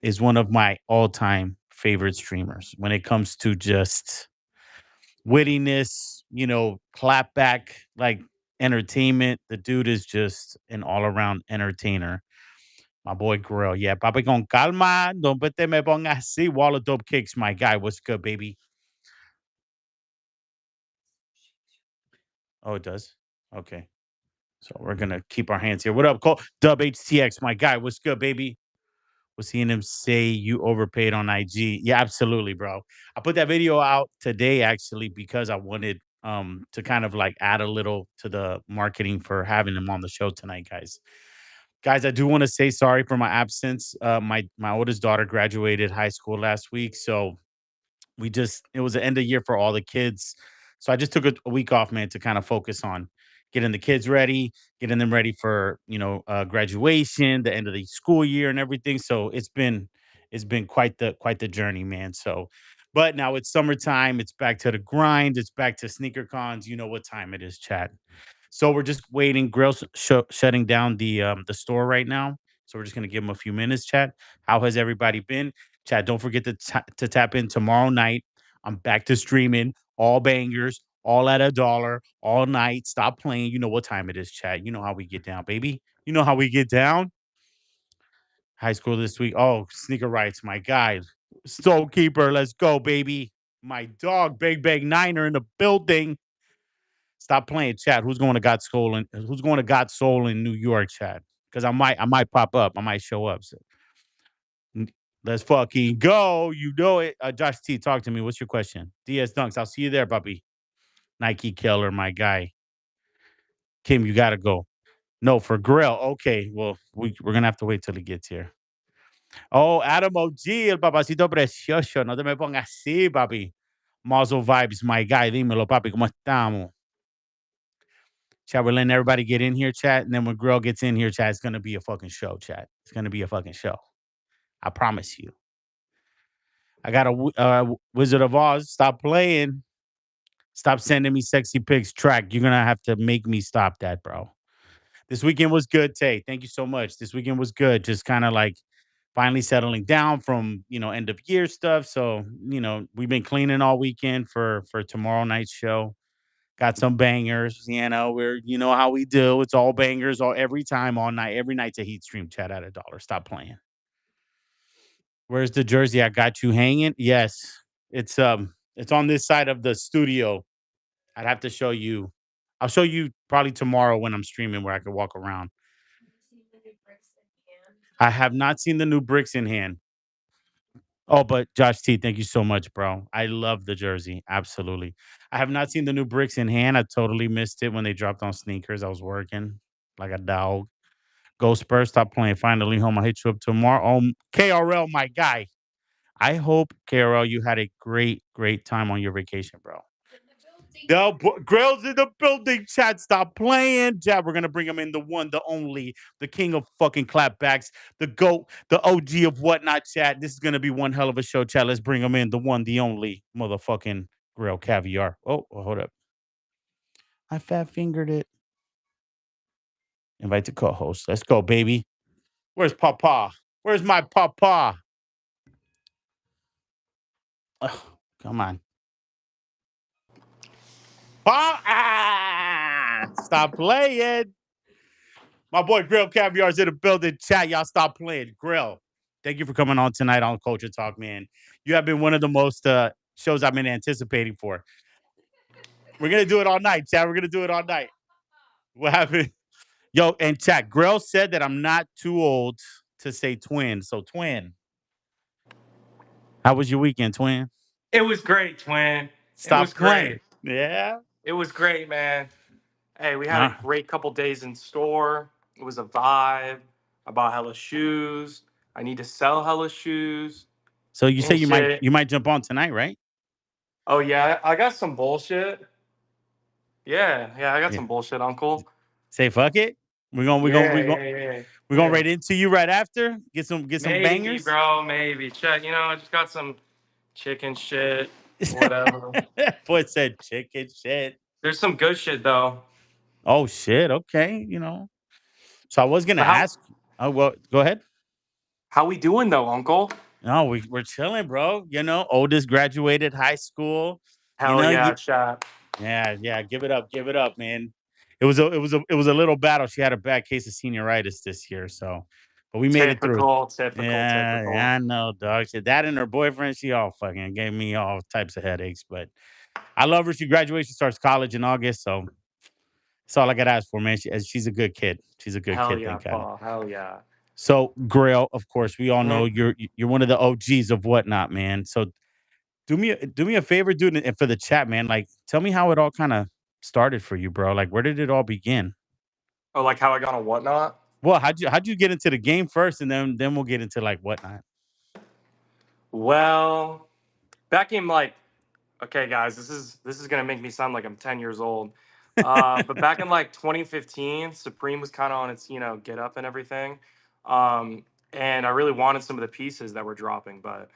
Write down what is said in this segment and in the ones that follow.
is one of my all-time favorite streamers when it comes to just wittiness, clapback, like entertainment. The dude is just an all-around entertainer. My boy Grail. Yeah, papi con calma. Don't te me pongas así. Wall of dope kicks, my guy. What's good, baby? Oh, it does? Okay. So we're gonna keep our hands here. What up, Cole? Dub HTX, my guy. What's good, baby? Was seeing him say you overpaid on IG. Yeah, absolutely, bro. I put that video out today actually because I wanted to kind of like add a little to the marketing for having him on the show tonight, guys. Guys, I do want to say sorry for my absence. My oldest daughter graduated high school last week, so it was the end of year for all the kids. So I just took a week off, man, to kind of focus on getting the kids ready, getting them ready for, graduation, the end of the school year and everything. So it's been quite the journey, man. So but now it's summertime, it's back to the grind, it's back to sneaker cons. You know what time it is, chat. So we're just waiting. Grill's shutting down the store right now. So we're just gonna give them a few minutes, chat. How has everybody been? Chat, don't forget to tap in tomorrow night. I'm back to streaming all bangers, all at a dollar, all night. Stop playing. You know what time it is, chat. You know how we get down, baby. You know how we get down. High school this week. Oh, sneaker rights, my guy. Soul Keeper, let's go, baby. My dog, Big Bang Niner in the building. Stop playing, chat. Who's going to Got Soul in New York, chat? Because I might pop up. I might show up. So N let's fucking go. You know it. Josh T, talk to me. What's your question? DS Dunks. I'll see you there, puppy. Nike killer, my guy. Kim, you gotta go. No, for Grill. Okay. Well, we're gonna have to wait till he gets here. Oh, Adam OG, el papacito precioso. No te me pongas así, papi. Mazel vibes, my guy. Dímelo, papi. ¿Cómo estamos? Chat, we're letting everybody get in here, chat. And then when Grill gets in here, chat, it's gonna be a fucking show, chat. It's gonna be a fucking show. I promise you. I got a Wizard of Oz. Stop playing. Stop sending me sexy pics. Track. You're gonna have to make me stop that, bro. This weekend was good, Tay. Thank you so much. This weekend was good. Just kind of like finally settling down from end of year stuff. So we've been cleaning all weekend for tomorrow night's show. Got some bangers. You know how we do. It's all bangers all every time, all night. Every night's a heat stream. Chat at a dollar. Stop playing. Where's the jersey I got you hanging? Yes, it's on this side of the studio. I'd have to show you. I'll show you probably tomorrow when I'm streaming where I could walk around. I have not seen the new bricks in hand. Oh, but Josh T, thank you so much, bro. I love the jersey. Absolutely. I have not seen the new bricks in hand. I totally missed it when they dropped on sneakers. I was working like a dog. Go Spurs, stop playing. Finally home. I'll hit you up tomorrow. KRL, my guy. I hope KRL you had a great time on your vacation, bro. Grail's in the building, chat. Stop playing. Jab, we're going to bring him in the one, the only, the king of fucking clapbacks, the GOAT, the OG of whatnot, chat. This is going to be one hell of a show, chat. Let's bring him in, the one, the only, motherfucking Grail Caviar. Oh, hold up. I fat fingered it. Invite the co host. Let's go, baby. Where's Papa? Where's my Papa? Ugh, come on. Stop playing. My boy Grill Caviar's in the building. Chat, y'all stop playing. Grill, thank you for coming on tonight on Culture Talk, man. You have been one of the most shows I've been anticipating for. We're gonna do it all night, chat. We're gonna do it all night. What happened? Yo, and chat, Grill said that I'm not too old to say twin. So twin, how was your weekend, twin? It was great, twin. It was Stop playing. great. Yeah. It was great, man. Hey, we had a Uh, great couple days in store. It was a vibe. I bought hella shoes. I need to sell hella shoes so you say and you might shit. you might jump on tonight, right? Oh yeah, I got some bullshit. Yeah, I got Yeah. some bullshit, uncle. Say fuck it. We're gonna we're gonna Yeah, we're gonna yeah, yeah, we're gonna yeah. right into you right after. Get some Maybe, bangers. bro, maybe. Check, I just got some chicken shit, whatever. Boy said chicken shit. There's some good shit though. Oh shit. Okay. So I was gonna But how ask you. Oh well, go ahead. How we doing though, Uncle? No, we're chilling, bro. Oldest graduated high school. You Hell know, yeah, you chat. Yeah, yeah. Give it up, man. It was a little battle. She had a bad case of senioritis this year, so but we made it through. Typical, typical, Yeah, yeah, typical. I know, dog. She, that and her boyfriend, she all fucking gave me all types of headaches. But I love her. She graduates. She starts college in August, so that's all I got to ask for, man. She's a good kid. She's a good Hell kid. yeah, Thank God. Paul. Hell yeah. So Grail, of course, we all know Mhm. you're one of the OGs of whatnot, man. So do me a favor, dude, and for the chat, man. Like, tell me how it all kind of started for you, bro. Like, where did it all begin? Oh, like how I got on whatnot? Well, how'd you get into the game first, and then we'll get into like whatnot. Well, back in like, okay, guys, this is gonna make me sound like I'm 10 years old. But back in like 2015, Supreme was kind of on its, get up and everything. Um, and I really wanted some of the pieces that were dropping, but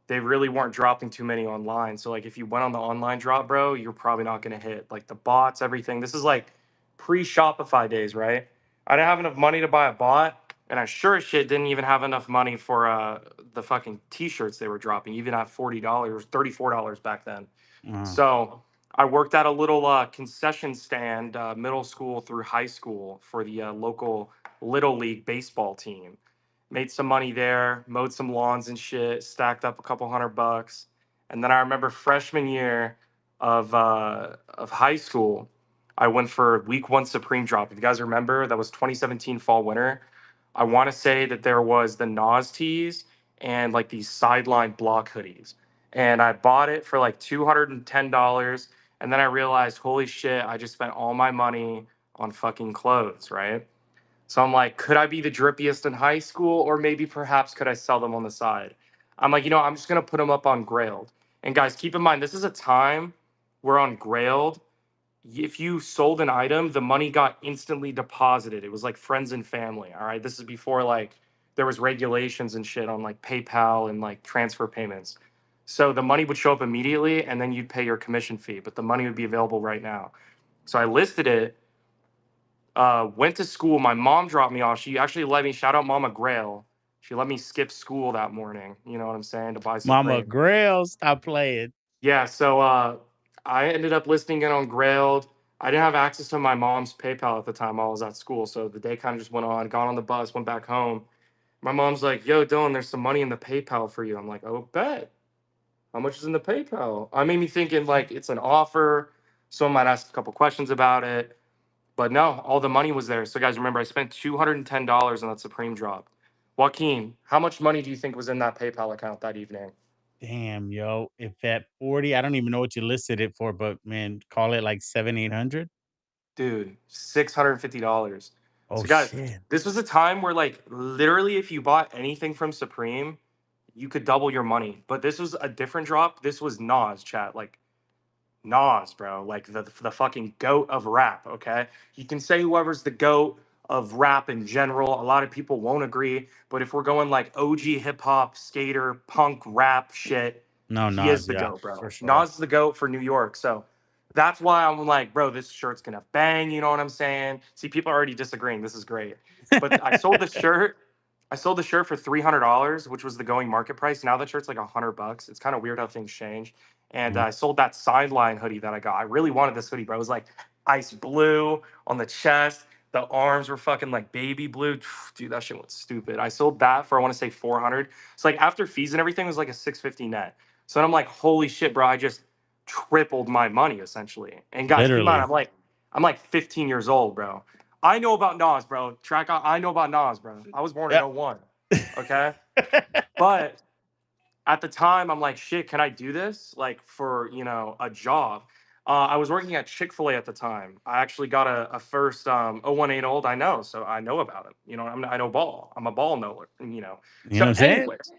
they really weren't dropping too many online. So like if you went on the online drop, bro, you're probably not gonna hit. Like the bots, everything. This is like pre-Shopify days, right? I didn't have enough money to buy a bot, and I sure as shit didn't even have enough money for the fucking t-shirts they were dropping, even at $40, $34 back then. Uh, So I worked at a little concession stand, middle school through high school for the local little league baseball team. Made some money there, mowed some lawns and shit, stacked up a couple $100. And then I remember freshman year of high school, I went for week one Supreme drop. If you guys remember, that was 2017 fall winter. I want to say that there was the Nas tees and like these sideline block hoodies. And I bought it for like $210. And then I realized, holy shit, I just spent all my money on fucking clothes, right? So I'm like, could I be the drippiest in high school? Or maybe perhaps could I sell them on the side? I'm like, I'm just gonna put them up on Grailed. And guys, keep in mind, this is a time where on Grailed, if you sold an item, the money got instantly deposited. It was like friends and family. All right. This is before like there was regulations and shit on like PayPal and like transfer payments. So the money would show up immediately and then you'd pay your commission fee, but the money would be available right now. So I listed it, went to school. My mom dropped me off. She actually let me shout out Mama Grail. She let me skip school that morning. You know what I'm saying? To buy Mama Supreme. Grail, stop playing. Yeah, so I ended up listing it on Grailed. I didn't have access to my mom's PayPal at the time while I was at school, so the day kind of just went on. Got on the bus, went back home. My mom's like, "Yo, Dylan, there's some money in the PayPal for you." I'm like, "Oh, bet. How much is in the PayPal?" I made me thinking like it's an offer. Someone might ask a couple questions about it, but no, all the money was there. So guys, remember, I spent $210 on that Supreme drop. Joaquin, how much money do you think was in that PayPal account that evening? Damn, yo. If at 40, I don't even know what you listed it for, but man, call it like seven, 800. Dude, $650. Oh So guys, shit. this was a time where like literally if you bought anything from Supreme, you could double your money. But this was a different drop. This was Nas chat. Like Nas, bro, like the fucking goat of rap. Okay, you can say whoever's the goat of rap in general. A lot of people won't agree, but if we're going like OG hip hop, skater, punk, rap shit, No, he is Nas, the yeah, goat, for bro. sure. Nas is the goat for New York, so that's why I'm like, bro, this shirt's gonna bang. You know what I'm saying? See, people are already disagreeing. This is great, but I sold the shirt. I sold the shirt for $300, which was the going market price. Now the shirt's like $100. It's kind of weird how things change. And Mm, I sold that sideline hoodie that I got. I really wanted this hoodie, bro. It was like ice blue on the chest. The arms were fucking like baby blue. Dude, that shit was stupid. I sold that for I want to say 400. So like after fees and everything it was like a 650 net. So then I'm like, holy shit, bro! I just tripled my money essentially. And guys, keep in mind, literally. I'm like 15 years old, bro. I know about Nas, bro. I know about Nas, bro. I was born in Yeah. '01. Okay, but at the time I'm like, shit, can I do this like for a job? I was working at Chick-fil-A at the time. I actually got a first 018 old. I know, so I know about it. I know ball. I'm a ball knower. You know So what I'm saying? anyways,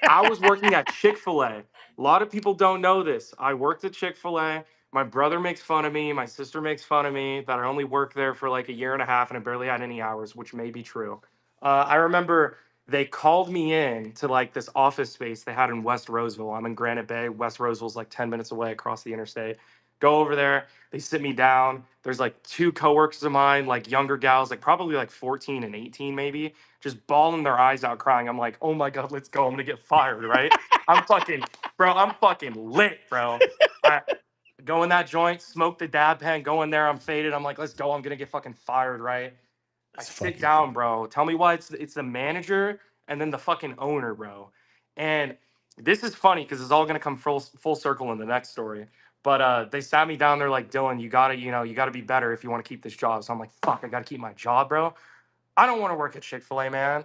I was working at Chick-fil-A. A lot of people don't know this. I worked at Chick-fil-A. My brother makes fun of me. My sister makes fun of me that I only worked there for like a year and a half and I barely had any hours, which may be true. I remember they called me in to like this office space they had in West Roseville. I'm in Granite Bay. West Roseville's like 10 minutes away across the interstate. Go over there. They sit me down. There's like two coworkers of mine, like younger gals, like probably like 14 and 18, maybe, just bawling their eyes out, crying. I'm like, oh my God, let's go. I'm gonna get fired, right? I'm fucking, bro, I'm fucking lit, bro. I go in that joint, smoke the dab pen, go in there, I'm faded. I'm like, let's go. I'm gonna get fucking fired, right? I That's sit fucking cool. down, bro. Tell me why it's the manager and then the fucking owner, bro. And this is funny because it's all gonna come full circle in the next story. But they sat me down. They're like, Dylan, you gotta be better if you want to keep this job. So I'm like, fuck, I gotta keep my job, bro. I don't want to work at Chick-fil-A, man.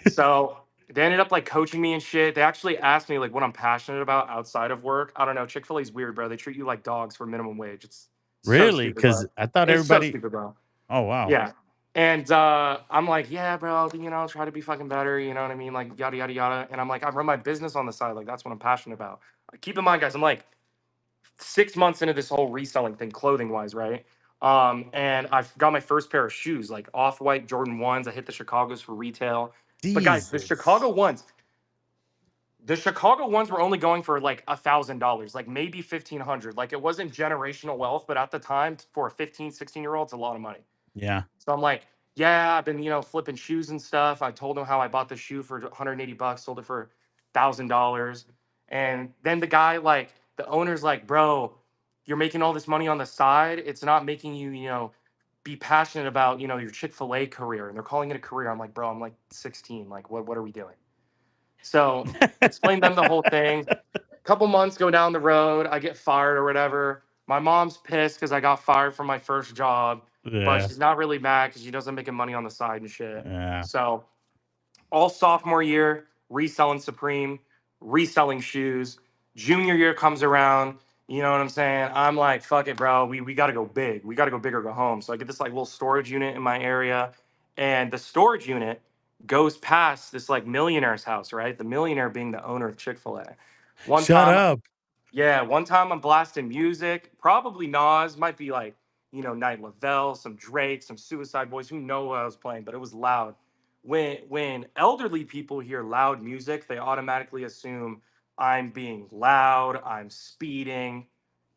So they ended up like coaching me and shit. They actually asked me like what I'm passionate about outside of work. I don't know. Chick-fil-A's weird, bro. They treat you like dogs for minimum wage. It's so Really? stupid, bro. Because I thought It's so everybody. stupid, bro. Oh wow. Yeah. And I'm like, yeah, bro, try to be fucking better. You know what I mean? Like, yada, yada, yada. And I'm like, I run my business on the side. Like, that's what I'm passionate about. Keep in mind, guys, I'm like 6 months into this whole reselling thing, clothing wise, right? And I've got my first pair of shoes, like off white Jordan 1s. I hit the Chicago's for retail. But guys, Jesus. the Chicago ones were only going for like $1,000, like maybe 1,500. Like it wasn't generational wealth, but at the time for a 15, 16 year old, it's a lot of money. Yeah. So I'm like, yeah, I've been, flipping shoes and stuff. I told him how I bought the shoe for 180 bucks, sold it for $1,000. And then the guy, like, the owner's like, bro, you're making all this money on the side. It's not making you, be passionate about, your Chick-fil-A career. And they're calling it a career. I'm like, bro, I'm like 16. Like, what are we doing? So explain them the whole thing. Couple months go down the road, I get fired or whatever. My mom's pissed because I got fired from my first job, but Yeah. she's not really mad because she doesn't making money on the side and shit. Yeah. So all sophomore year, reselling Supreme, reselling shoes. Junior year comes around, you know what I'm saying? I'm like, fuck it, bro. We got to go big. We got to go big or go home. So I get this like little storage unit in my area, and the storage unit goes past this like millionaire's house, right? The millionaire being the owner of Chick-fil-A. One Shut time up. yeah, one time I'm blasting music, probably Nas, might be like, Night Lavelle, some Drake, some Suicide Boys, who know what I was playing, but it was loud. When elderly people hear loud music, they automatically assume I'm being loud, I'm speeding,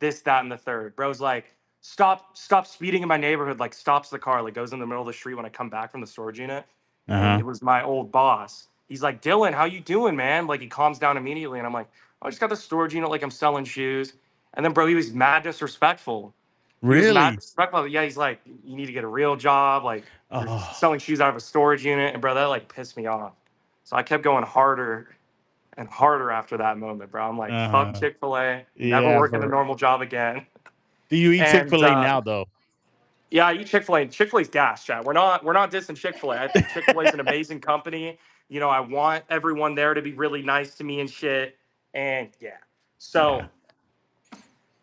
this, that, and the third. Bro's like, stop speeding in my neighborhood, like stops the car, like goes in the middle of the street when I come back from the storage unit. Uh And huh. it was my old boss. He's like, Dylan, how you doing, man? Like he calms down immediately. And I'm like, I just got the storage unit like I'm selling shoes. And then, bro, he was mad disrespectful. He was mad Really? disrespectful. Yeah, he's like, you need to get a real job. Like, you're Oh. selling shoes out of a storage unit. And, bro, that like pissed me off. So I kept going harder and harder after that moment, bro. I'm like, Uh fuck huh. Chick fil A, never Yeah. working a For. normal job again. Do you eat Chick And Fil A now though? yeah, I eat Chick fil A. Chick fil A's gas, chat. We're not dissing Chick fil A. I think Chick fil A is an amazing company. I want everyone there to be really nice to me and shit. And yeah. Yeah. So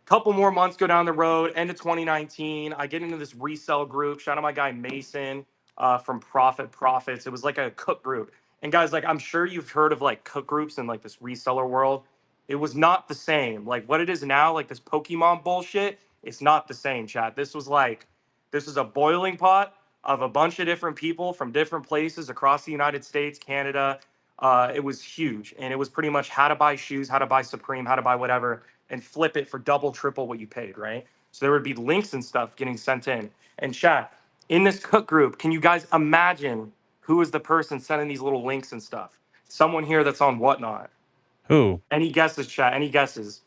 couple more months go down the road, end of 2019, I get into this resell group. Shout out my guy Mason from Profit Profits. It was like a cook group. And guys, like I'm sure you've heard of like cook groups in like this reseller world. It was not the same. Like what it is now, like this Pokemon bullshit, it's not the same, chat. This was a boiling pot of a bunch of different people from different places across the United States, Canada. It was huge. And it was pretty much how to buy shoes, how to buy Supreme, how to buy whatever and flip it for double, triple what you paid, right? So there would be links and stuff getting sent in. And chat, in this cook group, can you guys imagine who is the person sending these little links and stuff? Someone here that's on Whatnot. Who? Any guesses, chat? Any guesses?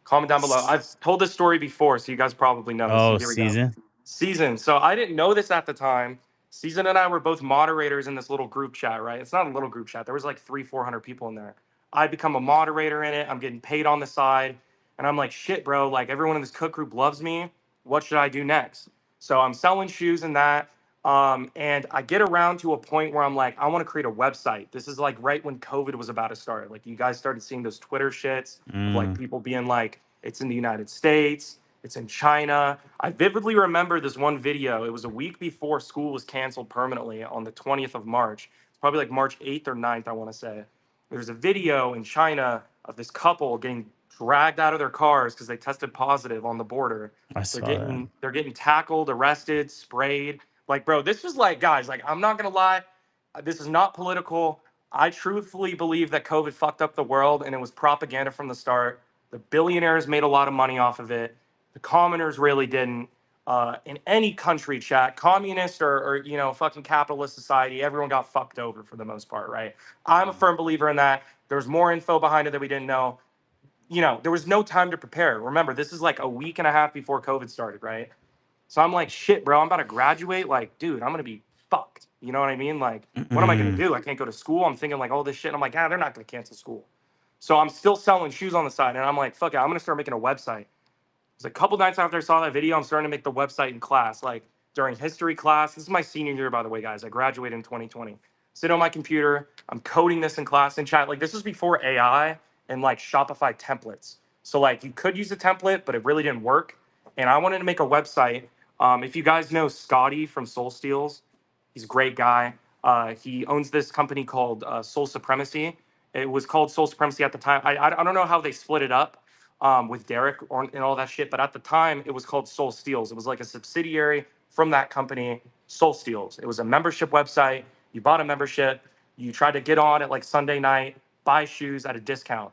Comment down below. I've told this story before, so you guys probably know. So Oh, here we go. season. Season. So I didn't know this at the time. Season and I were both moderators in this little group chat, right? It's not a little group chat. There was like 400 people in there. I become a moderator in it. I'm getting paid on the side. And I'm like, shit, bro, like everyone in this cook group loves me. What should I do next? So I'm selling shoes and that. And I get around to a point where I'm like, I want to create a website. This is like right when COVID was about to start. Like you guys started seeing those Twitter shits of like Mm, people being like, it's in the United States, it's in China. I vividly remember this one video. It was a week before school was canceled permanently on the 20th of March. It's probably like March 8th or 9th, I want to say. There's a video in China of this couple getting dragged out of their cars because they tested positive on the border. I They're saw that. getting tackled, arrested, sprayed. Like, bro, this was like, guys, like, I'm not gonna lie, this is not political. I truthfully believe that COVID fucked up the world and it was propaganda from the start. The billionaires made a lot of money off of it. The commoners really didn't. In any country, chat, communist or fucking capitalist society, everyone got fucked over for the most part, right? I'm a Mm. firm believer in that. There's more info behind it that we didn't know. There was no time to prepare. Remember, this is like a week and a half before COVID started, right? So I'm like, shit, bro, I'm about to graduate. Like, dude, I'm gonna be fucked. You know what I mean? Like, what am I gonna Mm-mm. do? I can't go to school. I'm thinking like all this shit. And I'm like, they're not gonna cancel school. So I'm still selling shoes on the side, and I'm like, fuck it, I'm gonna start making a website. It's a couple nights after I saw that video, I'm starting to make the website in class, like during history class. This is my senior year, by the way, guys. I graduated in 2020. Sit on my computer, I'm coding this in class and chat. Like this was before AI and like Shopify templates. So like you could use a template, but it really didn't work. And I wanted to make a website. If you guys know Scotty from Soul Steals, he's a great guy. He owns this company called Soul Supremacy. It was called Soul Supremacy at the time. I don't know how they split it up with Derek and all that shit. But at the time, it was called Soul Steals. It was like a subsidiary from that company, Soul Steals. It was a membership website. You bought a membership. You tried to get on at like Sunday night, buy shoes at a discount.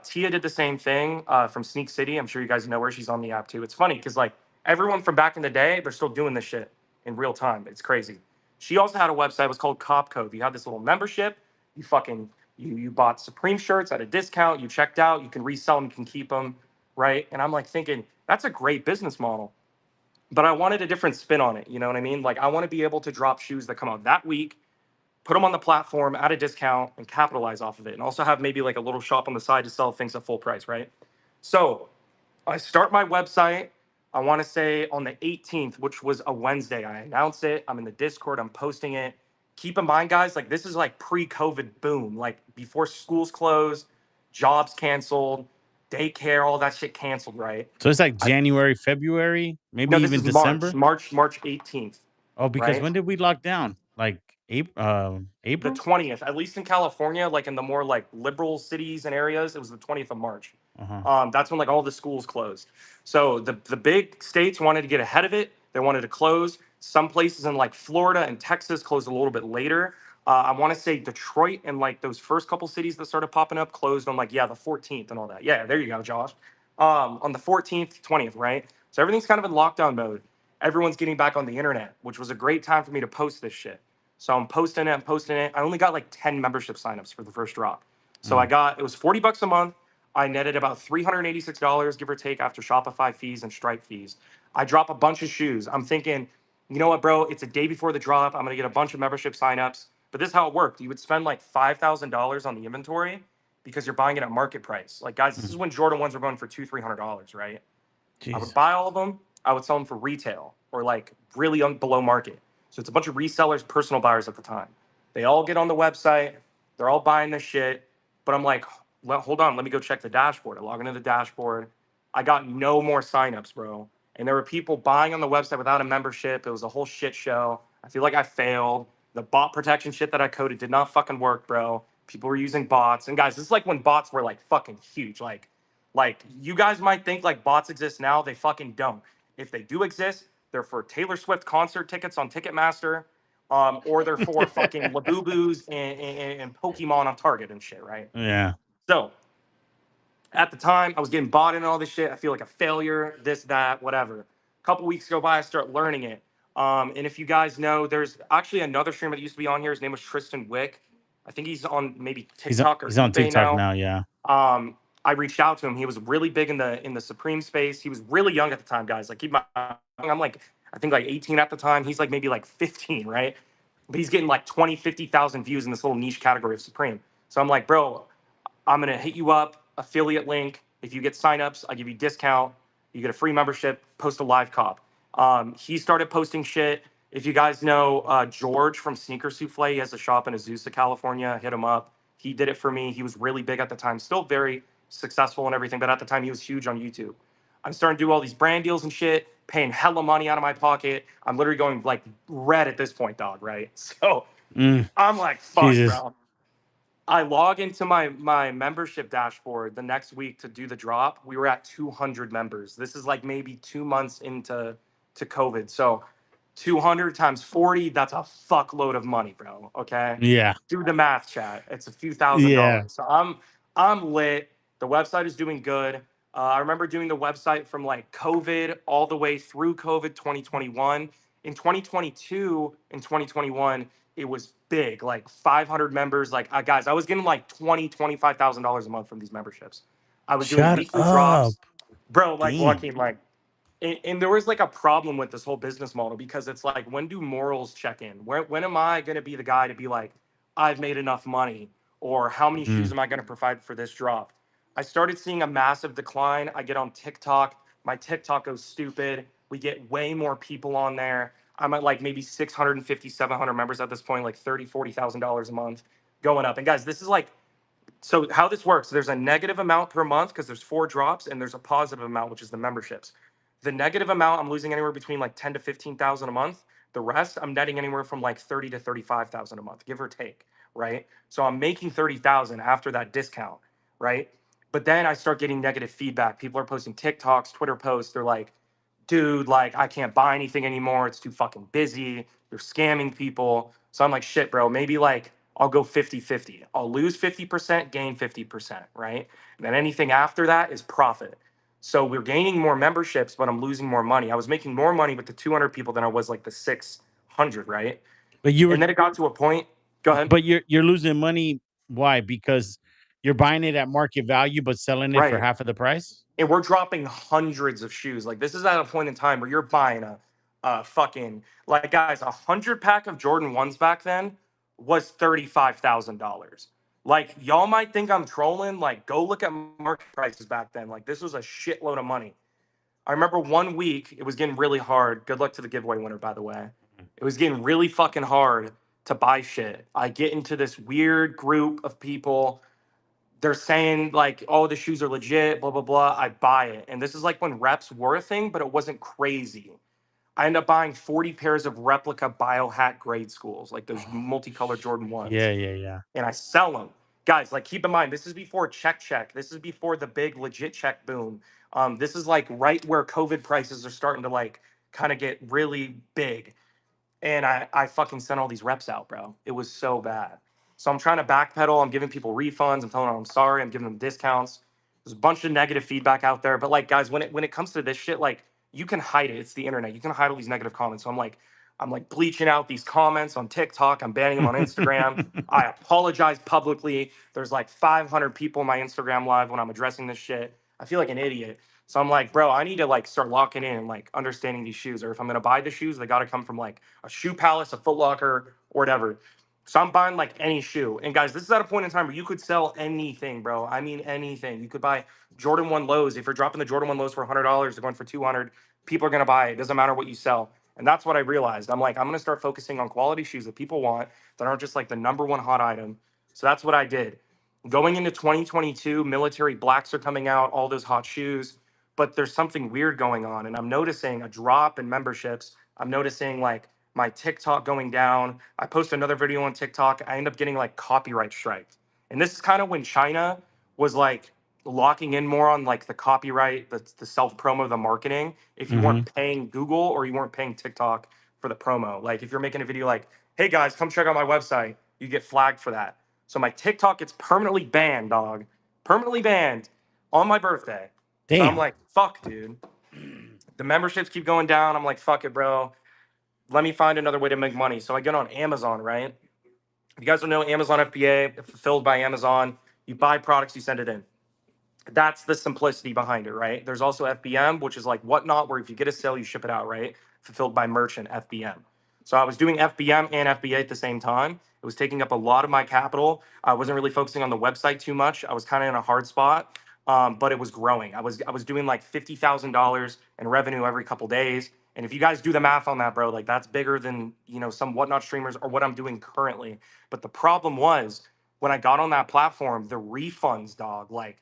Tia did the same thing from Sneak City. I'm sure you guys know her. She's on the app too. It's funny because like everyone from back in the day, they're still doing this shit in real time. It's crazy. She also had a website. It was called Copco. You had this little membership. You fucking you bought Supreme shirts at a discount. You checked out. You can resell them. You can keep them, right? And I'm like thinking that's a great business model, but I wanted a different spin on it. You know what I mean? Like I want to be able to drop shoes that come out that week, put them on the platform at a discount, and capitalize off of it, and also have maybe like a little shop on the side to sell things at full price, right? So I start my website. I want to say on the 18th, which was a Wednesday. I announce it. I'm in the Discord. I'm posting it. Keep in mind, guys, like this is like pre-COVID boom, like before schools closed, jobs canceled, daycare, all that shit canceled, right? So it's like I January, February, maybe No, this even is March, December. March 18th, Oh, because right? when did we lock down? Like The April? 20th, at least in California, like in the more like liberal cities and areas, it was the 20th of March. Uh-huh. That's when like all the schools closed. So the big states wanted to get ahead of it. They wanted to close. Some places in like Florida and Texas closed a little bit later. I want to say Detroit and like those first couple cities that started popping up closed on like the 14th and all that. Yeah, there you go, Josh. On the 14th, 20th, right? So everything's kind of in lockdown mode. Everyone's getting back on the internet, which was a great time for me to post this shit. So I'm posting it, I'm posting it. I only got like 10 membership signups for the first drop. So Mm. it was 40 bucks a month. I netted about $386, give or take, after Shopify fees and Stripe fees. I drop a bunch of shoes. I'm thinking, you know what, bro? It's a day before the drop. I'm gonna get a bunch of membership signups. But this is how it worked. You would spend like $5,000 on the inventory because you're buying it at market price. Like, guys, this is Mm. when Jordan ones were going for $200-300, right? I would Jeez. buy all of them. I would sell them for retail or like really below market. So it's a bunch of resellers, personal buyers at the time. They all get on the website. They're all buying this shit. But I'm like, well, hold on. Let me go check the dashboard. I log into the dashboard. I got no more signups, bro. And there were people buying on the website without a membership. It was a whole shit show. I feel like I failed. The bot protection shit that I coded did not fucking work, bro. People were using bots. And guys, this is like when bots were like fucking huge. Like you guys might think like bots exist now, they fucking don't. If they do exist, they're for Taylor Swift concert tickets on Ticketmaster, or they're for fucking Labubus and Pokemon on Target and shit, right? Yeah. So at the time, I was getting bought in all this shit. I feel like a failure, this, that, whatever. A couple weeks go by, I start learning it. And if you guys know, there's actually another streamer that used to be on here. His name was Tristan Wick. I think he's on maybe TikTok or He's on eBay TikTok now. now, yeah. I reached out to him. He was really big in the Supreme space. He was really young at the time, guys. Like I'm like I think like 18 at the time. He's like maybe like 15, right? But he's getting like 20, 50,000 views in this little niche category of Supreme. So I'm like, bro, I'm gonna hit you up, affiliate link. If you get signups, I give you discount. You get a free membership. Post a live cop. He started posting shit. If you guys know George from Sneaker Souffle, he has a shop in Azusa, California. Hit him up. He did it for me. He was really big at the time, still very successful and everything, but at the time he was huge on YouTube. I'm starting to do all these brand deals and shit, paying hella money out of my pocket. I'm literally going like red at this point, dog, right? So Mm. I'm like, fuck, Jesus. bro. I log into my membership dashboard the next week to do the drop. We were at 200 members. This is like maybe 2 months into COVID. So 200 times 40, that's a fuckload of money, bro. Okay. Yeah. Do the math, chat. It's a few thousand Yeah. dollars. So I'm lit. The website is doing good. I remember doing the website from like COVID all the way through COVID 2021. In 2022 and 2021, it was big, like 500 members. Like, guys, I was getting like $25,000 a month from these memberships. I was doing Shut weekly up. drops, bro. Like, Damn. Joaquin, like, and there was like a problem with this whole business model because it's like, when do morals check in? When am I going to be the guy to be like, I've made enough money, or how many shoes Mhm. am I going to provide for this drop? I started seeing a massive decline. I get on TikTok, my TikTok goes stupid. We get way more people on there. I'm at like maybe 650, 700 members at this point, like 30, $40,000 a month going up. And guys, this is like, so how this works, there's a negative amount per month because there's 4 drops, and there's a positive amount, which is the memberships. The negative amount, I'm losing anywhere between like 10 to 15,000 a month. The rest, I'm netting anywhere from like 30 to 35,000 a month, give or take, right? So I'm making 30,000 after that discount, right? But then I start getting negative feedback. People are posting TikToks, Twitter posts. They're like, dude, like, I can't buy anything anymore. It's too fucking busy. You're scamming people. So I'm like, shit, bro, maybe like I'll go 50-50. I'll lose 50%, gain 50%, right? And then anything after that is profit. So we're gaining more memberships, but I'm losing more money. I was making more money with the 200 people than I was like the 600, right? But you were And then it got to a point. Go ahead. but you're losing money. Why? Because you're buying it at market value but selling it for Right. half of the price? And we're dropping hundreds of shoes. Like, this is at a point in time where you're buying a fucking, like, guys, 100 pack of Jordan ones back then was $35,000. Like, y'all might think I'm trolling. Like, go look at market prices back then. Like, this was a shitload of money. I remember one week it was getting really hard. Good luck to the giveaway winner, by the way. It was getting really fucking hard to buy shit. I get into this weird group of people. They're saying like, oh, the shoes are legit, blah blah blah. I buy it, and this is like when reps were a thing, but it wasn't crazy. I end up buying 40 pairs of replica biohack grade schools, like those multicolored Jordan ones, Yeah, yeah, yeah. and I sell them. Guys, like, keep in mind, this is before check. This is before the big legit check boom. This is like right where COVID prices are starting to like kind of get really big, and I fucking sent all these reps out, bro. It was so bad. So I'm trying to backpedal. I'm giving people refunds. I'm telling them I'm sorry. I'm giving them discounts. There's a bunch of negative feedback out there. But like, guys, when it comes to this shit, like, you can hide it. It's the internet. You can hide all these negative comments. So I'm like bleaching out these comments on TikTok. I'm banning them on Instagram. I apologize publicly. There's like 500 people in my Instagram live when I'm addressing this shit. I feel like an idiot. So I'm like, bro, I need to like start locking in and like understanding these shoes. Or if I'm gonna buy the shoes, they gotta come from like a Shoe Palace, a Foot Locker, or whatever. So I'm buying like any shoe. And guys, this is at a point in time where you could sell anything, bro. I mean anything. You could buy Jordan 1 lows. If you're dropping the Jordan 1 lows for $100, they're going for 200. People are gonna buy it. It doesn't matter what you sell. And that's what I realized. I'm like, I'm gonna start focusing on quality shoes that people want, that aren't just like the number one hot item. So that's what I did. Going into 2022, military blacks are coming out, all those hot shoes, but there's something weird going on. And I'm noticing a drop in memberships. I'm noticing like my TikTok going down. I post another video on TikTok. I end up getting like copyright striked. And this is kind of when China was like locking in more on like the copyright, the self promo, the marketing. If you Mhm. weren't paying Google or you weren't paying TikTok for the promo, like if you're making a video like, hey guys, come check out my website, you get flagged for that. So my TikTok gets permanently banned, dog. Permanently banned on my birthday. So I'm Damn. like, fuck, dude. The memberships keep going down. I'm like, fuck it, bro. Let me find another way to make money. So I get on Amazon, right? If you guys don't know, Amazon FBA, fulfilled by Amazon. You buy products, you send it in. That's the simplicity behind it, right? There's also FBM, which is like Whatnot, where if you get a sale, you ship it out, right? Fulfilled by merchant, FBM. So I was doing FBM and FBA at the same time. It was taking up a lot of my capital. I wasn't really focusing on the website too much. I was kind of in a hard spot, but it was growing. I was doing like $50,000 in revenue every couple days. And if you guys do the math on that, bro, like, that's bigger than, some Whatnot streamers or what I'm doing currently. But the problem was, when I got on that platform, the refunds, dog, like,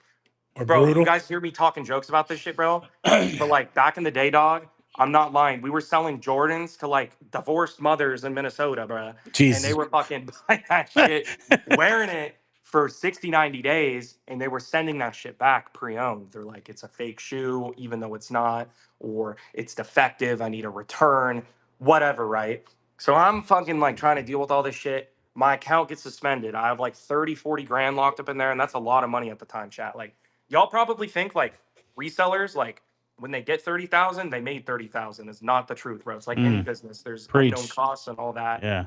Or bro, you brutal? guys hear me talking jokes about this shit, bro? But like back in the day, dog, I'm not lying. We were selling Jordans to like divorced mothers in Minnesota, bro. And they Jesus. were fucking buying that shit, wearing it for 60, 90 days, and they were sending that shit back pre-owned. They're like, it's a fake shoe, even though it's not, or it's defective. I need a return, whatever, right? So I'm fucking like trying to deal with all this shit. My account gets suspended. I have like 30, 40 grand locked up in there, and that's a lot of money at the time, chat. Like, y'all probably think like resellers, like when they get 30,000, they made 30,000. It's not the truth, bro. It's like any Mm, business. There's unknown preach. costs and all that. Yeah.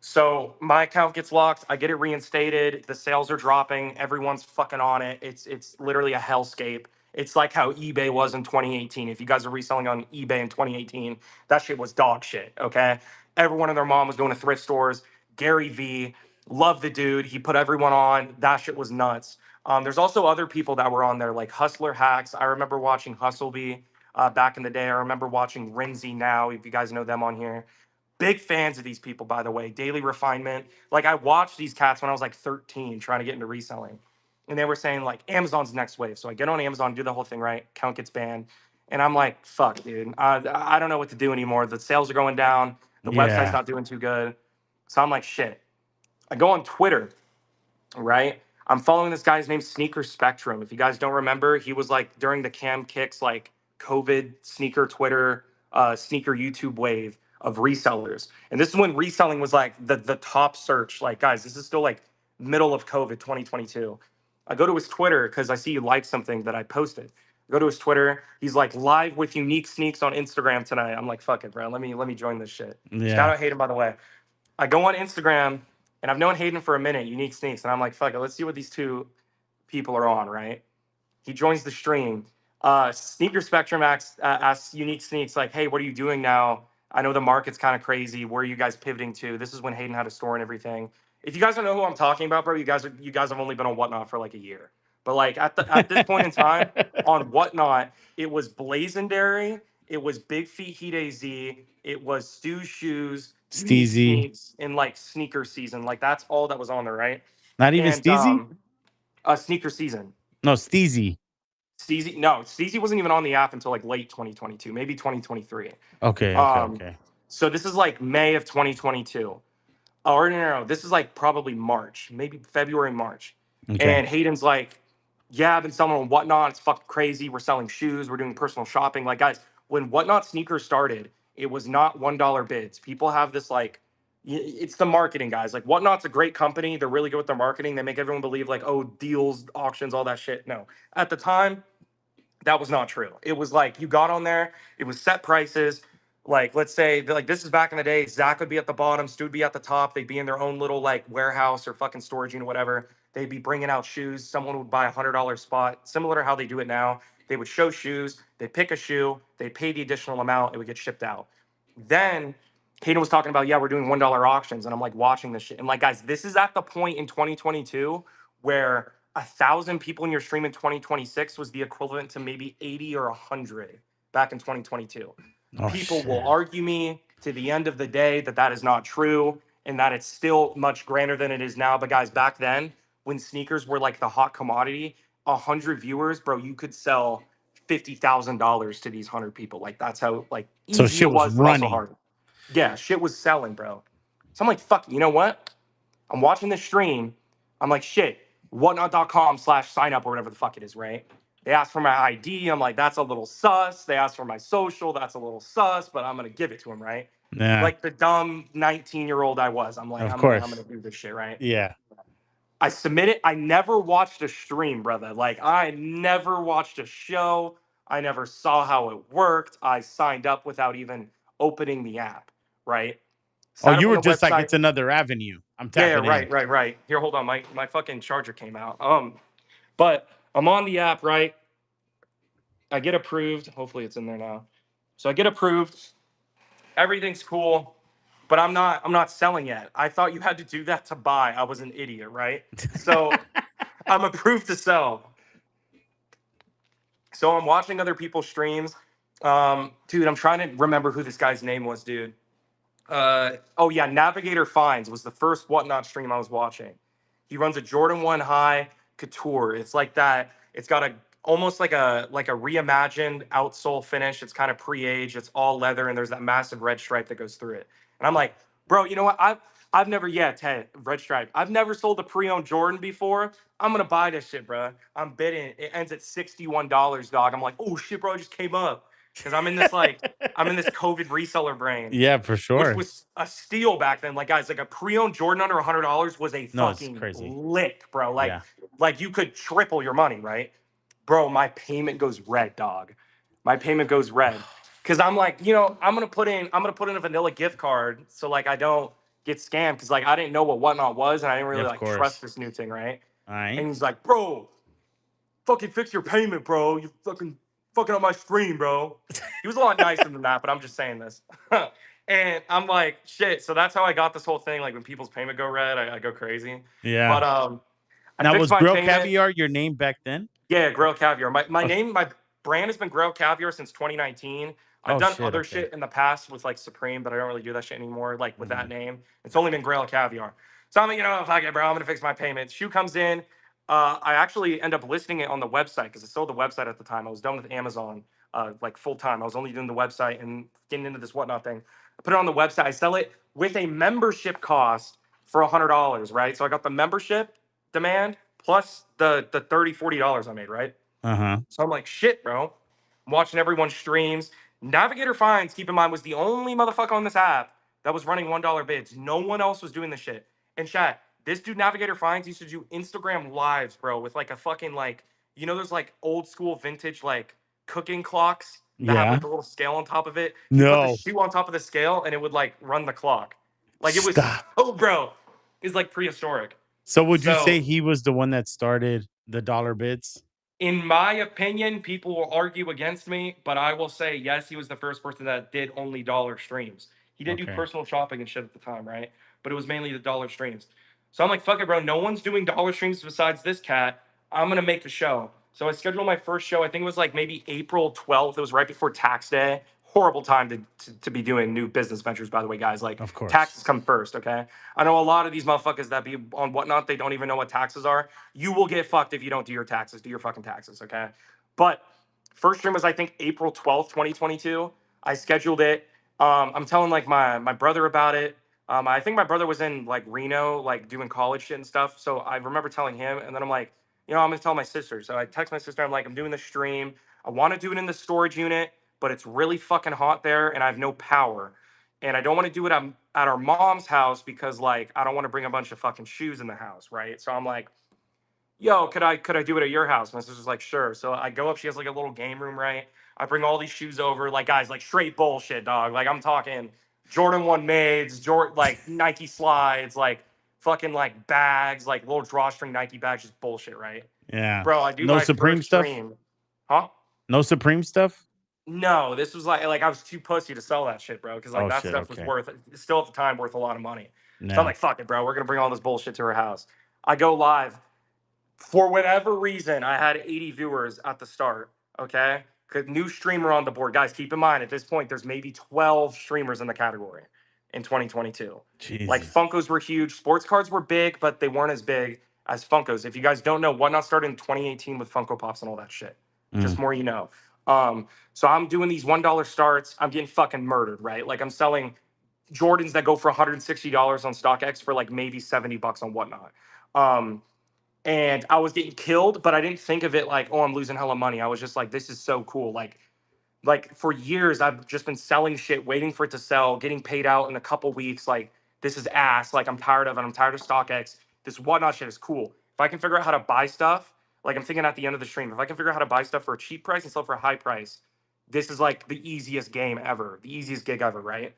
So my account gets locked. I get it reinstated. The sales are dropping. Everyone's fucking on it. It's literally a hellscape. It's like how eBay was in 2018. If you guys are reselling on eBay in 2018, that shit was dog shit. Okay. Everyone and their mom was going to thrift stores. Gary V, love the dude. He put everyone on. That shit was nuts. There's also other people that were on there, like Hustler Hacks. I remember watching Hustlebee back in the day. I remember watching Renzi now, if you guys know them on here. Big fans of these people, by the way. Daily Refinement. Like I watched these cats when I was like 13, trying to get into reselling, and they were saying like Amazon's next wave. So I get on Amazon, do the whole thing right. Account gets banned, and I'm like, fuck, dude. I don't know what to do anymore. The sales are going down. The website's Yeah. not doing too good. So I'm like, shit. I go on Twitter, right? I'm following this guy's name Sneaker Spectrum. If you guys don't remember, he was like during the Cam Kicks like COVID sneaker Twitter, sneaker YouTube wave of resellers. And this is when reselling was like the top search. Like guys, this is still like middle of COVID 2022. I go to his Twitter because I see you like something that I posted. I go to his Twitter. He's like live with unique sneaks on Instagram tonight. I'm like, fuck it, bro. Let me join this shit. Shout Yeah. out Hayden, by the way. I go on Instagram and I've known Hayden for a minute, Unique Sneaks, and I'm like, fuck it, let's see what these two people are on, right? He joins the stream. Sneaker Spectrum asks Unique Sneaks, like, hey, what are you doing now? I know the market's kind of crazy. Where are you guys pivoting to? This is when Hayden had a store and everything. If you guys don't know who I'm talking about, bro, you guys have only been on Whatnot for like a year. But like at this point in time, on Whatnot, it was Blazendary, it was Big Feet Heat AZ, it was Stu Shoes, Unique Steezy. Sneaks, and like Sneaker Season. Like that's all that was on there, right? Not even And Steezy? Sneaker Season. No, Steezy. Steezy, no, Steezy wasn't even on the app until like late 2022, maybe 2023. Okay, okay, Um, okay. so this is like May of 2022. Or no, this is like probably March, maybe February, March. Okay. And Hayden's like, yeah, I've been selling on Whatnot. It's fucking crazy. We're selling shoes. We're doing personal shopping. Like, guys, when Whatnot sneakers started, it was not $1 bids. People have this like, it's the marketing, guys. Like, Whatnot's a great company. They're really good with their marketing. They make everyone believe like, oh, deals, auctions, all that shit. No, at the time, that was not true. It was like you got on there, it was set prices. Like, let's say, like this is back in the day, Zach would be at the bottom, Stu would be at the top. They'd be in their own little like warehouse or fucking storage unit, whatever. They'd be bringing out shoes. Someone would buy $100 spot, similar to how they do it now. They would show shoes, they'd pick a shoe, they'd pay the additional amount, it would get shipped out. Then Hayden was talking about, yeah, we're doing $1 auctions. And I'm like watching this shit. And like, guys, this is at the point in 2022 where 1,000 people in your stream in 2026 was the equivalent to maybe 80 or 100 back in 2022. Oh People will shit. argue me to the end of the day that that is not true and that it's still much grander than it is now. But guys, back then when sneakers were like the hot commodity, 100 viewers, bro, you could sell $50,000 to these 100 people. Like that's how like So easy shit it was was, but also running. hard. Yeah, shit was selling, bro. So I'm like, fuck, you know what? I'm watching this stream. I'm like, shit, whatnot.com/sign up or whatever the fuck it is, right? They asked for my ID. I'm like, that's a little sus. They asked for my social. That's a little sus, but I'm gonna give it to them, right? Yeah, Like the dumb 19-year-old I was. I'm like, of I'm gonna course. do this shit, right? Yeah. I submit it. I never watched a stream, brother. Like I never watched a show. I never saw how it worked. I signed up without even opening the app, right? Oh, Signed up you on were the just like website. it's another avenue. I'm Yeah, yeah, tapping in. right. Here, hold on. My fucking charger came out. But I'm on the app, right? I get approved. Hopefully it's in there now. So I get approved. Everything's cool, but I'm not selling yet. I thought you had to do that to buy. I was an idiot, right? So I'm approved to sell. So I'm watching other people's streams. Dude, I'm trying to remember who this guy's name was, dude. Oh yeah, Navigator Finds was the first Whatnot stream I was watching. He runs a Jordan 1 high couture. It's like that. It's got a almost like a reimagined outsole finish. It's kind of pre-aged. It's all leather, and there's that massive red stripe that goes through it. And I'm like, bro, you know what? I've never, yeah, Ted, red stripe. I've never sold a pre-owned Jordan before. I'm gonna buy this shit, bro. I'm bidding. It ends at $61, dog. I'm like, oh shit, bro, it just came up. Because I'm in this COVID reseller brain, Yeah, for which sure. was a steal back then. Like guys, like a pre-owned Jordan under $100 was a No, it's fucking crazy. lick, bro. Yeah. Like you could triple your money, right? bro, my payment goes red, dog. My payment goes red. Cause I'm like, I'm gonna put in a vanilla gift card so like I don't get scammed. Cause like I didn't know what whatnot was and I didn't Yeah, really of like trust course. this new thing, right? All right. And he's like, bro, fucking fix your payment, bro. You fucking up my stream, bro. He was a lot nicer than that, but I'm just saying this. And I'm like, shit. So that's how I got this whole thing. Like when people's payment go red, I go crazy. Yeah. But I Now fixed was my Grill payment. Caviar your name back then? Yeah, Grail Caviar. My Oh, name, my brand has been Grail Caviar since 2019. I've oh done shit. other Okay. shit in the past with like Supreme, but I don't really do that shit anymore. Like with that Mhm. name, it's only been Grail Caviar. So I'm like, fuck it, bro. I'm gonna fix my payment. Shoe comes in. I actually end up listing it on the website because I sold the website at the time. I was done with Amazon, like full time. I was only doing the website and getting into this whatnot thing. I put it on the website. I sell it with a membership cost for $100, right? So I got the membership demand plus the 30 $40 I made, right? Uh-huh. So I'm like, shit, bro. I'm watching everyone's streams. Navigator Finds, keep in mind, was the only motherfucker on this app that was running $1 bids. No one else was doing this shit. And chat, this dude Navigator Finds used to do Instagram lives, bro, with like a fucking like, those like old school vintage like cooking clocks that have like Yeah. the little scale on top of it. He put the No. shoe on top of the scale and it would like run the clock. Like it was Stop. so, bro, it's like prehistoric. So would you say So he was the one that started the dollar bits? in my opinion, people will argue against me, but I will say yes, he was the first person that did only dollar streams. He did do Okay. personal shopping and shit at the time, right? But it was mainly the dollar streams. So I'm like, fuck it, bro. No one's doing dollar streams besides this cat. I'm gonna make a show. So I scheduled my first show. I think it was like maybe April 12th. It was right before tax day. Horrible time to be doing new business ventures, by the way, guys. Like Of course. taxes come first, okay? I know a lot of these motherfuckers that be on whatnot, they don't even know what taxes are. You will get fucked if you don't do your taxes. Do your fucking taxes, okay? But first stream was I think April 12th, 2022. I scheduled it. I'm telling like my brother about it. I think my brother was in like Reno, like doing college shit and stuff. So I remember telling him, and then I'm like, I'm gonna tell my sister. So I text my sister. I'm like, I'm doing the stream. I want to do it in the storage unit, but it's really fucking hot there, and I have no power. And I don't want to do it at our mom's house because like I don't want to bring a bunch of fucking shoes in the house, right? So I'm like, yo, could I do it at your house? My sister's like, sure. So I go up, she has like a little game room, right? I bring all these shoes over, like guys, like straight bullshit, dog. Like I'm talking Jordan 1 mids, like Nike slides, like fucking like bags, like little drawstring Nike bags, just bullshit, right? Yeah. Bro, I do No my Supreme first stuff? stream. Huh? No Supreme stuff? No, this was like I was too pussy to sell that shit, bro. Because like Oh that shit. stuff was Okay. worth still at the time worth a lot of money. So I'm Yeah. like, fuck it, bro. We're gonna bring all this bullshit to her house. I go live. For whatever reason, I had 80 viewers at the start. Okay. Because new streamer on the board. Guys, keep in mind at this point, there's maybe 12 streamers in the category in 2022. Like Jesus. Funkos were huge. Sports cards were big, but they weren't as big as Funkos. If you guys don't know, Whatnot started in 2018 with Funko Pops and all that shit. Mm. Just more you know. So I'm doing these $1 starts. I'm getting fucking murdered, right? Like I'm selling Jordans that go for $160 on StockX for like maybe $70 on Whatnot. Um, and I was getting killed, but I didn't think of it like, oh, I'm losing hella money. I was just like, this is so cool. Like for years, I've just been selling shit, waiting for it to sell, getting paid out in a couple weeks. Like this is ass. Like I'm tired of it. I'm tired of StockX. This whatnot shit is cool. If I can figure out how to buy stuff, like I'm thinking at the end of the stream, if I can figure out how to buy stuff for a cheap price and sell for a high price, this is like the easiest game ever, the easiest gig ever, right?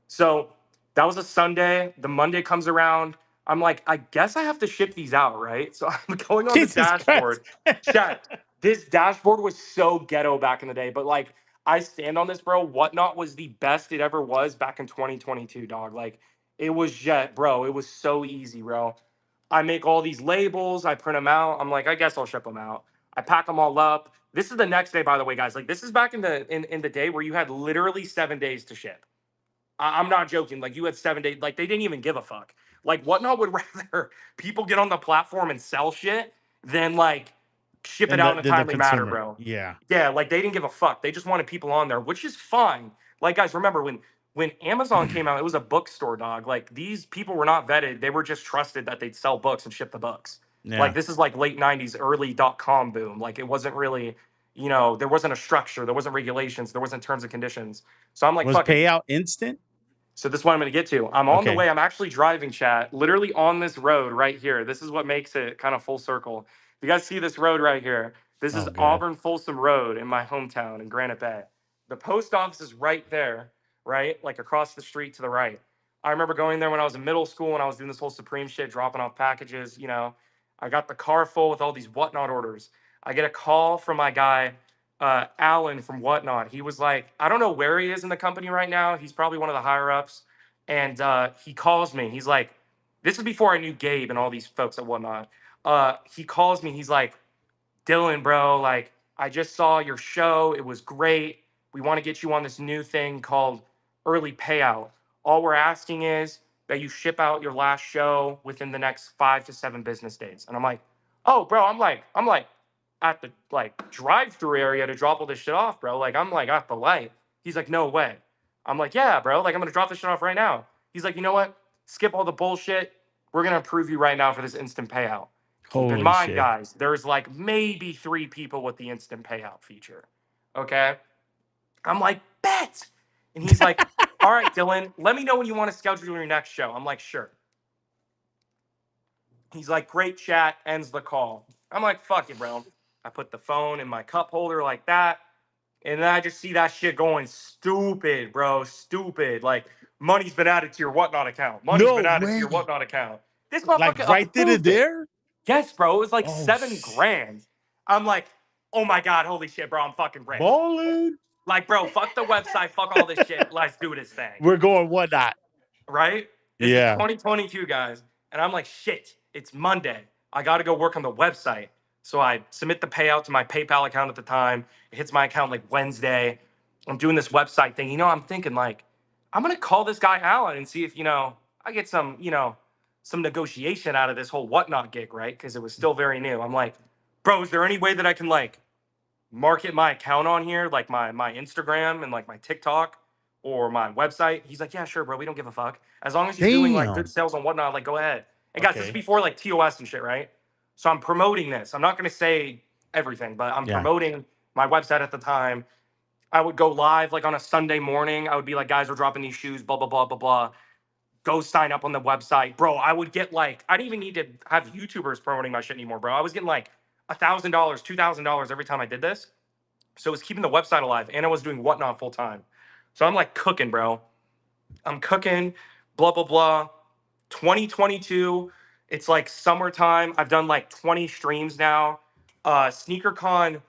So that was a Sunday. The Monday comes around. I'm like, I guess I have to ship these out, right? So I'm going on the Jesus Christ. dashboard. Chat, this dashboard was so ghetto back in the day, but like I stand on this, bro. Whatnot was the best it ever was back in 2022, dog. Like it was jet, bro. It was so easy, bro. I make all these labels, I print them out. I'm like, I guess I'll ship them out. I pack them all up. This is the next day, by the way, guys. Like this is back in the day where you had literally 7 days to ship. I'm not joking. Like you had 7 days. Like they didn't even give a fuck. Like Whatnot would rather people get on the platform and sell shit than like ship it And out in a the timely manner, consumer. bro. Yeah. Yeah, like they didn't give a fuck. They just wanted people on there, which is fine. Like guys, remember when Amazon came out, it was a bookstore, dog. Like these people were not vetted. They were just trusted that they'd sell books and ship the books. Like Yeah. this is like late 90s, early .com boom. Like it wasn't really, there wasn't a structure, there wasn't regulations, there wasn't terms and conditions. So I'm like, Was fuck it. payout instant? So this is what I'm going to get to. I'm on the Okay. way. I'm actually driving, chat, literally on this road right here. This is what makes it kind of full circle. You guys see this road right here? This is Oh, God. Auburn Folsom Road in my hometown in Granite Bay. The post office is right there, right? Like across the street to the right. I remember going there when I was in middle school and I was doing this whole Supreme shit, dropping off packages. You know, I got the car full with all these whatnot orders. I get a call from my guy, Alan from Whatnot. He was like, I don't know where he is in the company right now. He's probably one of the higher ups. And he calls me. He's like, this is before I knew Gabe and all these folks at Whatnot. He calls me. He's like, Dylan, bro, like I just saw your show. It was great. We want to get you on this new thing called early payout. All we're asking is that you ship out your last show within the next 5 to 7 business days. And I'm like, oh, bro, I'm like at the like drive-through area to drop all this shit off, bro. Like I'm like at the light. He's like, no way. I'm like, yeah, bro. Like I'm gonna drop this shit off right now. He's like, you know what? Skip all the bullshit. We're gonna approve you right now for this instant payout. Keep in Holy mind, shit. guys, there's like maybe 3 people with the instant payout feature. Okay. I'm like, bet. And he's like, all right, Dylan, let me know when you want to schedule your next show. I'm like, sure. He's like, great chat, ends the call. I'm like, fuck it, bro. I put the phone in my cup holder like that. And then I just see that shit going stupid, bro. Stupid. Like, money's been added to your Whatnot account. Money's No been added to way. your Whatnot account. This Like motherfucker right then and approved it. there? Yes, bro. It was like Oh, 7 grand. I'm like, oh my God, holy shit, bro. I'm fucking rich. balling. Like, bro, fuck the website, fuck all this shit. Let's do this thing. We're going Whatnot. Right? This is Yeah. 2022, guys. And I'm like, shit, it's Monday. I got to go work on the website. So I submit the payout to my PayPal account at the time. It hits my account like Wednesday. I'm doing this website thing. You know, I'm thinking like, I'm going to call this guy Alan and see if, I get some negotiation out of this whole Whatnot gig, right? Because it was still very new. I'm like, bro, is there any way that I can like market my account on here, like my Instagram and like my TikTok or my website? He's like, yeah, sure, bro. We don't give a fuck. As long as you're doing like good Damn. sales and whatnot, like go ahead. And guys, this is Okay. before like TOS and shit, right? So I'm promoting this. I'm not gonna say everything, but I'm Yeah. promoting my website at the time. I would go live like on a Sunday morning. I would be like, guys, we're dropping these shoes, blah, blah, blah, blah, blah. Go sign up on the website. Bro, I would get like, I didn't even need to have YouTubers promoting my shit anymore, bro. I was getting like $1,000, $2,000 every time I did this. So it was keeping the website alive and I was doing Whatnot full time. So I'm like cooking, bro. I'm cooking, blah, blah, blah. 2022, it's like summertime. I've done like 20 streams now. SneakerCon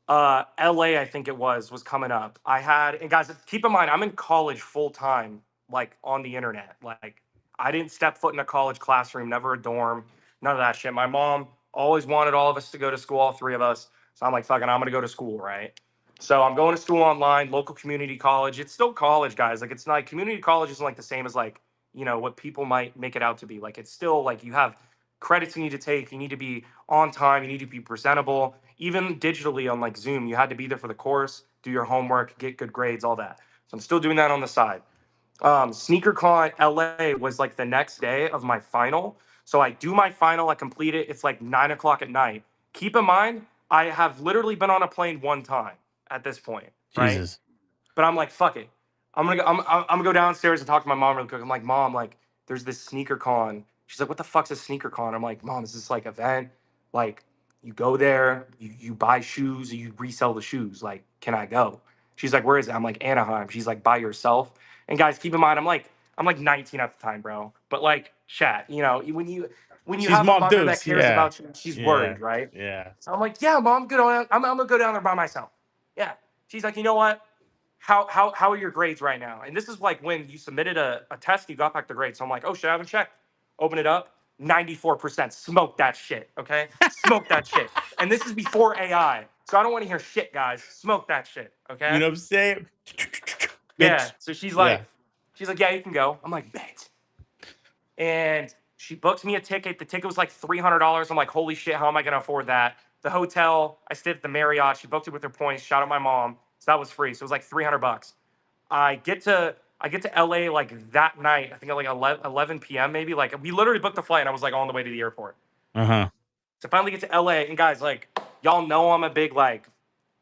LA, I think it was coming up. And guys, keep in mind, I'm in college full time, like on the internet. Like, I didn't step foot in a college classroom, never a dorm, none of that shit. My mom always wanted all of us to go to school, all 3 of us. So I'm like, fucking, I'm gonna go to school, right? So I'm going to school online, local community college. It's still college, guys. Like, it's not community college isn't like the same as like, what people might make it out to be. Like, it's still like you have credits you need to take, you need to be on time, you need to be presentable. Even digitally on like Zoom, you had to be there for the course, do your homework, get good grades, all that. So I'm still doing that on the side. SneakerCon LA was like the next day of my final. So I do my final, I complete it. It's like 9 o'clock at night. Keep in mind, I have literally been on a plane one time at this point, right? Jesus. But I'm like, fuck it. I'm gonna go downstairs and talk to my mom real quick. I'm like, Mom, like, there's this sneaker con. She's like, what the fuck's a sneaker con? I'm like, Mom, is this like event? Like, you go there, you buy shoes, you resell the shoes. Like, can I go? She's like, where is it? I'm like, Anaheim. She's like, by yourself. And guys, keep in mind, I'm like 19 at the time, bro. But like, chat, when you She's have a Mom mother that Deuce. cares Yeah. about you, she's Yeah. worried, right? Yeah. So I'm like, yeah, Mom, good on. I'm gonna go down there by myself. Yeah. She's like, you know what? How are your grades right now? And this is like when you submitted a test, you got back the grades. So I'm like, oh shit, I haven't checked. Open it up, 94%. Smoke that shit, okay? Smoke that shit. And this is before AI. So I don't want to hear shit, guys. Smoke that shit, You okay? know what I'm saying? Yeah. Bitch. So Yeah. she's like, yeah, you can go. I'm like, bet. And she booked me a ticket. The ticket was like $300. I'm like, holy shit, how am I gonna afford that? The hotel, I stayed at the Marriott. She booked it with her points. Shout out my mom. So that was free. So it was like $300. I get to LA like that night. I think at like 11 p.m. maybe. Like we literally booked the flight and I was like on the way to the airport. Uh-huh. So finally get to LA and guys, like y'all know I'm a big like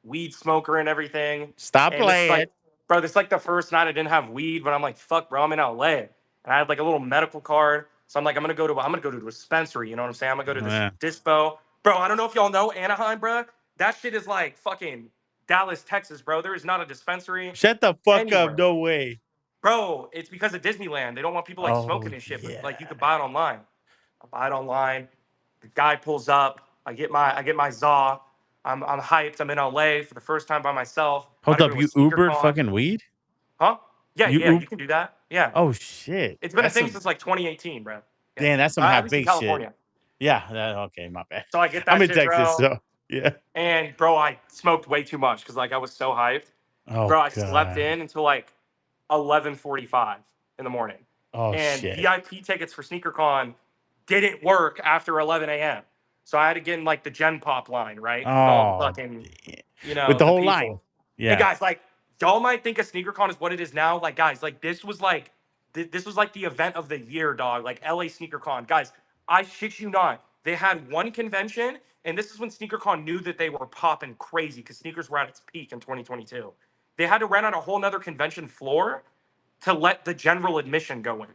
weed smoker and everything. Stop And this is playing. like, bro, this is like the first night I didn't have weed, but I'm like, fuck, bro, I'm in LA. And I had like a little medical card. So I'm like, I'm gonna go to a dispensary, you know what I'm saying? I'm gonna go to this Yeah. dispo. Bro, I don't know if y'all know Anaheim, bro. That shit is like fucking Dallas, Texas, bro. There is not a dispensary Shut the fuck up. anywhere. No way. Bro, it's because of Disneyland. They don't want people like Oh smoking and shit, but like you could yeah. buy it online. I buy it online. The guy pulls up. I get my Zaw. I'm hyped. I'm in LA for the first time by myself. Might Hold have been up. with You Ubered SneakerCon. fucking weed? Huh? Yeah, You yeah, Uber? you can do that. Yeah. Oh shit. It's been a That's thing some since like 2018, bro. Yeah. damn. That's some At half least in baked shit. California. Yeah. Okay. My bad. So I get I'm that in shit, Texas, bro. so yeah. And bro, I smoked way too much because like I was so hyped. Oh Bro, I slept god. in until like 11:45 in the morning. Oh And shit. VIP tickets for SneakerCon didn't work after 11 a.m. So I had to get in like the Gen Pop line, right? With all the Oh, fucking, damn. With the the whole line. people. And Yeah. guys, like, y'all might think a SneakerCon is what it is now. Like, guys, like this was like the event of the year, dog. Like LA SneakerCon. Guys, I shit you not. They had one convention, and this is when SneakerCon knew that they were popping crazy because sneakers were at its peak in 2022. They had to rent out a whole nother convention floor to let the general admission go in.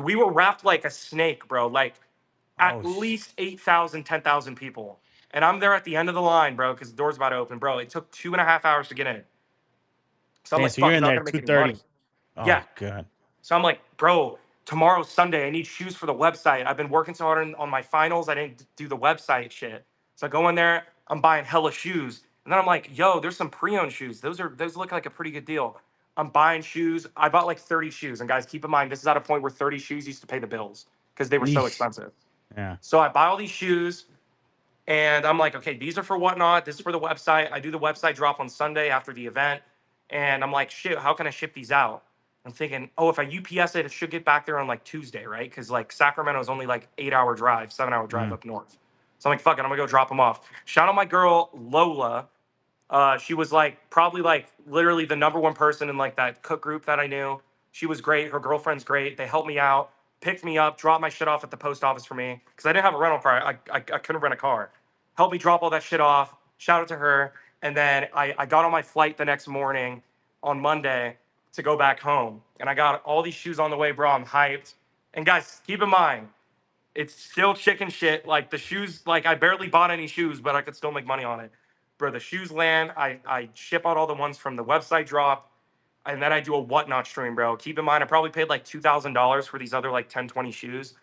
We were wrapped like a snake, bro. Like at Oh least 8,000, 10,000 people. And I'm there at the end of the line, bro, because the door's about to open. Bro, it took 2.5 hours to get in. So I'm damn. like, So you're fuck, I'm in not there gonna make any money. 2:30. Oh Yeah. god. So I'm like, bro, tomorrow's Sunday. I need shoes for the website. I've been working so hard on my finals. I didn't do the website shit. So I go in there, I'm buying hella shoes. And then I'm like, yo, there's some pre-owned shoes. Those look like a pretty good deal. I'm buying shoes. I bought like 30 shoes. And guys, keep in mind, this is at a point where 30 shoes used to pay the bills because they were so Yeesh. expensive. Yeah. So I buy all these shoes. And I'm like, okay, these are for whatnot. This is for the website. I do the website drop on Sunday after the event. And I'm like, shit, how can I ship these out? I'm thinking, oh, if I UPS it, it should get back there on like Tuesday, right? Because like Sacramento is only like 8 hour drive, 7 hour drive Mm. up north. So I'm like, fuck it, I'm gonna go drop them off. Shout out my girl Lola. She was like probably like literally the number one person in like that cook group that I knew. She was great. Her girlfriend's great. They helped me out, picked me up, dropped my shit off at the post office for me because I didn't have a rental car. I couldn't rent a car. Helped me drop all that shit off. Shout out to her. And then I got on my flight the next morning on Monday to go back home. And I got all these shoes on the way, bro. I'm hyped. And guys, keep in mind, it's still chicken shit. Like the shoes, like I barely bought any shoes, but I could still make money on it. Bro, the shoes land. I ship out all the ones from the website drop, and then I do a whatnot stream, bro. Keep in mind, I probably paid like $2,000 for these other like 10, 20 shoes.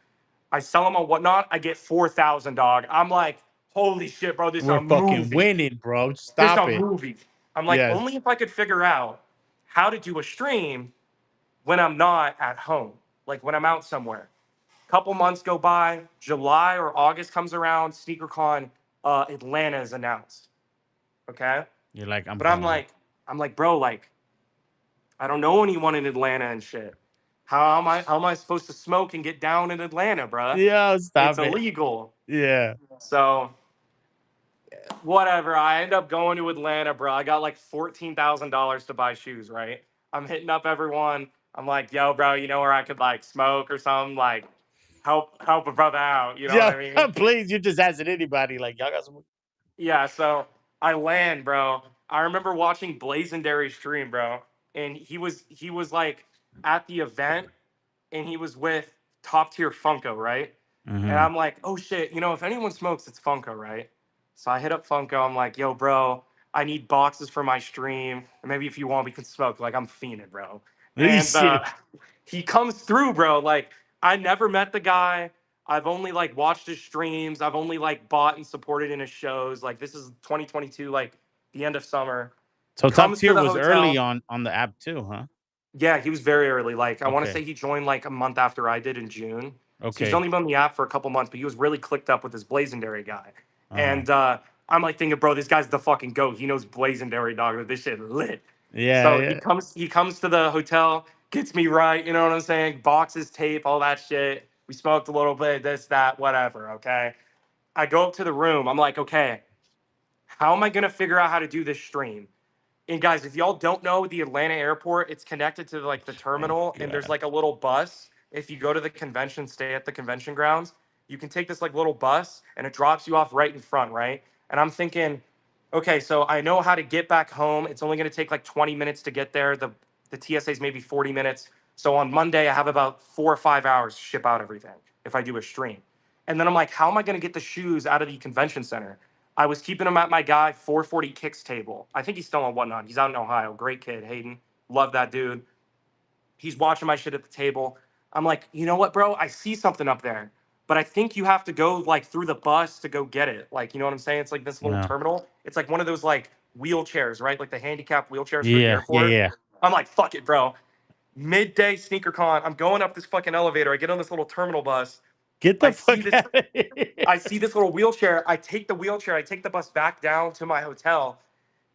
I sell them on whatnot. I get 4,000, dog. I'm like, holy shit, bro. This is We're a fucking movie. winning, bro. This is Stop a it. movie. I'm like, Yes. only if I could figure out how to do a stream when I'm not at home, like when I'm out somewhere. Couple months go by, July or August comes around, SneakerCon Atlanta is announced. Okay. You're like, I'm But I'm going. like, I'm like, bro, like, I don't know anyone in Atlanta and shit. How am I supposed to smoke and get down in Atlanta, bruh? Yo, It's stop it. illegal. Yeah. So whatever. I end up going to Atlanta, bro. I got like $14,000 to buy shoes, right? I'm hitting up everyone. I'm like, yo, bro, you know where I could like smoke or something? Like help a brother out. You know what Yeah. I mean? Please, you're just asking anybody. Like, y'all got some. Yeah, so I land, bro. I remember watching Blazendary stream, bro, and he was like at the event, and he was with top tier Funko, right? And Hmm. I'm like, oh shit, if anyone smokes, it's Funko, right? So I hit up Funko. I'm like, yo, bro, I need boxes for my stream, and maybe if you want, we can smoke. Like I'm fiending, bro. And Shit. he comes through, bro. Like I never met the guy. I've only like watched his streams. I've only like bought and supported in his shows. Like this is 2022, like the end of summer. So top Comes to tier the was early hotel. on the app too, huh? Yeah, he was very early. Like I want to Okay. say he joined like a month after I did in June. So he's Okay. only been on the app for a couple months, but he was really clicked up with this Blazendary guy. Uh-huh. And I'm like thinking, bro, this guy's the fucking goat. He knows Blazendary, dog. That this shit lit. Yeah, So yeah. he comes to the hotel, gets me right. You know what I'm saying? Boxes, tape, all that shit. We smoked a little bit, this, that, whatever. Okay. I go up to the room. I'm like, okay, how am I gonna figure out how to do this stream? And guys, if y'all don't know the Atlanta airport, it's connected to like the My terminal, and there's God. like a little bus. If you go to the convention, stay at the convention grounds, you can take this like little bus and it drops you off right in front, right? And I'm thinking, okay, so I know how to get back home. It's only gonna take like 20 minutes to get there. The TSA is maybe 40 minutes. So on Monday, I have about 4 or 5 hours to ship out everything if I do a stream. And then I'm like, how am I gonna get the shoes out of the convention center? I was keeping him at my guy 440 kicks table. I think he's still on Whatnot. He's out in Ohio. Great kid, Hayden. Love that dude. He's watching my shit at the table. I'm like, you know what, bro? I see something up there, but I think you have to go like through the bus to go get it. Like, you know what I'm saying? It's like this little No. terminal. It's like one of those like wheelchairs, right? Like the handicapped wheelchairs for the Yeah, yeah, airport. yeah. I'm like, fuck it, bro. Midday sneaker con. I'm going up this fucking elevator. I get on this little terminal bus. Get I the see fuck this. out of here. I see this little wheelchair. I take the wheelchair. I take the bus back down to my hotel.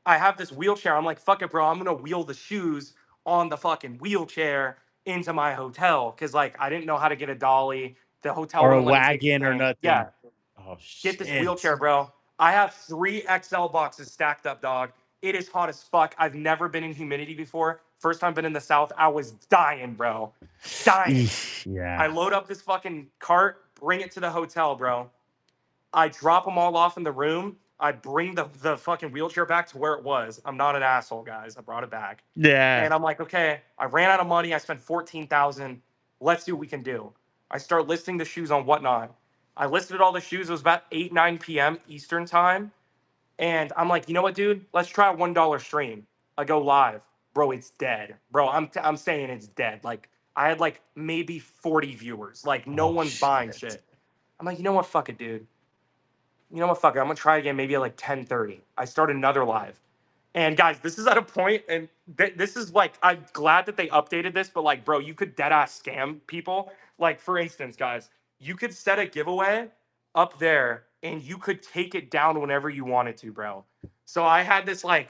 I have this wheelchair. I'm like, fuck it, bro. I'm gonna wheel the shoes on the fucking wheelchair into my hotel because like I didn't know how to get a dolly. The hotel Or a wouldn't let me take wagon or anything. Yeah, nothing. Oh get this shit. wheelchair, bro. I have 3 XL boxes stacked up, dog. It is hot as fuck. I've never been in humidity before. First time been in the South, I was dying, bro. Dying. Eesh, I yeah. load up this fucking cart, bring it to the hotel, bro. I drop them all off in the room. I bring the fucking wheelchair back to where it was. I'm not an asshole, guys. I brought it back. Yeah. And I'm like, okay, I ran out of money. I spent 14,000. Let's see what we can do. I start listing the shoes on Whatnot. I listed all the shoes. It was about 8, 9 p.m. Eastern time. And I'm like, you know what, dude? Let's try a $1 stream. I go live. Bro, it's dead. Bro, I'm saying it's dead. Like, I had like maybe 40 viewers. Like, no Oh one's buying shit. shit. I'm like, you know what? Fuck it, dude. You know what? Fuck it. I'm gonna try again. Maybe at like 10:30. I start another live. And guys, this is at a point, and this is like, I'm glad that they updated this, but like, bro, you could dead ass scam people. Like, for instance, guys, you could set a giveaway up there and you could take it down whenever you wanted to, bro. So I had this like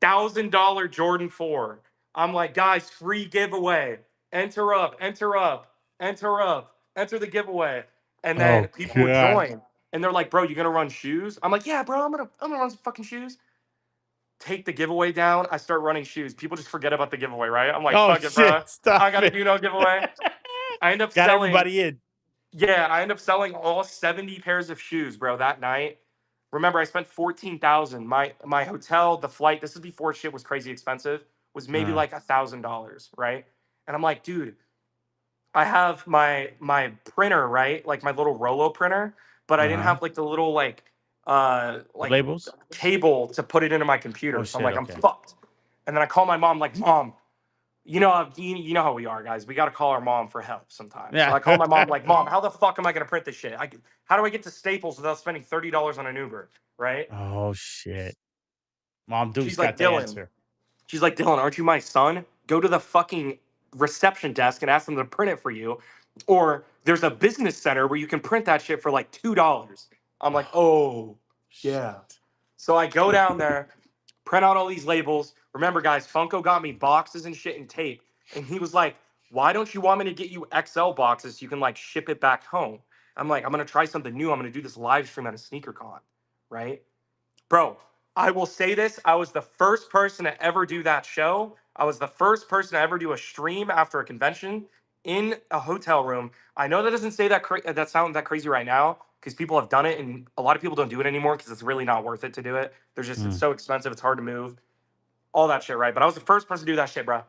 $1,000 Jordan 4. I'm like, guys, free giveaway. Enter up, enter up, enter up, enter the giveaway. And then Oh people would god. join and they're like, bro, you gonna run shoes? I'm like, yeah, bro, I'm gonna run some fucking shoes. Take the giveaway down. I start running shoes. People just forget about the giveaway, right? I'm like, Oh fuck it, shit. bro. Stop I gotta it. do no giveaway. I end up Got selling, everybody in. yeah, I end up selling all 70 pairs of shoes, bro, that night. Remember, I spent 14,000. My hotel, the flight, this is before shit was crazy expensive, was maybe Uh, like $1,000, right? And I'm like, dude, I have my printer, right? Like my little Rolo printer, but I didn't uh-huh. have like the little The like labels? cable to put it into my Oh computer. So I'm shit, like, I'm okay. fucked. And then I call my mom, like, Mom, you know how we are, guys. We got to call our mom for help sometimes. So Yeah. I call my mom, like, Mom, how the fuck am I gonna print this shit? How do I get to Staples without spending $30 on an Uber, right? Oh shit. Mom Duke's She's got like, the Dylan, answer. aren't you my son? Go to the fucking reception desk and ask them to print it for you. Or there's a business center where you can print that shit for like $2. I'm like, Oh oh, yeah. shit. So I go down there, print out all these labels. Remember, guys, Funko got me boxes and shit and tape. And he was like, why don't you want me to get you XL boxes so you can like ship it back home? I'm like, I'm gonna try something new. I'm gonna do this live stream at a sneaker con, right? Bro, I will say this. I was the first person to ever do that show. I was the first person to ever do a stream after a convention in a hotel room. I know that doesn't say that sound that crazy right now because people have done it and a lot of people don't do it anymore because it's really not worth it to do it. It's Mm. so expensive, it's hard to move, all that shit, right? But I was the first person to do that shit, bro.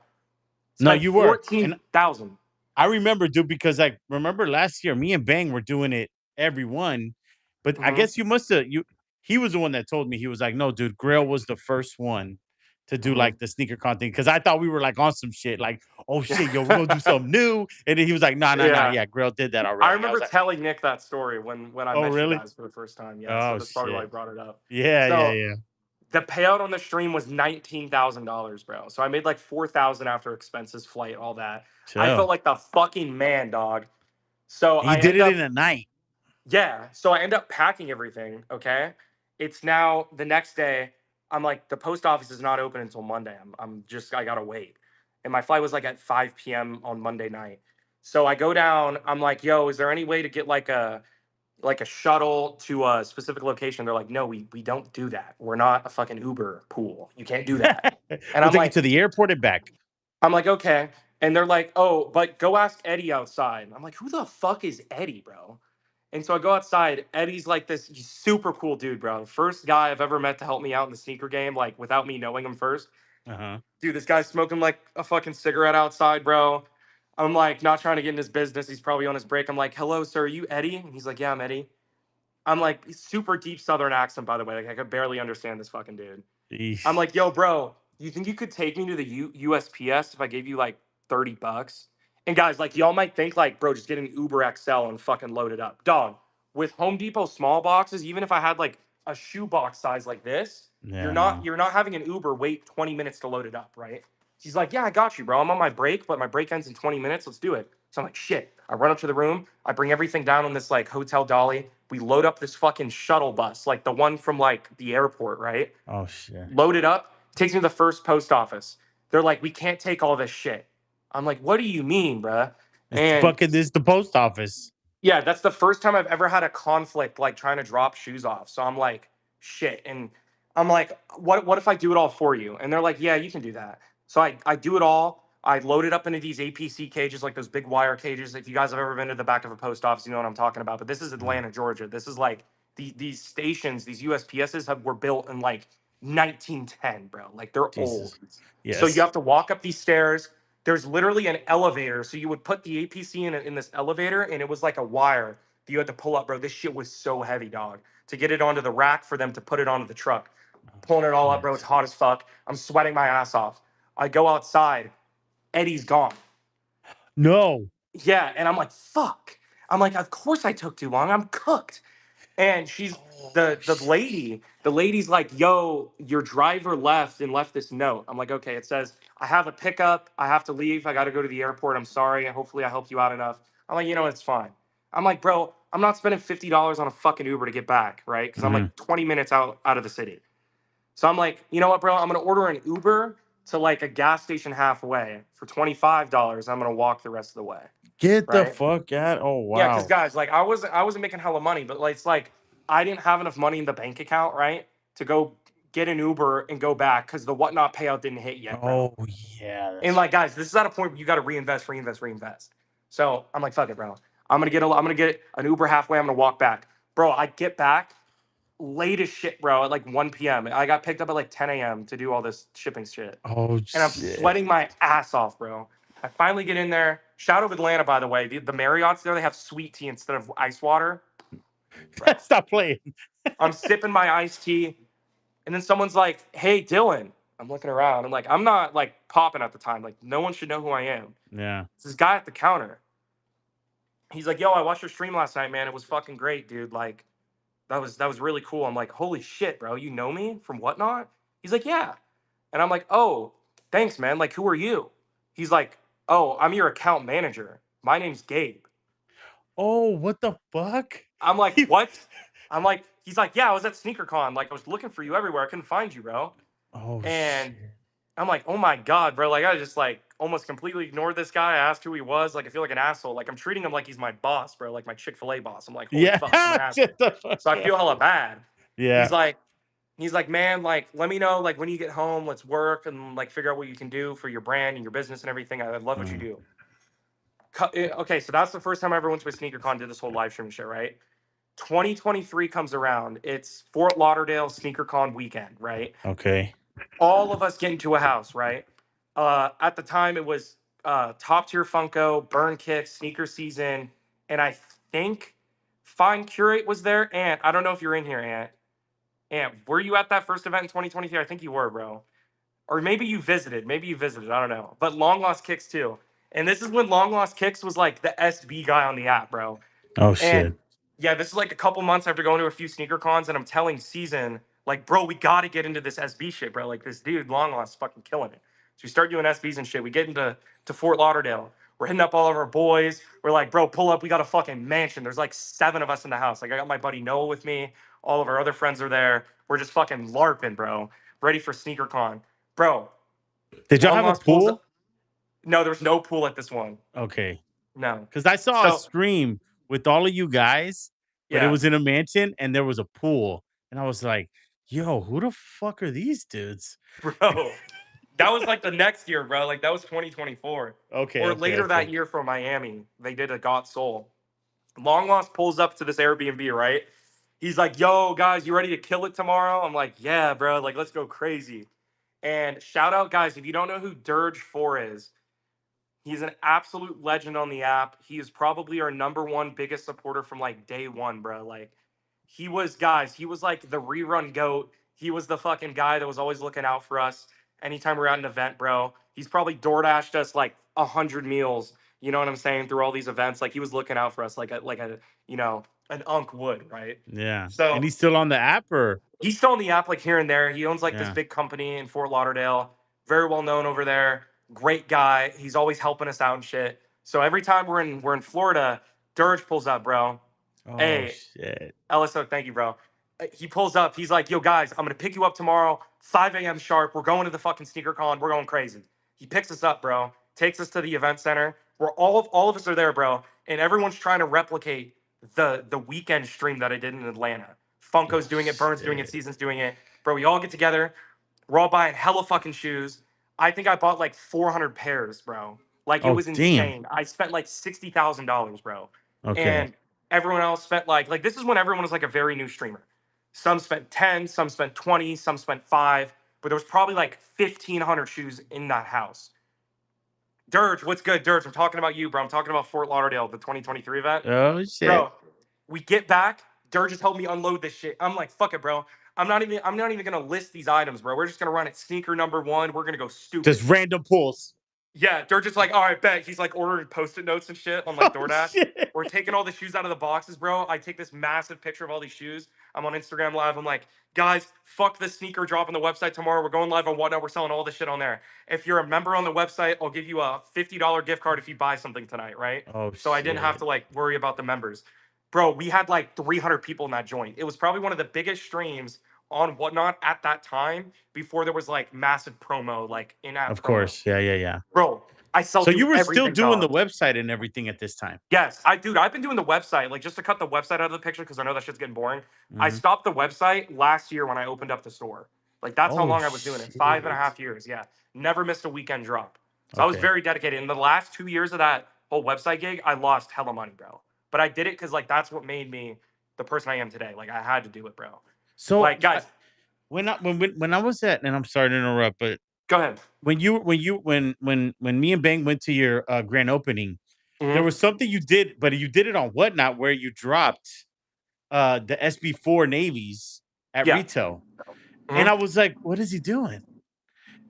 No, Spent you were. And 14,000. I remember, dude, because like remember last year, me and Bang were doing it every one, but I Mm-hmm. guess you must have you. He was the one that told me. He was like, "No, dude, Grail was the first one to do Mm-hmm. like the sneaker content." Because I thought we were like on some shit, like, "Oh shit, yo, we're gonna do something new," and then he was like, "No, no, no, Yeah. yeah, Grail did that I already." I was remember like, telling Nick that story when I "Oh met you really? guys for the first time. Yeah, so Oh that's probably why I shit, brought it up. yeah, yeah, So yeah." the payout on the stream was $19,000, bro. So I made like 4,000 after expenses, flight, all that. I Chill. felt like the fucking man, dog. So And you I did end it in up, a night. yeah. So I end up packing everything. Okay. It's now the next day. I'm like, the post office is not open until Monday. I gotta wait. And my flight was like at 5 p.m. on Monday night. So I go down. I'm like, yo, is there any way to get like a shuttle to a specific location? They're like, no, we don't do that. We're not a fucking Uber pool. You can't do that. And We'll take you to the airport and back. I'm like, okay. And they're like, oh, but go ask Eddie outside. I'm like, who the fuck is Eddie, bro? And so I go outside. Eddie's like this super cool dude, bro. First guy I've ever met to help me out in the sneaker game, like without me knowing him first. Uh huh. Dude, this guy's smoking like a fucking cigarette outside, bro. I'm like, not trying to get in his business. He's probably on his break. I'm like, hello, sir, are you Eddie? And he's like, yeah, I'm Eddie. I'm like super deep Southern accent, by the way. Like I could barely understand this fucking dude. I'm Eesh. like, yo, bro, you think you could take me to the USPS if I gave you like $30? And guys, like, y'all might think, like, bro, just get an Uber XL and fucking load it up. Dog, with Home Depot small boxes, even if I had like a shoebox size like this, Yeah, no. you're not having an Uber wait 20 minutes to load it up, right? She's like, yeah, I got you, bro. I'm on my break, but my break ends in 20 minutes. Let's do it. So I'm like, shit. I run up to the room. I bring everything down on this like hotel dolly. We load up this fucking shuttle bus, like the one from like the airport, right? Oh shit. Load it up, takes me to the first post office. They're like, we can't take all this shit. I'm like, what do you mean, bruh? It's And fucking this the post office. yeah, that's the first time I've ever had a conflict like trying to drop shoes off. So I'm like, shit. And I'm like, what if I do it all for you? And they're like, yeah, you can do that. So I do it all. I load it up into these APC cages, like those big wire cages. If you guys have ever been to the back of a post office, you know what I'm talking about. But this is Mm, Atlanta, Georgia. This is like these stations, these USPSs were built in like 1910, bro. Like they're old. Jesus. So you Yes. have to walk up these stairs. There's literally an elevator. So you would put the APC in this elevator, and it was like a wire that you had to pull up, bro. This shit was so heavy, dog. To get it onto the rack for them to put it onto the truck. Oh Pulling it all up, bro. It's shit. hot as fuck. I'm sweating my ass off. I go outside. Eddie's gone. No. Yeah, and I'm like, fuck. I'm like, of course I took too long. I'm cooked. And she's Oh shit. the lady's like, yo, your driver left and left this note. I'm like, okay, it says, I have a pickup. I have to leave. I got to go to the airport. I'm sorry. Hopefully I helped you out enough. I'm like, it's fine. I'm like, bro, I'm not spending $50 on a fucking Uber to get back, right? Because I'm Mhm. like 20 minutes out of the city. So I'm like, you know what, bro? I'm gonna order an Uber to like a gas station halfway for $25. I'm gonna walk the rest of the way, Get the right? fuck out. Oh Yeah, because wow. guys, like I wasn't making hella money, but like it's like I didn't have enough money in the bank account, right, to go get an Uber and go back because the whatnot payout didn't hit yet, bro. Oh yeah, And that's like, guys, this is at a point where you got to reinvest, reinvest, reinvest. So I'm like, fuck it, bro. I'm gonna get an Uber halfway. I'm gonna walk back, bro. I get back late as shit, bro, at like 1 p.m. I got picked up at like 10 a.m. to do all this shipping shit, oh and I'm shit. sweating my ass off, bro. I finally get in there. Shout out Atlanta, by the way. The Marriott's there, they have sweet tea instead of ice water. Bro, Stop playing. I'm sipping my iced tea, and then someone's like, hey, Dylan. I'm looking around. I'm like, I'm not like popping at the time. Like, no one should know who I am. Yeah. It's this guy at the counter. He's like, yo, I watched your stream last night, man. It was fucking great, dude. Like, that was really cool. I'm like, holy shit, bro. You know me from whatnot? He's like, yeah. And I'm like, oh, thanks, man. Like, who are you? He's like, oh, I'm your account manager. My name's Gabe. Oh, what the fuck? I'm like, He- what? I'm like, he's like, yeah, I was at SneakerCon. Like, I was looking for you everywhere. I couldn't find you, bro. oh And shit. I'm like, oh my God, bro. Like, I just like almost completely ignored this guy. I asked who he was. Like, I feel like an asshole. Like, I'm treating him like he's my boss, bro. Like my Chick-fil-A boss. I'm like, holy Yeah. fuck, I'm an asshole. Shut the fuck So I feel up. hella bad. He's Yeah. like, he's like, man, like, let me know, like, when you get home, let's work and like figure out what you can do for your brand and your business and everything. I love what you Mhm. do. Okay, so that's the first time I ever went to a sneaker con, did this whole live stream shit, right? 2023 comes around. It's Fort Lauderdale sneaker con weekend, right? Okay. All of us get into a house, right? At the time, it was top tier Funko, Burn Kicks, sneaker season, and I think Fine Curate was there. And I don't know if you're in here, Ant. Ant, were you at that first event in 2023? I think you were, bro. Or maybe you visited. Maybe you visited. I don't know. But Long Lost Kicks too. And this is when Long Lost Kicks was like the SB guy on the app, bro. Oh And shit. yeah, this is like a couple months after going to a few sneaker cons, and I'm telling Season, like, bro, we got to get into this SB shit, bro. Like, this dude, Long Lost, is fucking killing it. So we start doing SBs and shit. We get into Fort Lauderdale. We're hitting up all of our boys. We're like, bro, pull up. We got a fucking mansion. There's like 7 of us in the house. Like, I got my buddy Noah with me. All of our other friends are there. We're just fucking LARPing, bro. Ready for sneaker con. Bro, Did y'all Long have a Lost pulls pool? up. No, there's no pool at this one. Okay. No. Because I saw a So, stream with all of you guys, but it yeah, was in a mansion and there was a pool. And I was like, yo, who the fuck are these dudes? bro. That was like the next year, bro. Like that was 2024. Okay, Or okay, later that okay. year for Miami, they did a Got Soul. Long Lost pulls up to this Airbnb, right? He's like, yo, guys, you ready to kill it tomorrow? I'm like, yeah, bro. Like, let's go crazy. And shout out, guys, if you don't know who Dirge 4 is, he's an absolute legend on the app. He is probably our number one biggest supporter from like day one, bro. Like, he was, guys, he was like the rerun goat. He was the fucking guy that was always looking out for us anytime we are at an event, bro. He's probably door dashed us like 100 meals. You know what I'm saying? Through all these events, like he was looking out for us, like a you know an unk would, right? Yeah. And So he's still on the app or he's still in the app, like here and there. He owns like this yeah. big company in Fort Lauderdale, very well known over there. Great guy. He's always helping us out and shit. So every time we're in Florida, Dirge pulls up, bro. Oh Hey, shit. LSO, thank you, bro. He pulls up. He's like, yo, guys, I'm gonna pick you up tomorrow, 5 a.m. sharp. We're going to the fucking sneaker con. We're going crazy. He picks us up, bro. Takes us to the event center. We're all of us are there, bro, and everyone's trying to replicate the weekend stream that I did in Atlanta. Oh Funko's doing it, Burns doing it, shit. Season's doing it. Bro, we all get together. We're all buying hella fucking shoes. I think I bought like 400 pairs, bro. Like it Oh was damn. insane. I spent like $60,000, bro. Okay. And everyone else spent like this is when everyone was like a very new streamer. Some spent 10, some spent 20, some spent 5, but there was probably like 1,500 shoes in that house. Dirge, what's good, Dirge? I'm talking about you, bro. I'm talking about Fort Lauderdale, the 2023 event. Oh shit. Bro, we get back. Dirge just helped me unload this shit. I'm like, fuck it, bro. I'm not even gonna list these items, bro. We're just gonna run it sneaker number one. We're gonna go Just stupid. random pulls. Yeah, they're just like, all right, bet. He's like ordering post-it notes and shit on like Oh DoorDash. shit. We're taking all the shoes out of the boxes, bro. I take this massive picture of all these shoes. I'm on Instagram Live. I'm like, guys, fuck the sneaker drop on the website tomorrow. We're going live on Whatnot. We're selling all this shit on there. If you're a member on the website, I'll give you a $50 gift card if you buy something tonight, right? Oh So I didn't have shit. to like worry about the members. Bro, we had like 300 people in that joint. It was probably one of the biggest streams on Whatnot at that time before there was like massive promo, like in-app Of promo. course. Yeah, yeah, yeah. Bro, I sell So you through were still everything, doing the dog. website and everything at this time. Yes, I've been doing the website, like just to cut the website out of the picture because I know that shit's getting boring. I Mhm. stopped the website last year when I opened up the store. Like that's how Oh long I was doing it. Five and a shit. half years. Yeah. Never missed a weekend drop. So I was Okay. very dedicated. In the last 2 years of that whole website gig, I lost hella money, bro. But I did it because like that's what made me the person I am today. Like I had to do it, bro. So Like, guys, when I was at, and I'm sorry to interrupt, but go ahead. when me and Bang went to your grand opening, there Hmm. was something you did, but you did it on Whatnot where you dropped the SB4 navies at Yeah. retail. And Hmm. I was like, what is he doing?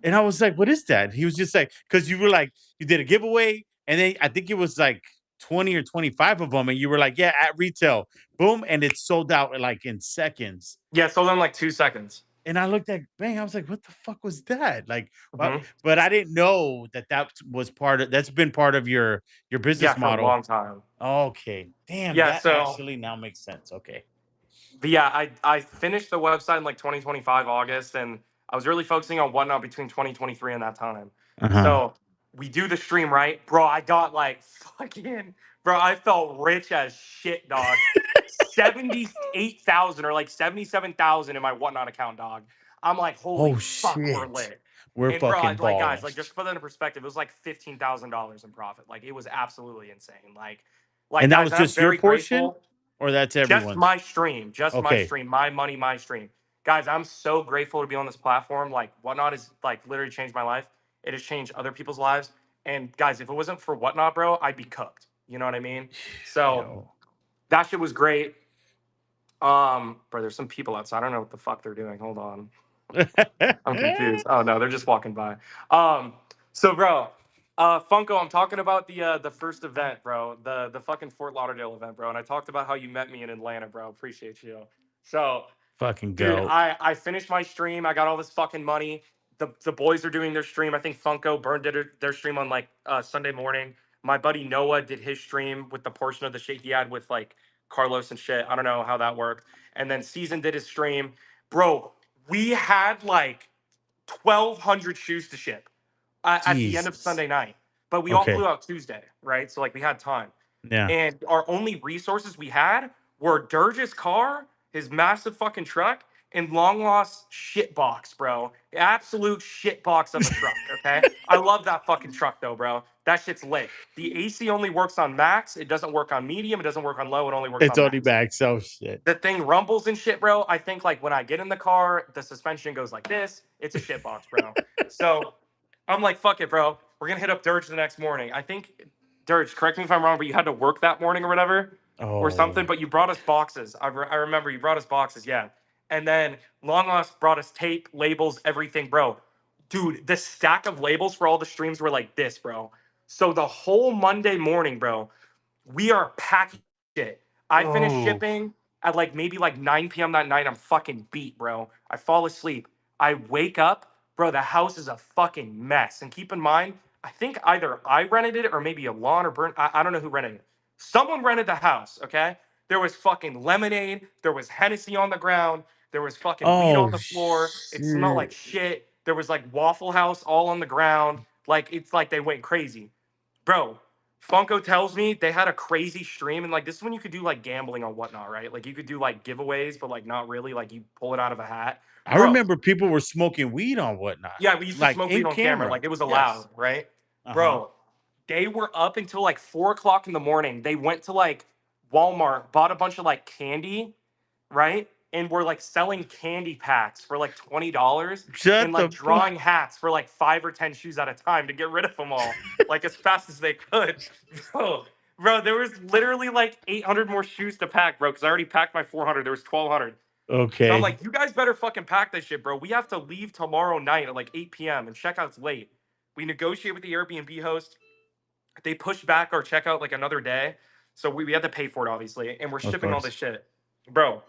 And I was like, what is that? He was just like, because you were like, you did a giveaway, and then I think it was like 20 or 25 of them, and you were like, yeah, at retail, boom, and it sold out like in seconds. Yeah, sold in like 2 seconds. And I looked at Bang, I was like, what the fuck was that? Like, what? Hmm. But I didn't know that was part of that's been part of your Yeah, business for a model. long time. Okay, damn, Yeah, that so actually now makes sense. Okay, but yeah, I finished the website in like 2025 August, and I was really focusing on Whatnot between 2023 and that time. uh huh. So we do the stream, right, bro? I got like fucking, bro. I felt rich as shit, dog. 78,000 or like 77,000 in my Whatnot account, dog. I'm like, holy Oh fuck, we're shit, lit. we're And bro, fucking like guys, like balls. just to put that into perspective, it was like $15,000 in profit. Like it was absolutely insane. Like And that guys, was and I'm just your very portion, grateful. or that's Just everyone's? my stream, just my Okay. stream, my money, my stream. Guys, I'm so grateful to be on this platform. Like Whatnot has like literally changed my life. It has changed other people's lives. And guys, if it wasn't for Whatnot, bro, I'd be cooked. You know what I mean? So Yo. that shit was great. Bro, there's some people outside. I don't know what the fuck they're doing. Hold on. I'm confused. Oh no, they're just walking by. Um, so bro, Funko, I'm talking about the first event, bro, the fucking Fort Lauderdale event, bro, and I talked about how you met me in Atlanta, bro. Appreciate you. So, Fucking dude, goat. I finished my stream. I got all this fucking money. The boys are doing their stream. I think Funko Burn did their stream on like Sunday morning. My buddy Noah did his stream with the portion of the shit he had with like Carlos and shit. I don't know how that worked. And then Season did his stream, bro. We had like 1,200 shoes to ship at the end of Jesus. Sunday night. But we all Okay. flew out Tuesday, right? So like we had time. Yeah. And our only resources we had were Dirge's car, his massive fucking truck, and long lost shit box, bro. Absolute shit box of a truck. Okay. I love that fucking truck though, bro. That shit's lit. The AC only works on max. It doesn't work on medium. It doesn't work on low. It only works It's on only max. back. So shit. The thing rumbles and shit, bro. I think like when I get in the car, the suspension goes like this. It's a shit box, bro. So I'm like, fuck it, bro. We're gonna hit up Dirge the next morning. I think Dirge, correct me if I'm wrong, but you had to work that morning or whatever. or Oh. something, but you brought us boxes. I remember you brought us boxes, yeah. And then Long Lost brought us tape, labels, everything, bro. Dude, the stack of labels for all the streams were like this, bro. So the whole Monday morning, bro, we are packing shit. I finished Oh. shipping at like maybe like 9 p.m. that night. I'm fucking beat, bro. I fall asleep. I wake up, bro. The house is a fucking mess. And keep in mind, I think either I rented it or maybe a lawn or burnt. I don't know who rented it. Someone rented the house, okay? There was fucking lemonade. There was Hennessy on the ground. There was fucking weed on Oh the floor. It smelled like shit. shit. There was like Waffle House all on the ground. Like it's like they went crazy. Bro, Funko tells me they had a crazy stream, and like this is when you could do like gambling or whatnot, right? Like you could do like giveaways, but like not really. Like you pull it out of a hat, I bro. remember people were smoking weed on whatnot, Yeah, we used to like smoke weed in on camera, camera. like it was Yes. allowed, right? Uh-huh. Bro, they were up until like 4 o'clock in the morning. They went to like Walmart, bought a bunch of like candy, right? And we're like selling candy packs for like $20 and Shut like the fuck. drawing hats for like 5 or 10 shoes at a time to get rid of them all, like as fast as they could. Bro, bro, there was literally like 800 more shoes to pack, bro, because I already packed my 400. There was 1,200. So I'm Okay. like, you guys better fucking pack this shit, bro. We have to leave tomorrow night at like 8 p.m. and checkout's late. We negotiate with the Airbnb host. They pushed back our checkout like another day. So we had to pay for it, obviously. And we're Of shipping all course. this shit. Bro,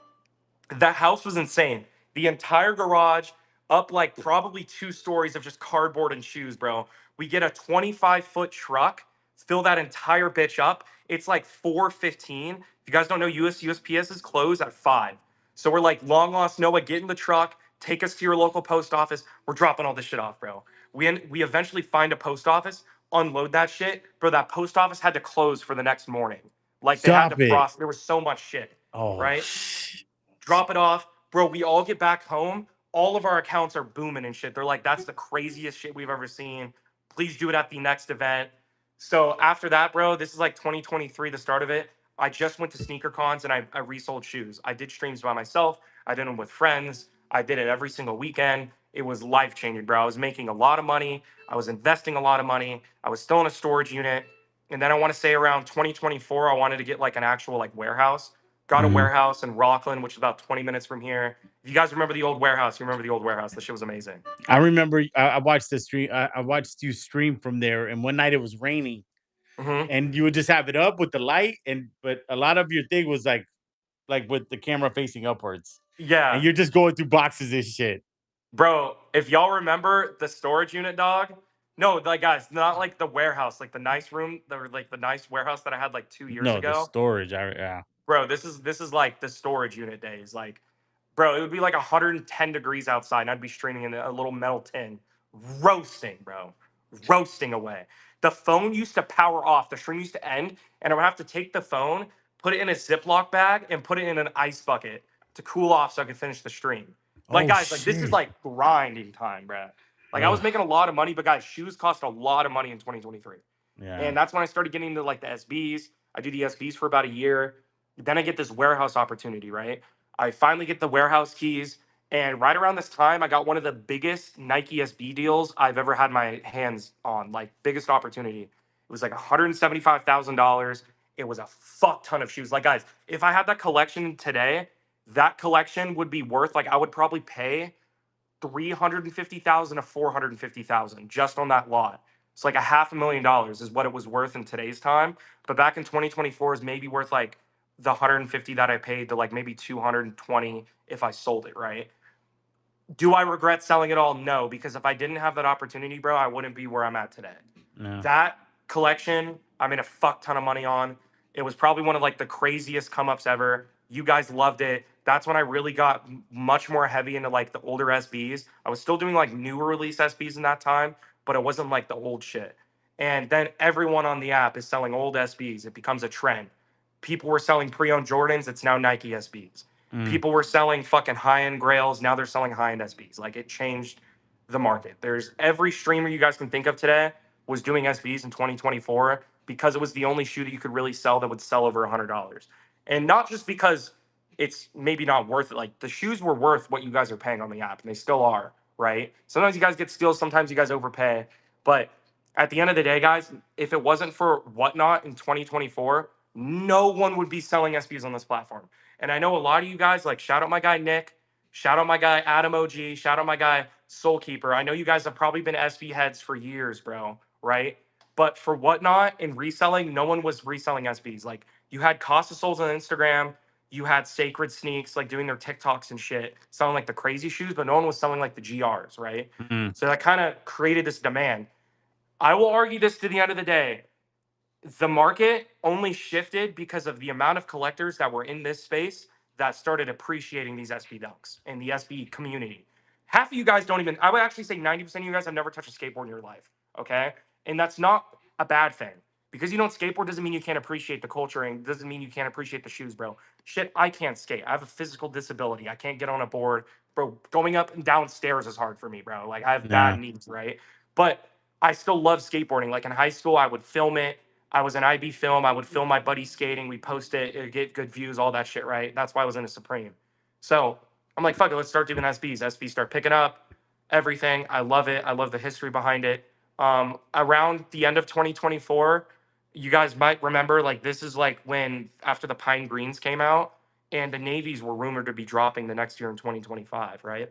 that house was insane. The entire garage, up like probably 2 stories of just cardboard and shoes, bro. We get a 25-foot truck, fill that entire bitch up. It's like 4:15. If you guys don't know, USPS is closed at 5. So we're like, long lost Noah, get in the truck, take us to your local post office. We're dropping all this shit off, bro. We eventually find a post office, unload that shit, bro. That post office had to close for the next morning. Like they had to Stop it. process. There was so much shit, Oh right? shit. Drop it off, bro. We all get back home. All of our accounts are booming and shit. They're like, that's the craziest shit we've ever seen. Please do it at the next event. So after that, bro, this is like 2023, the start of it. I just went to sneaker cons and I resold shoes. I did streams by myself. I did them with friends. I did it every single weekend. It was life changing, bro. I was making a lot of money. I was investing a lot of money. I was still in a storage unit. And then I want to say around 2024, I wanted to get like an actual like warehouse. Got a Mhm. warehouse in Rockland, which is about 20 minutes from here. If you guys remember the old warehouse, you remember the old warehouse. The shit was amazing. I remember I watched the stream. I watched you stream from there, and one night it was raining, Hmm. and you would just have it up with the light, and but a lot of your thing was like with the camera facing upwards, and Yeah. you're just going through boxes and shit. Bro, if y'all remember the storage unit, dog. No, like guys, not like the warehouse, like the nice room, like the nice warehouse that I had like 2 years No, the ago. storage. Yeah. Bro, this is like the storage unit days. Like, bro, it would be like 110 degrees outside, and I'd be streaming in a little metal tin, roasting, bro, roasting away. The phone used to power off. The stream used to end, and I would have to take the phone, put it in a Ziploc bag, and put it in an ice bucket to cool off so I could finish the stream. Like, Oh guys, like this is shit. like grinding time, bro. Like I was Ugh. making a lot of money, but guys, shoes cost a lot of money in 2023. Yeah. And that's when I started getting into like the SBs. I do the SBs for about a year. Then I get this warehouse opportunity, right? I finally get the warehouse keys. And right around this time, I got one of the biggest Nike SB deals I've ever had my hands on, like biggest opportunity. It was like $175,000. It was a fuck ton of shoes. Like, guys, if I had that collection today, that collection would be worth like I would probably pay 350,000 to 450,000 just on that lot. It's like a $500,000 is what it was worth in today's time. But back in 2024 is maybe worth like the 150 that I paid to like maybe 220 if I sold it, right? Do I regret selling it all? No, because if I didn't have that opportunity, bro, I wouldn't be where I'm at today. Yeah. That collection, I made a fuck ton of money on. It was probably one of like the craziest come ups ever. You guys loved it. That's when I really got much more heavy into like the older SBs. I was still doing like newer release SBs in that time, but it wasn't like the old shit. And then everyone on the app is selling old SBs. It becomes a trend. People were selling pre-owned Jordans. It's now Nike SBs. Mm. People were selling fucking high-end Grails. Now they're selling high-end SBs. Like it changed the market. There's every streamer you guys can think of today was doing SBs in 2024 because it was the only shoe that you could really sell that would sell over $100. And not just because it's maybe not worth it. Like the shoes were worth what you guys are paying on the app, and they still are, right? Sometimes you guys get steals, sometimes you guys overpay. But at the end of the day, guys, if it wasn't for Whatnot in 2024, no one would be selling SBs on this platform. And I know a lot of you guys, like, shout out my guy Nick, shout out my guy Adam OG, shout out my guy Soulkeeper. I know you guys have probably been SB heads for years, bro, right? But for whatnot and reselling, no one was reselling SBs. Like, you had Costa Souls on Instagram, you had Sacred Sneaks like doing their TikToks and shit, selling like the crazy shoes, but no one was selling like the GRs, right? Mhm. So that kind of created this demand. I will argue this to the end of the day. The market only shifted because of the amount of collectors that were in this space that started appreciating these SB dunks and the SB community. Half of you guys don't even, I would actually say 90% of you guys have never touched a skateboard in your life. Okay. And that's not a bad thing. Because you don't skateboard doesn't mean you can't appreciate the culture and doesn't mean you can't appreciate the shoes, bro. Shit, I can't skate. I have a physical disability. I can't get on a board. Bro, going up and down stairs is hard for me, bro. Like, I have bad Yeah. knees, right? But I still love skateboarding. Like in high school, I would film it. I was an IB film. I would film my buddy skating. We post it. It'd get good views, all that shit, right? That's why I was in a Supreme. So I'm like, fuck it, let's start doing SBs. SBs start picking up everything. I love it. I love the history behind it. Around the end of 2024, you guys might remember, like, this is like when after the Pine Greens came out and the Navies were rumored to be dropping the next year in 2025, right?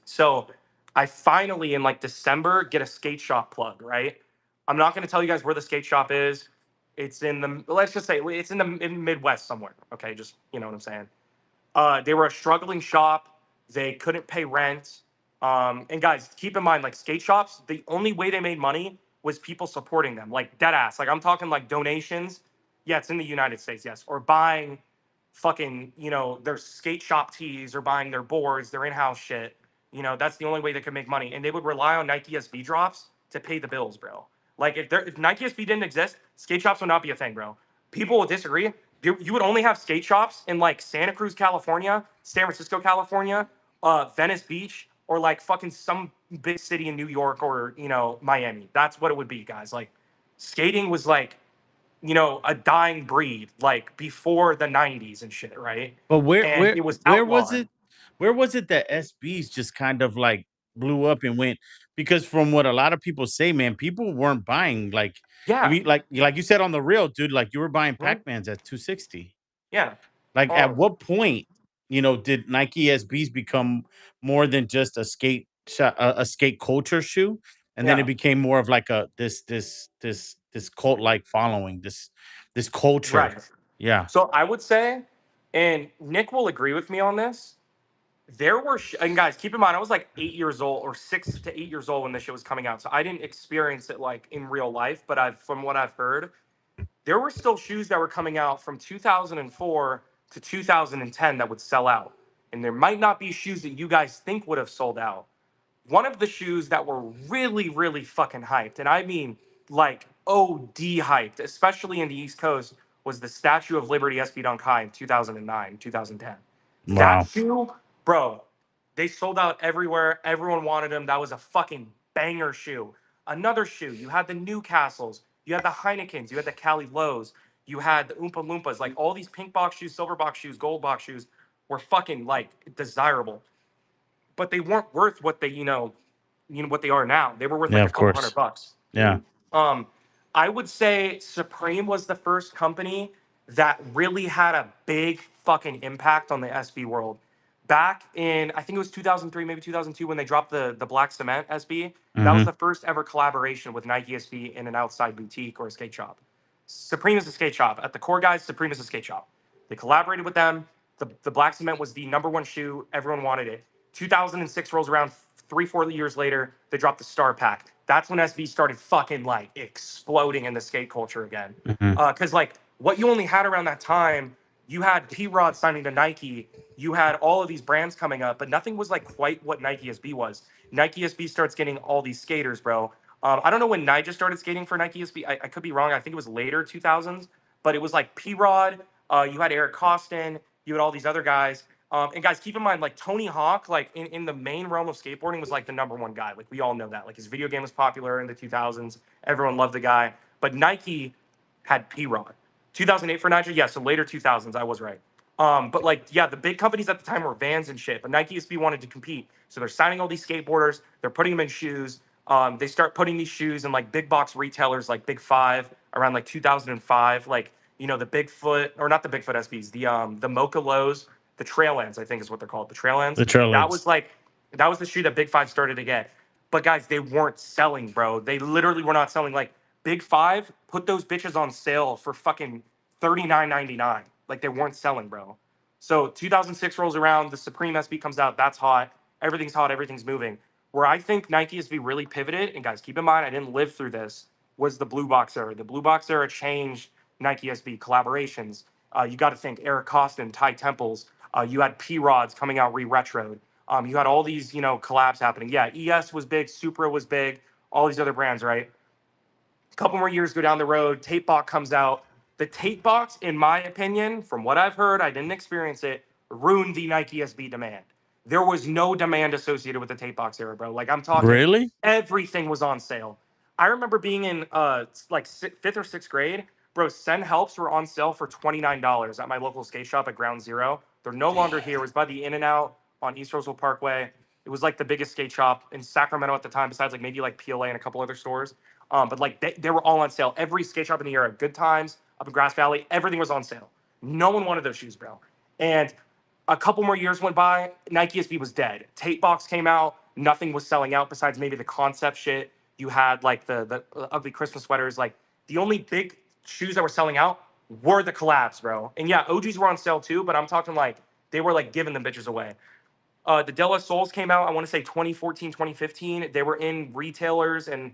So I finally in like December get a skate shop plug, right? I'm not going to tell you guys where the skate shop is. It's in the, let's just say it's in the Midwest somewhere. Okay, just you know what I'm saying. They were a struggling shop. They couldn't pay rent. And guys, keep in mind, like skate shops, the only way they made money was people supporting them, like dead ass. Like I'm talking like donations. Yeah, it's in the United States, yes, or buying fucking, their skate shop tees or buying their boards, their in-house shit. That's the only way they could make money. And they would rely on Nike SB drops to pay the bills, bro. Like if Nike SB didn't exist, skate shops would not be a thing, bro. People will disagree. You would only have skate shops in like Santa Cruz, California, San Francisco, California, Venice Beach, or like fucking some big city in New York or Miami. That's what it would be, guys. Like skating was like a dying breed, like before the '90s and shit, right? But where And where it was where was outlawed. it where was it that SBs just kind of like blew up and went? Because from what a lot of people say, man, people weren't buying like if Yeah. you like you said on the real, dude, like you were buying Mhm. Pac-Mans at 260. Yeah. Like at Um, what point, did Nike SBs become more than just a skate culture shoe? And then it yeah. became more of like a this cult like following, this culture. Right. Yeah. So I would say, and Nick will agree with me on this. There were, and guys, keep in mind, I was like 8 years old or 6 to 8 years old when this shit was coming out. So I didn't experience it like in real life, but from what I've heard, there were still shoes that were coming out from 2004 to 2010 that would sell out. And there might not be shoes that you guys think would have sold out. One of the shoes that were really, really fucking hyped, and I mean like OD hyped, especially in the East Coast, was the Statue of Liberty SB Dunk High in 2009, 2010. That Wow. shoe, bro, they sold out everywhere. Everyone wanted them. That was a fucking banger shoe. Another shoe, you had the Newcastles, you had the Heinekens, you had the Cali Lows, you had the Oompa Loompas, like all these pink box shoes, silver box shoes, gold box shoes were fucking like desirable, but they weren't worth what what they are now. They were worth Yeah, like a of couple hundred course. bucks. Yeah. Um, I would say Supreme was the first company that really had a big fucking impact on the SB world. Back in I think it was 2003, maybe 2002, when they dropped the black cement SB. That was Mhm. the first ever collaboration with Nike SB in an outside boutique or a skate shop. Supreme is a skate shop. At the core, guys, Supreme is a skate shop. They collaborated with them. The black cement was the number one shoe. Everyone wanted it. 2006 rolls around, 3, 4 years later, they dropped the Star Pack. That's when SB started fucking like exploding in the skate culture again. Mhm. Because like what you only had around that time, you had P Rod signing to Nike, you had all of these brands coming up, but nothing was like quite what Nike SB was. Nike SB starts getting all these skaters, bro. I don't know when Nija started skating for Nike SB. I could be wrong. I think it was later 2000s, but it was like P Rod. You had Eric Costin. You had all these other guys. And guys, keep in mind, like Tony Hawk, like in the main realm of skateboarding, was like the number one guy. Like we all know that. Like his video game was popular in the 2000s. Everyone loved the guy. But Nike had P Rod. 2008 for Nigel, yeah. So later 2000s, I was right. But like, yeah, the big companies at the time were Vans and shit. But Nike SB wanted to compete, so they're signing all these skateboarders. They're putting them in shoes. They start putting these shoes in like big box retailers like Big Five around like 2005. Like You know, the Bigfoot, or not the Bigfoot SBs, the Mocha Lows, the Traillands, I think is what they're called, the Traillands. The trail That was leads. like that was the shoe that Big Five started to get. But guys, they weren't selling, bro. They literally were not selling. Like Big Five put those bitches on sale for fucking 39.99. Like they weren't selling, bro. So 2006 rolls around, the Supreme SB comes out. That's hot. Everything's moving. Where I think Nike SB really pivoted, and guys, keep in mind, I didn't live through this, was the Blue Box era. The Blue Box era changed Nike SB collaborations. You got to think Eric Costin, Ty Temples. You had P Rods coming out re-retroed. You had all these, collabs happening. Yeah, ES was big, Supra was big, all these other brands, right? A couple more years go down the road, tape box comes out. The tape box, in my opinion, from what I've heard, I didn't experience it, ruined the Nike SB demand. There was no demand associated with the tape box era, bro. Like I'm talking, Really? everything was on sale. I remember being in fifth or sixth grade, bro. Send helps were on sale for $29 at my local skate shop at Ground Zero. They're no longer here. It was by the In and Out on East Roseville Parkway. It was like the biggest skate shop in Sacramento at the time, besides like maybe like PLA and a couple other stores. But like they were all on sale. Every skate shop in the area, Good Times up in Grass Valley, everything was on sale. No one wanted those shoes, bro. And a couple more years went by. Nike SB was dead. Tape box came out. Nothing was selling out besides maybe the concept shit. You had like the ugly Christmas sweaters. Like the only big shoes that were selling out were the collabs, bro. And yeah, OGs were on sale too, but I'm talking like they were like giving them bitches away. The De La Souls came out, I want to say 2014, 2015. They were in retailers and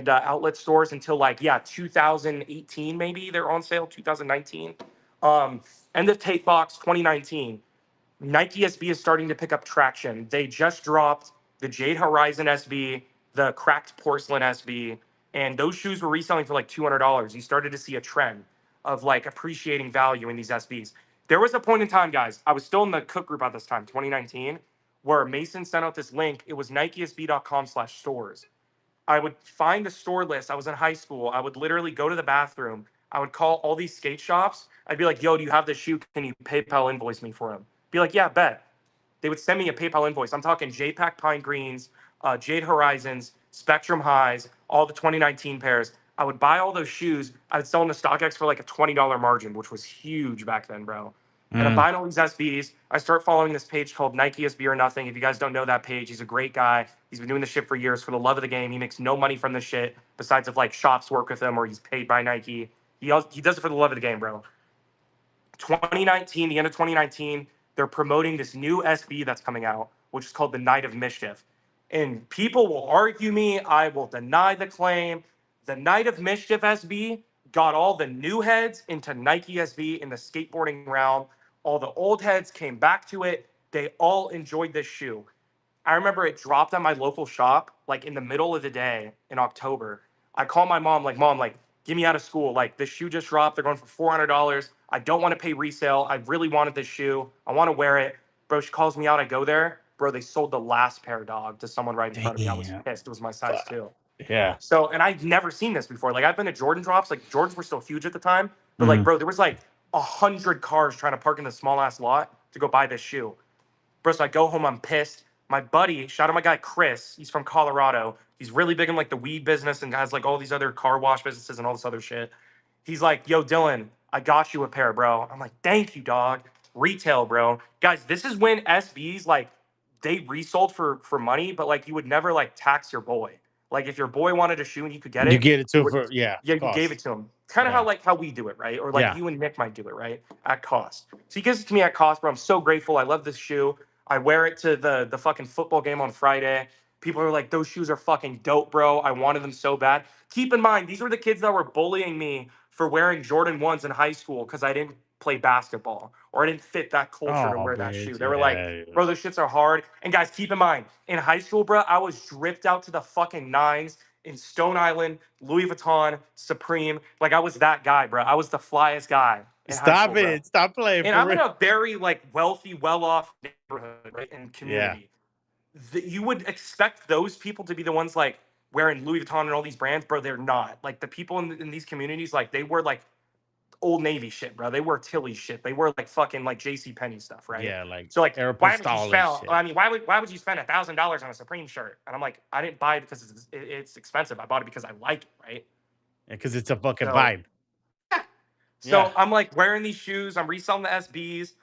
outlet stores until like, yeah, 2018 maybe. They're on sale, 2019. End of tape box, 2019. Nike SB is starting to pick up traction. They just dropped the Jade Horizon SB, the Cracked Porcelain SB, and those shoes were reselling for like $200. You started to see a trend of like appreciating value in these SBs. There was a point in time, guys, I was still in the Cook group at this time, 2019, where Mason sent out this link. It was nikesb.com/stores. I would find the store list. I was in high school. I would literally go to the bathroom. I would call all these skate shops. I'd be like, yo, do you have this shoe? Can you PayPal invoice me for him? Be like, yeah, bet. They would send me a PayPal invoice. I'm talking JPack Pine Greens, Jade Horizons, Spectrum Highs, all the 2019 pairs. I would buy all those shoes. I would sell them to StockX for like a $20 margin, which was huge back then, bro. And I'm Mm. buying all these SBs. I start following this page called Nike SB or Nothing. If you guys don't know that page, he's a great guy. He's been doing this shit for years for the love of the game. He makes no money from this shit besides if like shops work with him or he's paid by Nike. He does it for the love of the game, bro. 2019, the end of 2019, they're promoting this new SB that's coming out, which is called the Night of Mischief. And people will argue me, I will deny the claim. The Night of Mischief SB got all the new heads into Nike SB in the skateboarding realm. All the old heads came back to it. They all enjoyed this shoe. I remember it dropped at my local shop like in the middle of the day in October. I call my mom, like, Mom, like, get me out of school. Like, this shoe just dropped. They're going for $400. I don't want to pay resale. I really wanted this shoe. I want to wear it. Bro, she calls me out. I go there. Bro, they sold the last pair, dog, to someone right in front of me. I was Damn. pissed. It was my size Fuck. too. Yeah. So, and I've never seen this before. Like, I've been to Jordan drops. Like, Jordans were still huge at the time. But, like, Mhm. bro, there was like 100 cars trying to park in the small ass lot to go buy this shoe. Bro, so I go home, I'm pissed. My buddy, shout out my guy Chris, he's from Colorado. He's really big in like the weed business and has like all these other car wash businesses and all this other shit. He's like, yo, Dylan, I got you a pair, bro. I'm like, thank you, dog. Retail, bro. Guys, this is when SBs like they resold for money, but like you would never like tax your boy. Like if your boy wanted a shoe and you could get You it, get it you too would, for yeah, yeah, you gave it cost. to him. Kind of how Yeah. like how we do it, right? Or like Yeah. you and Nick might do it, right? At cost. So he gives it to me at cost, bro. I'm so grateful. I love this shoe. I wear it to the fucking football game on Friday. People are like, those shoes are fucking dope, bro. I wanted them so bad. Keep in mind, these were the kids that were bullying me for wearing Jordan 1s in high school because I didn't play basketball or I didn't fit that culture to Oh, wear that shoe. bitch. They were like, Yeah. bro, those shits are hard. And guys, keep in mind, in high school, bro, I was dripped out to the fucking nines in Stone Island, Louis Vuitton, Supreme. Like I was that guy, bro. I was the flyest guy in high Stop school, bro. it. Stop playing And for I'm in real. a very like wealthy, well-off neighborhood, right, and Yeah. community. You would expect those people to be the ones like wearing Louis Vuitton and all these brands, bro. They're not. Like the people in these communities, like they wear like Old Navy shit, bro. They wear Tilly shit. They wear like fucking like J.C. Penney stuff, right? Yeah, like So like, why would you Aeropostale and spend? shit. I mean, why would you spend $1,000 on a Supreme shirt? And I'm like, I didn't buy it because it's expensive. I bought it because I like it, right? Because it's a fucking So vibe. Yeah. So I'm like wearing these shoes. I'm reselling the SBs.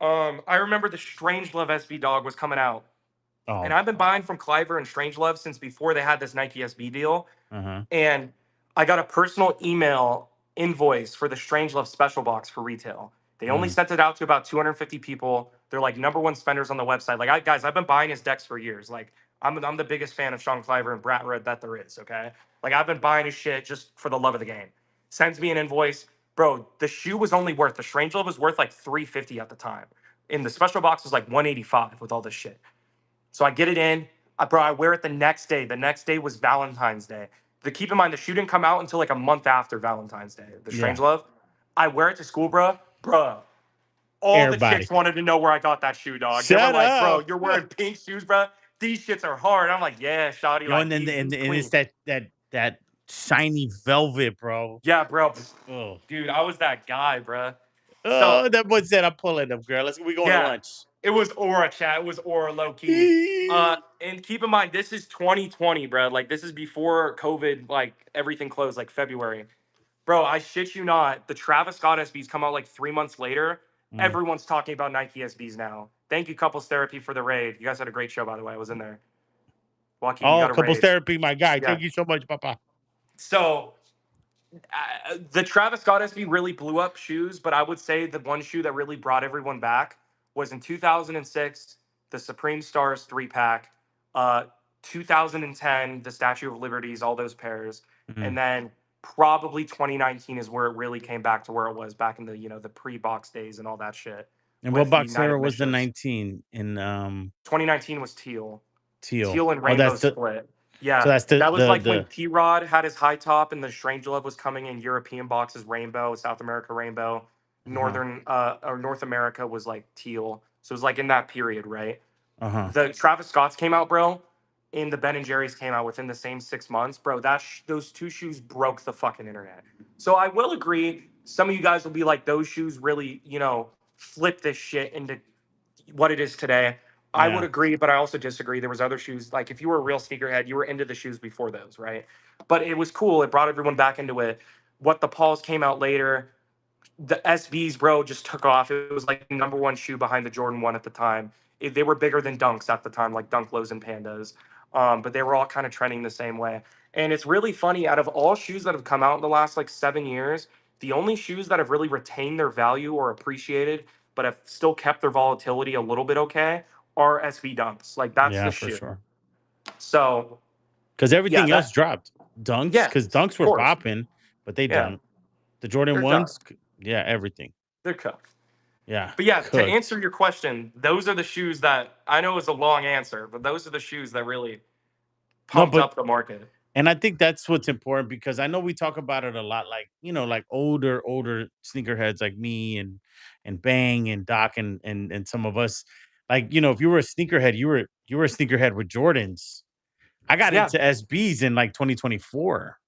I remember the Strangelove SB dog was coming out, and Oh. I've been buying from Cliver and Strangelove since before they had this Nike SB deal. Uh-huh. And I got a personal email invoice for the Strangelove special box for retail. They only Mm. sent it out to about 250 people. They're like number one spenders on the website. Like, guys, I've been buying his decks for years. Like, I'm the biggest fan of Sean Cliver and Brat Red that there is. Okay, like I've been buying his shit just for the love of the game. Sends me an invoice, bro. The shoe was only worth the Strangelove was worth like 350 at the time. And the special box was like 185 with all this shit. So I get it in. Bro, I wear it the next day. The next day was Valentine's Day. Keep in mind, the shoe didn't come out until like a month after Valentine's Day. The Yeah. Strange Love. I wear it to school, bro. Bro, all the Everybody. chicks wanted to know where I got that shoe, dog. They were Shut like, bro, up. you're wearing pink shoes, bro. These shits are hard. I'm like, yeah, shawty, Yo, like and then these and it's clean. that shiny velvet, bro. Yeah, bro. Oh. Dude, I was that guy, bro. So Oh, that boy said I'm pulling them, girl. We going to yeah, lunch. it was Aura chat. It was Aura low key. And keep in mind, this is 2020, bro. Like this is before COVID, like everything closed, like February. Bro, I shit you not. The Travis Scott SBs come out like 3 months later. Mm. Everyone's talking about Nike SBs now. Thank you, Couples Therapy, for the raid. You guys had a great show, by the way. I was in there. Joaquin, you Oh, got a couples raid. therapy, my guy. Yeah. Thank you so much, Papa. So the Travis Scott SB really blew up shoes, but I would say the one shoe that really brought everyone back was in 2006, the Supreme Stars 3 pack, uh, 2010, the Statue of Liberties, all those pairs, Mm. and then probably 2019 is where it really came back to where it was back in the the pre-box days and all that shit And what with the box Night era of was the Mischiefs. 19 in 2019 was teal. teal? Teal and Oh, rainbow that's the split. so Yeah, that's the that was the like when the T Rod had his high top and the Strangelove was coming in European boxes, rainbow, South America rainbow, uh-huh. Northern or North America was like teal. So it was like in that period, right? Uh-huh. The Travis Scotts came out, bro, and the Ben and Jerry's came out within the same 6 months, bro. Those two shoes broke the fucking internet. So I will agree. Some of you guys will be like, those shoes really, flip this shit into what it is today. I would Yeah. agree, but I also disagree. There was other shoes. Like if you were a real sneakerhead, you were into the shoes before those, right? But it was cool. It brought everyone back into it. What the Pauls came out later, the SBs, bro, just took off. It was like the number one shoe behind the Jordan 1 at the time. They were bigger than Dunks at the time, like Dunk Lows and Pandas. But they were all kind of trending the same way. And it's really funny. Out of all shoes that have come out in the last like 7 years, the only shoes that have really retained their value or appreciated, but have still kept their volatility a little bit okay, are SB Dunks. Like that's Yeah, the for shoe. sure. So Because yeah, everything else dropped. Dunks, yeah, because dunks of were course, popping, but they yeah, don't. The Jordan they're done. ones, yeah, everything. They're cooked. Yeah, But yeah, to cooked. answer your question, those are the shoes that I know is a long answer, but those are the shoes that really No, pumped but up the market. and I think that's what's important because I know we talk about it a lot, like like older sneakerheads like me and Bang and Doc and some of us, like if you were a sneakerhead, you were a sneakerhead with Jordans. I got Yeah, into SBs in like 2024.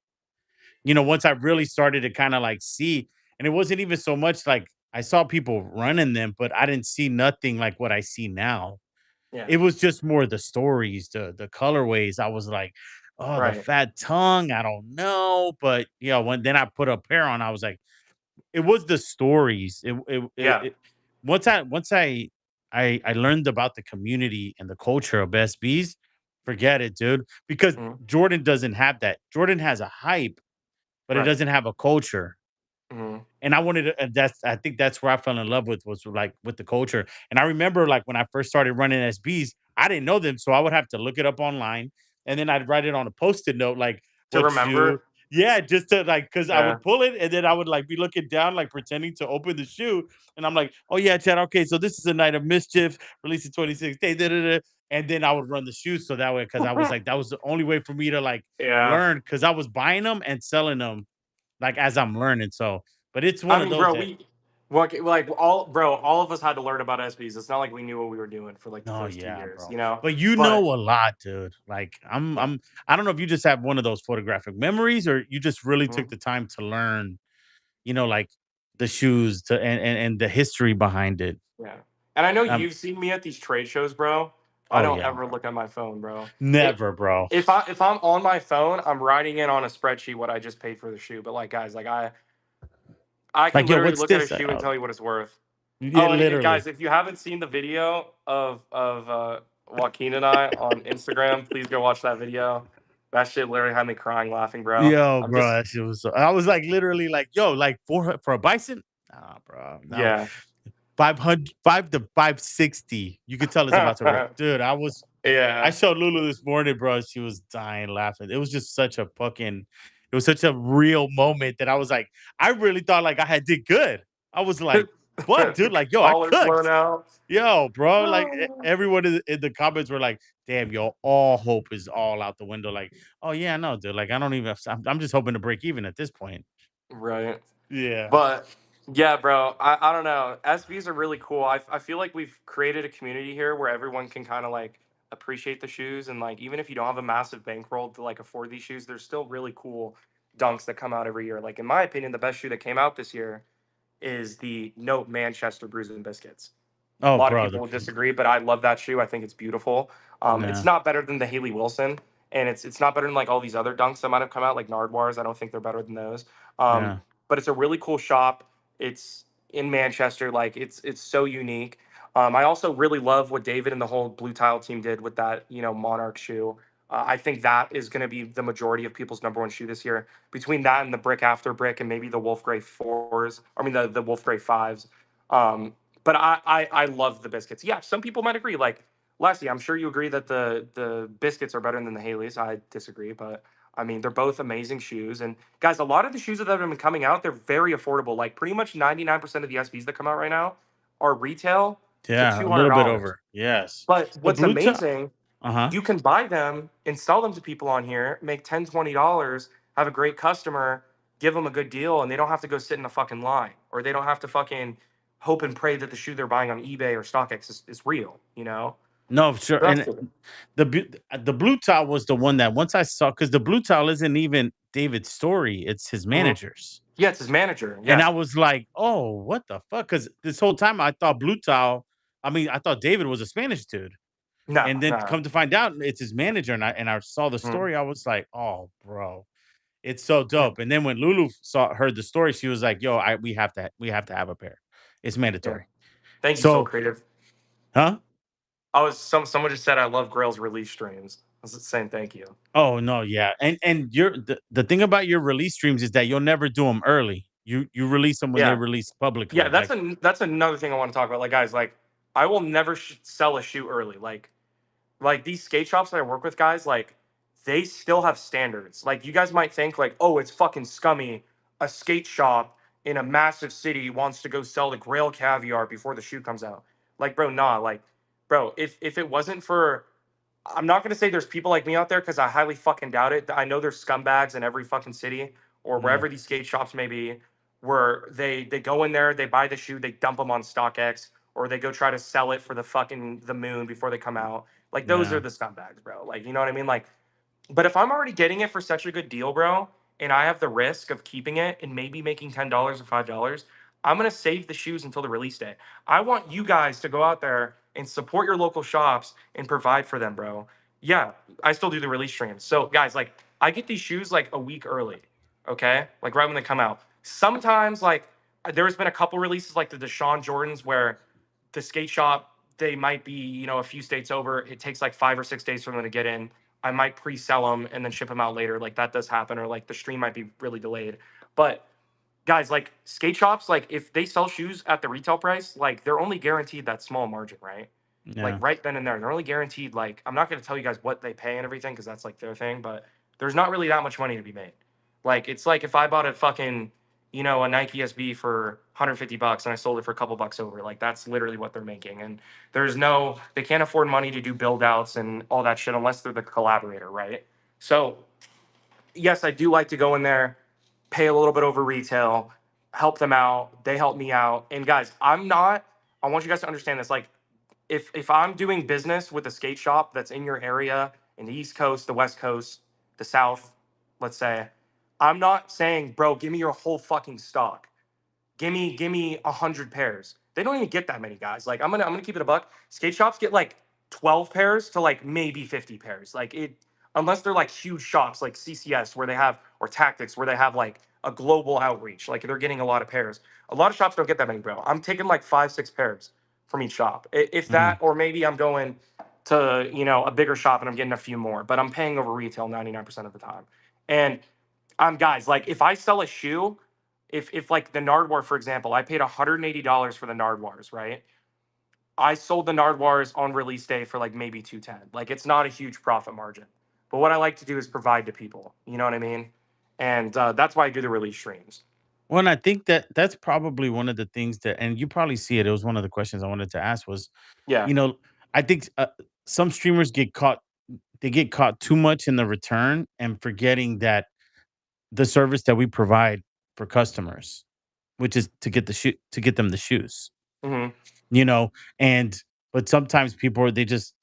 Once I really started to kind of like see, and it wasn't even so much like I saw people running them, but I didn't see nothing like what I see now. yeah, It was just more the stories, the colorways. I was like, "Oh, the right. fat tongue, I don't know." But, when then I put a pair on, I was like it was the stories. Yeah. Once I learned about the community and the culture of SBs, forget it, dude, because Mhm. Jordan doesn't have that. Jordan has a hype, but it Right. doesn't have a culture. Mhm. And I wanted to I think that's where I fell in love with was, like, with the culture, and I remember, like, when I first started running SBs, I didn't know them, so I would have to look it up online, and then I'd write it on a Post-it note, like, To what shoe. remember. Yeah, just to, like, because I Yeah. would pull it, and then I would, like, be looking down, like, pretending to open the shoe, and I'm like, "Oh, yeah, Chad, okay, so this is a Night of Mischief, released in 2016, da, da, da," and then I would run the shoes so that way, because I was like, that was the only way for me to, like, Yeah. learn, because I was buying them and selling them, like, as I'm learning, so but it's one I of mean, those bro, that all of us had to learn about SBs. It's not like we knew what we were doing for like the oh, first two yeah, years, bro. you know? But you But know a lot, dude. Like, yeah. I don't know if you just have one of those photographic memories or you just really took Mhm. the time to learn, like, the shoes to and the history behind it. Yeah. And I know Um, you've seen me at these trade shows, bro. I oh, don't yeah, ever bro. look at my phone, bro. It Never, bro. if I'm on my phone, I'm writing in on a spreadsheet what I just paid for the shoe. But like guys, like I can Like, yo, literally what's look at a this? shoe and tell you what it's worth. Yeah, Oh, and guys, literally. if you haven't seen the video of Joaquin and I on Instagram, please go watch that video. That shit literally had me crying laughing, bro. Yo, I'm bro, just that shit was so I was like literally like, yo, like for a bison? Nah, bro. No. yeah. 500 5 to 560. You could tell it's about to rip. Dude, I Yeah. showed Lulu this morning, bro. She was dying laughing. It was just such a fucking it was such a real moment that I was like, I really thought like I had did good. I was like, fuck, dude, like, yo, I Collar's blown cooked. out. Yo, bro, like everyone in the comments were like, "Damn, yo, all hope is all out the window." Like, oh yeah, no, dude. Like, I don't even. I'm just hoping to break even at this point. Right. Yeah. But yeah, bro, I don't know. SBs are really cool. I feel like we've created a community here where everyone can kind of like appreciate the shoes, and like even if you don't have a massive bankroll to like afford these shoes, there's still really cool dunks that come out every year. Like in my opinion, the best shoe that came out this year is the Note Manchester Brews and Biscuits. A Oh, lot of bro. people will disagree, but I love that shoe. I think it's beautiful. It's Yeah. not better than the Haley Wilson, and it's not better than like all these other dunks that might have come out, like Nardwars. I don't think they're better than those. Um, Yeah. but it's a really cool shop. It's in Manchester. Like it's so unique. I also really love what David and the whole Blue Tile team did with that Monarch shoe. I think that is going to be the majority of people's number one shoe this year. Between that and the Brick After Brick and maybe the Wolf Gray fours, I mean the Wolf Gray fives. Um, but I love the biscuits. Yeah, some people might agree. Like Leslie, I'm sure you agree that the biscuits are better than the Haleys. I disagree, but I mean they're both amazing shoes. And guys, a lot of the shoes that have been coming out, they're very affordable. Like pretty much 99% of the SBs that come out right now are retail to Yeah. A two hundred little bit dollars. over. Yes. But The what's blue top. amazing, Uh huh. you can buy them and sell them to people on here, make 10, $20, have a great customer, give them a good deal, and they don't have to go sit in a fucking line. Or they don't have to fucking hope and pray that the shoe they're buying on eBay or StockX is real, you know? No, sure. So that's And cool. the blue towel was the one that once I saw because the blue towel isn't even David's story; it's his Mhm. manager's. Yeah, it's his manager. And I Yes. was like, "Oh, what the fuck?" Because this whole time I thought blue towel. I mean, I thought David was a Spanish dude, No, and then no. come to find out it's his manager. And I saw the Mhm. story. I was like, "Oh, bro, it's so Yeah. dope." And then when Lulu heard the story, she was like, "Yo, we have to have a pair. It's Yeah. mandatory." Thank you, so So, creative. huh? Someone just said I love Grail's release streams. I was saying thank you. Oh, no, yeah, and the thing about your release streams is that you'll never do them early. You release them when they Yeah. release Yeah, publicly, that's like that's another thing I want to talk about. Like guys, like I will never sell a shoe early. Like these skate shops that I work with, guys, like they still have standards. Like you guys might think like, oh, it's fucking scummy. A skate shop in a massive city wants to go sell the Grail Caviar before the shoe comes out. Like, bro, nah. Like, bro, if it wasn't for, I'm not gonna say there's people like me out there because I highly fucking doubt it. I know there's scumbags in every fucking city or yeah, wherever these skate shops may be, where they go in there, they buy the shoe, they dump them on StockX, or they go try to sell it for the moon before they come out. Like those are yeah, the scumbags, bro. Like you know what I mean? Like but if I'm already getting it for such a good deal, bro, and I have the risk of keeping it and maybe making $10 or $5, I'm gonna save the shoes until the release day. I want you guys to go out there and support your local shops and provide for them, bro. Yeah, I still do the release streams. So, guys, like I get these shoes like a week early, okay? Like right when they come out. Sometimes, like there's been a couple releases like the Deshaun Jordans where the skate shop they might be a few states over. It takes like 5 or 6 days for them to get in. I might pre-sell them and then ship them out later. Like that does happen, or like the stream might be really delayed. But guys, like skate shops, like if they sell shoes at the retail price, like they're only guaranteed that small margin, right? Like yeah, right then and there, they're only guaranteed. Like I'm not going to tell you guys what they pay and everything because that's like their thing, but there's not really that much money to be made. Like it's like if I bought a fucking a Nike SB for 150 bucks and I sold it for a couple bucks over. Like that's literally what they're making. And they can't afford money to do build outs and all that shit unless they're the collaborator, right? So yes, I do like to go in there, pay a little bit over retail, help them out. They help me out. And guys, I want you guys to understand this. Like if I'm doing business with a skate shop that's in your area in the East Coast, the West Coast, the South, let's say, I'm not saying, bro, give me your whole fucking stock. Give me 100 pairs. They don't even get that many guys. Like I'm gonna keep it a buck. Skate shops get like 12 pairs to like maybe 50 pairs. Like unless they're like huge shops like CCS where they have, or Tactics where they have like a global outreach, like they're getting a lot of pairs. A lot of shops don't get that many, bro. I'm taking like 5, 6 pairs from each shop, if Mhm. that, or maybe I'm going to a bigger shop and I'm getting a few more, but I'm paying over retail 99% of the time. And guys, like if I sell a shoe, if like the Nardwar, for example, I paid $180 for the Nardwars, right? I sold the Nardwars on release day for like maybe 210. Like it's not a huge profit margin. But what I like to do is provide to people. You know what I mean? And that's why I do the release streams. Well, and I think that that's probably one of the things that, and you probably see it. It was one of the questions I wanted to ask was, Yeah. you know, I think some streamers get caught. They get caught too much in the return and forgetting that the service that we provide for customers, which is to get the shoe to get them the shoes, Hmm. you know, and but sometimes people are they just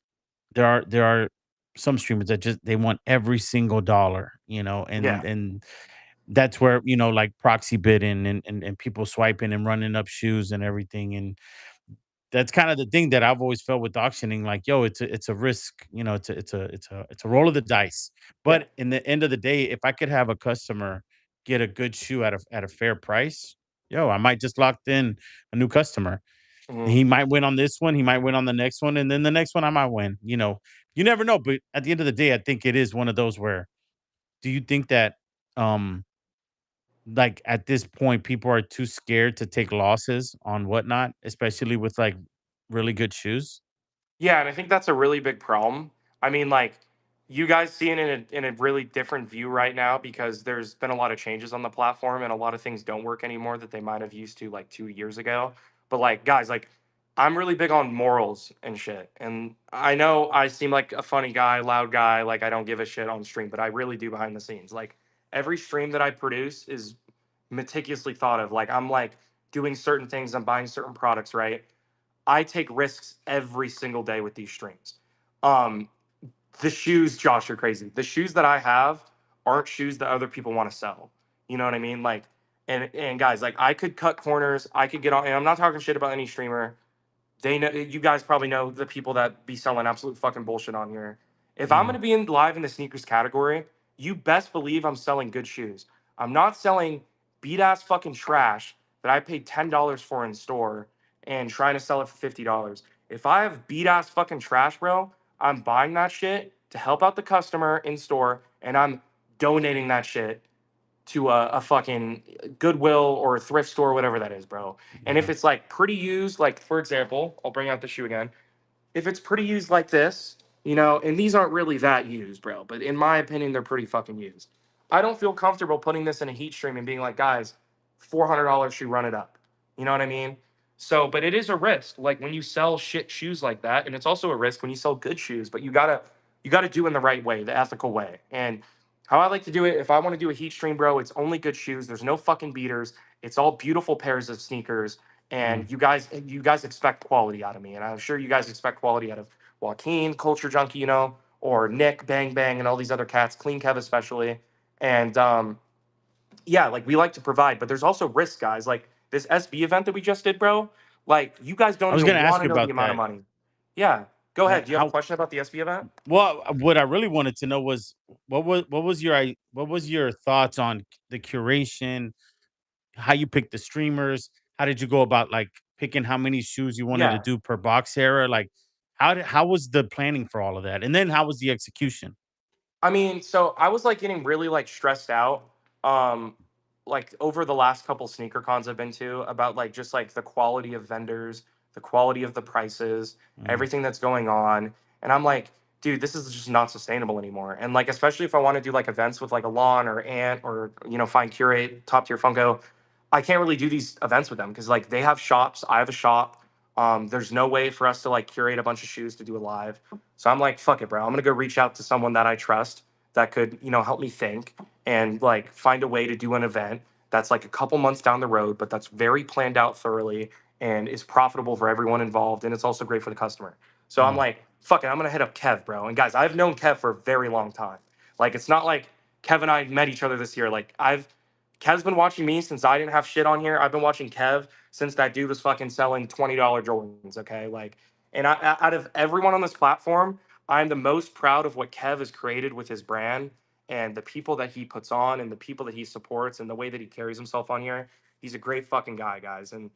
there are some streamers that just they want every single dollar, Yeah. and that's where, like proxy bidding and people swiping and running up shoes and everything. And that's kind of the thing that I've always felt with auctioning, like, yo, it's a risk, it's a roll of the dice. Yeah. But in the end of the day, if I could have a customer get a good shoe at a fair price, yo, I might just lock in a new customer. Hmm. He might win on this one, he might win on the next one, and then the next one I might win. You never know. But at the end of the day, I think it is one of those where, do you think that um like at this point people are too scared to take losses on whatnot, especially with like really good shoes? Yeah, and I think that's a really big problem. I mean, like, you guys see it in a really different view right now because there's been a lot of changes on the platform and a lot of things don't work anymore that they might have used to like 2 years ago. But like, guys, like, I'm really big on morals and shit. And I know I seem like a funny guy, loud guy, like I don't give a shit on stream, but I really do behind the scenes. Like every stream that I produce is meticulously thought of. Like I'm like doing certain things, I'm buying certain products, right? I take risks every single day with these streams. Um, the shoes, Josh, are crazy. The shoes that I have aren't shoes that other people want to sell. You know what I mean? Like, and guys, like I could cut corners, I could get on, and I'm not talking shit about any streamer. They know, you guys probably know the people that be selling absolute fucking bullshit on here. If I'm Mm, gonna be in live in the sneakers category, you best believe I'm selling good shoes. I'm not selling beat ass fucking trash that I paid $10 for in store and trying to sell it for $50. If I have beat ass fucking trash, bro, I'm buying that shit to help out the customer in store and I'm donating that shit to a fucking Goodwill or a thrift store, whatever that is, bro. And if yeah. it's like pretty used, like for example, I'll bring out the shoe again. If it's pretty used like this, and these aren't really that used, bro, but in my opinion, they're pretty fucking used. I don't feel comfortable putting this in a heat stream and being like, guys, $400 shoe, run it up. You know what I mean? So, but it is a risk. Like when you sell shit shoes like that, and it's also a risk when you sell good shoes. But you gotta do it in the right way, the ethical way. And how I like to do it, if I want to do a heat stream, bro, it's only good shoes. There's no fucking beaters. It's all beautiful pairs of sneakers Mm. and you guys expect quality out of me, and I'm sure you guys expect quality out of Joaquin, Culture Junkie, or Nick, Bang Bang, and all these other cats, Clean Kev especially, and yeah, like we like to provide, but there's also risk, guys. Like this SB event that we just did, bro. Like you guys I don't was even gonna ask want to you know the about amount of that. money. Yeah, go Yeah, ahead. Do you have a how question about the SB event? well, what I really wanted to know was what was your thoughts on the curation, how you picked the streamers, how did you go about like picking how many shoes you wanted to Yeah, do per box era? Like how was the planning for all of that? And then how was the execution? I mean, so I was like getting really like stressed out, um, like over the last couple sneaker cons I've been to about like just like the quality of vendors, the quality of the prices, Mm, everything that's going on. And I'm like, dude, this is just not sustainable anymore. And like, especially if I want to do like events with like a lawn or ant or find curate, top tier Funko, I can't really do these events with them because like they have shops, I have a shop. There's no way for us to like curate a bunch of shoes to do a live. So I'm like, fuck it, bro. I'm gonna go reach out to someone that I trust that could, help me think and like find a way to do an event that's like a couple months down the road, but that's very planned out thoroughly and is profitable for everyone involved. And it's also great for the customer. So I'm mm. like, fuck it, I'm gonna hit up Kev, bro. And guys, I've known Kev for a very long time. Like, it's not like Kev and I met each other this year. Like, Kev's been watching me since I didn't have shit on here. I've been watching Kev since that dude was fucking selling $20 Jordans. Okay, like, and out of everyone on this platform, I'm the most proud of what Kev has created with his brand and the people that he puts on and the people that he supports and the way that he carries himself on here. He's a great fucking guy, guys. And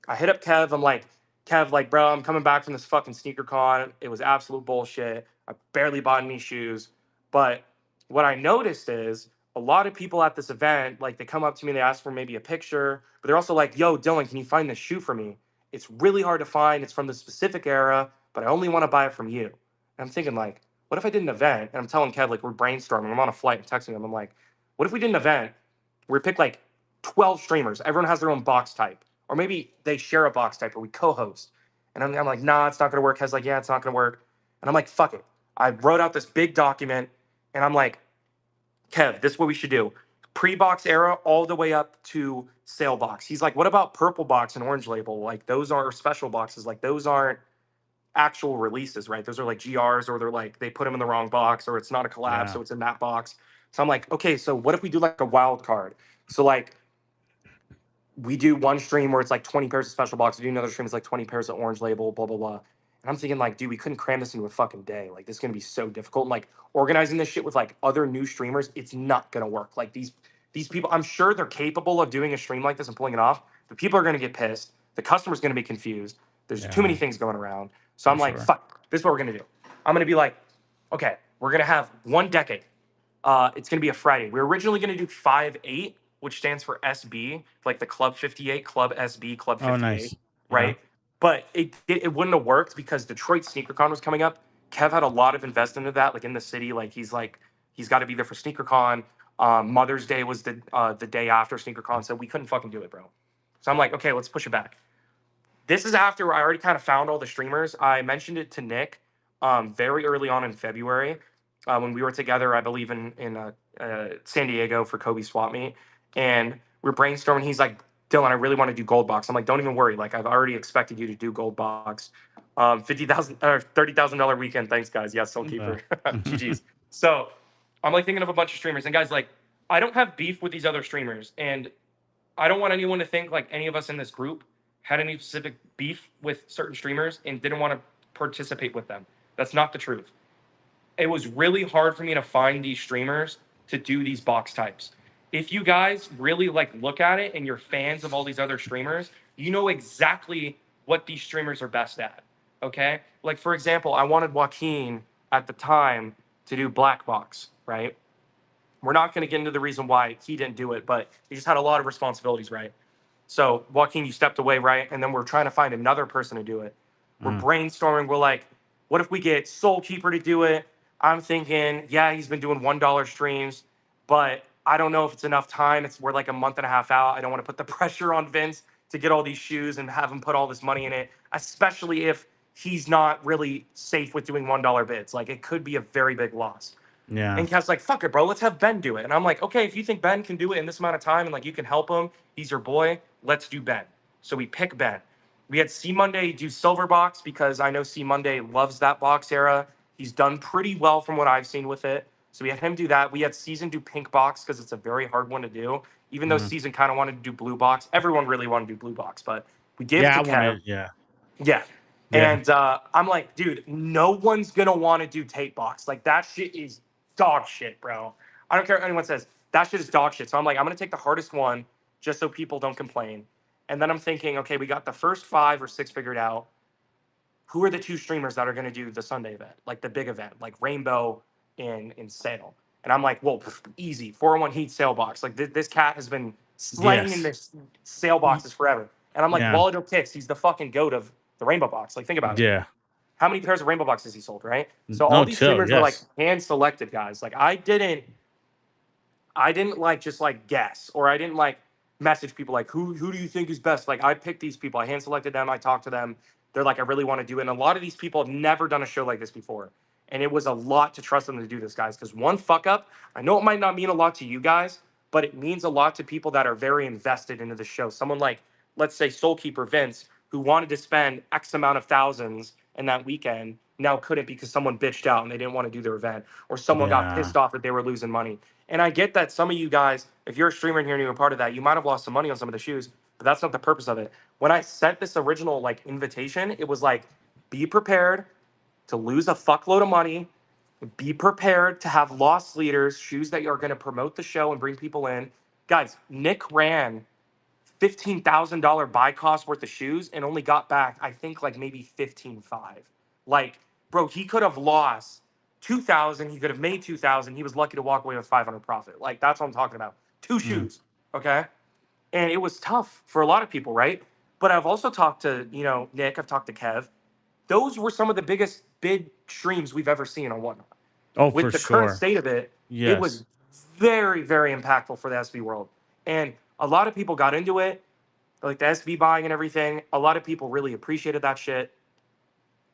I hit up Kev. I'm like, Kev, like, bro, I'm coming back from this fucking sneaker con. It was absolute bullshit. I barely bought any shoes. But what I noticed is a lot of people at this event, like, they come up to me, they ask for maybe a picture, but they're also like, yo, Dylan, can you find this shoe for me? It's really hard to find. It's from the specific era, but I only want to buy it from you. And I'm thinking, like, what if I did an event? And I'm telling Kev, like, we're brainstorming. I'm on a flight and texting him. I'm like, what if we did an event where we pick like 12 streamers? Everyone has their own box type. Or maybe they share a box type or we co-host. And I'm like, nah, it's not gonna work. Kez's like, yeah, it's not gonna work. And I'm like, fuck it. I wrote out this big document and I'm like, Kev, this is what we should do. Pre-box era all the way up to sale box. He's like, what about purple box and orange label? Like those are special boxes. Like those aren't actual releases, right? Those are like GRs or they're like, they put them in the wrong box or it's not a collab, Yeah. so it's in that box. So I'm like, okay, so what if we do like a wild card? So like we do one stream where it's like 20 pairs of special box. We do another stream, it's like 20 pairs of orange label, blah, blah, blah. And I'm thinking, like, dude, we couldn't cram this into a fucking day. Like, this is gonna be so difficult. And like organizing this shit with like other new streamers, it's not gonna work. Like these people, I'm sure they're capable of doing a stream like this and pulling it off. The people are gonna get pissed. The customer's gonna be confused. There's too many Yeah. things going around. So For I'm like, sure. fuck, this is what we're gonna do. I'm gonna be like, okay, we're gonna have one decade. It's going to be a Friday. We are originally going to do 5-8, which stands for SB, like the Club 58, Club SB, Club Oh, 58, nice. Yeah. right? But it wouldn't have worked because Detroit SneakerCon was coming up. Kev had a lot of investment into that, like in the city. Like he's got to be there for SneakerCon. Mother's Day was the day after SneakerCon, so we couldn't fucking do it, bro. So I'm like, okay, let's push it back. This is after I already kind of found all the streamers. I mentioned it to Nick very early on in February when we were together, I believe in San Diego for Kobe Swap Meet, and we're brainstorming. He's like, Dylan, I really want to do Gold Box. I'm like, don't even worry. Like, I've already expected you to do Gold Box. 50,000 or $30,000 weekend. Thanks, guys. Yes, Soul Yeah. Keeper. GG's. So I'm like thinking of a bunch of streamers, and guys, like, I don't have beef with these other streamers, and I don't want anyone to think like any of us in this group had any specific beef with certain streamers and didn't want to participate with them. That's not the truth. It was really hard for me to find these streamers to do these box types. If you guys really like look at it and you're fans of all these other streamers, you know exactly what these streamers are best at. Okay? Like for example, I wanted Joaquin at the time to do black box, right? We're not going to get into the reason why he didn't do it, but he just had a lot of responsibilities, right? So Joaquin, you stepped away, right? And then we're trying to find another person to do it. We're Mm. brainstorming. We're like, what if we get Soul Keeper to do it? I'm thinking, yeah, he's been doing $1 streams, but I don't know if it's enough time. We're like a month and a half out. I don't want to put the pressure on Vince to get all these shoes and have him put all this money in it, especially if he's not really safe with doing $1 bids. Like it could be a very big loss. Yeah. And Kev's like, fuck it, bro. Let's have Ben do it. And I'm like, okay, if you think Ben can do it in this amount of time and like you can help him, he's your boy, let's do Ben. So we pick Ben. We had C Monday do Silver Box because I know C Monday loves that box era. He's done pretty well from what I've seen with it. So we had him do that. We had Season do Pink Box because it's a very hard one to do. Even though Mm. Season kind of wanted to do Blue Box, everyone really wanted to do Blue Box, but we gave it Yeah. to I Kev. wanted. Yeah. Yeah. Yeah. And I'm like, dude, no one's gonna want to do tape box. Like that shit is dog shit, bro. I don't care what anyone says. That shit is dog shit. So I'm like, I'm gonna take the hardest one just so people don't complain. And then I'm thinking, okay, we got the first 5 or 6 figured out. Who are the 2 streamers that are gonna do the Sunday event, like the big event, like Rainbow in Sale? And I'm like, well, easy. 401 Heat sale box. Like this cat has been slaying in Yes. this sale Y- boxes forever. And I'm like, Yeah. Waldo Kicks, he's the fucking goat of the rainbow box. Like, think about it. Yeah. How many pairs of rainbow boxes he sold, right? So all No these chill. streamers were like Yes. hand selected guys. Like I didn't like just like guess or I didn't like message people like who do you think is best? Like I picked these people, I hand selected them, I talked to them. They're like, I really want to do it. And a lot of these people have never done a show like this before. And it was a lot to trust them to do this, guys. Because one fuck up, I know it might not mean a lot to you guys, but it means a lot to people that are very invested into the show. Someone like, let's say, Soulkeeper Vince, who wanted to spend X amount of thousands in that weekend, now couldn't because someone bitched out and they didn't want to do their event, or someone got Yeah. pissed off that they were losing money. And I get that some of you guys, if you're a streamer in here and you're a part of that, you might have lost some money on some of the shoes, but that's not the purpose of it. When I sent this original like invitation, it was like, be prepared. to lose a fuckload of money. Be prepared to have loss leaders, shoes that are going to promote the show and bring people in. Guys, Nick ran $15,000 buy cost worth of shoes and only got back, I think, like maybe 15.5. Like, bro, he could have lost 2,000. He could have made 2,000. He was lucky to walk away with 500 profit. Like, that's what I'm talking about. Two Mm, shoes. Okay. And it was tough for a lot of people, right? But I've also talked to, Nick, I've talked to Kev. Those were some of the biggest bid streams we've ever seen on Whatnot. oh, With for the current sure. state of it, it was Yes. very, very impactful for the SV world. And a lot of people got into it, like the SV buying and everything. A lot of people really appreciated that shit,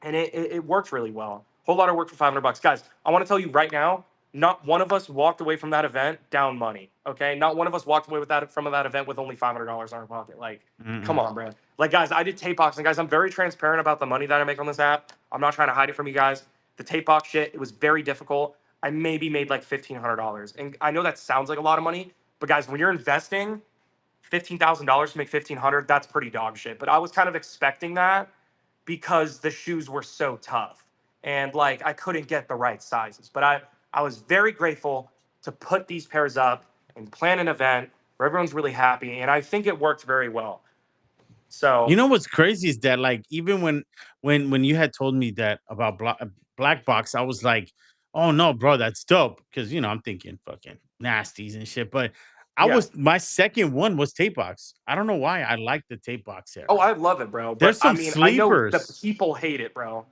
and it worked really well. Whole lot of work for 500 bucks, guys. I want to tell you right now, not one of us walked away from that event down money. Okay, not one of us walked away with that from that event with only $500 in our pocket. Like, come Mm-mm. on, bro. Like, guys, I did tape box, and guys, I'm very transparent about the money that I make on this app. I'm not trying to hide it from you guys. The tape box shit, it was very difficult. I maybe made like $1,500, and I know that sounds like a lot of money, but guys, when you're investing $15,000 to make 1,500, that's pretty dog shit. But I was kind of expecting that because the shoes were so tough and like I couldn't get the right sizes. But I was very grateful to put these pairs up and plan an event where everyone's really happy, and I think it worked very well. You So know what's crazy is that like even when you had told me that about Black Box, I was like, oh no, bro, that's dope. Because I'm thinking fucking nasties and shit. But I yeah. was my second one was tape box. I don't know why I like the tape box Oh, era. I love it, bro. But There's I some mean, I know the sleepers. people hate it, bro.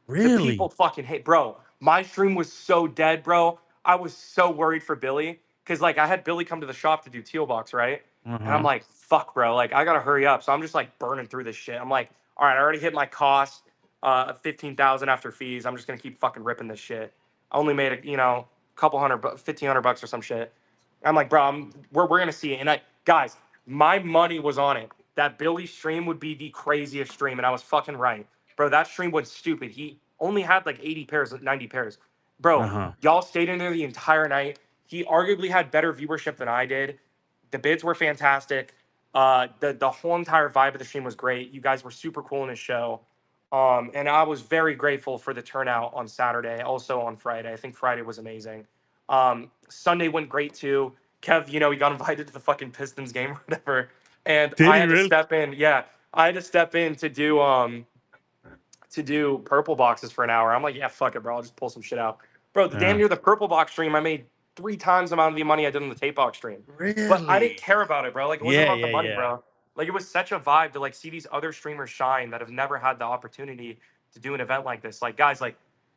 The people Really? fucking hate, bro. My stream was so dead, bro. I was so worried for Billy because like I had Billy come to the shop to do Teal Box, right? And I'm Uh-huh. like, fuck, bro. Like I gotta hurry up. So I'm just like burning through this shit. I'm like, all right, I already hit my cost of 15,000 after fees. I'm just gonna keep fucking ripping this shit. I only made a couple hundred, 1,500 bucks or some shit. I'm like, bro, we're gonna see it. And guys, my money was on it. That Billy stream would be the craziest stream, and I was fucking right. Bro, that stream went stupid. He only had like 80 pairs, 90 pairs. Bro, Uh-huh. y'all stayed in there the entire night. He arguably had better viewership than I did. The bids were fantastic. The whole entire vibe of the stream was great. You guys were super cool in his show. And I was very grateful for the turnout on Saturday, also on Friday. I think Friday was amazing. Sunday went great too. Kev, he got invited to the fucking Pistons game or whatever. And Did I he had to really? step in. Yeah, I had to step in to do purple boxes for an hour. I'm like, yeah, fuck it, bro. I'll just pull some shit out. Bro, the damn Yeah. near the purple box stream, I made 3 times the amount of the money I did on the tape box stream. But I didn't Really? care about it, bro. Like it wasn't Yeah, about the yeah, money, yeah. bro. Like it was such a vibe to like see these other streamers shine that have never had the opportunity to do an event like this. Like guys, like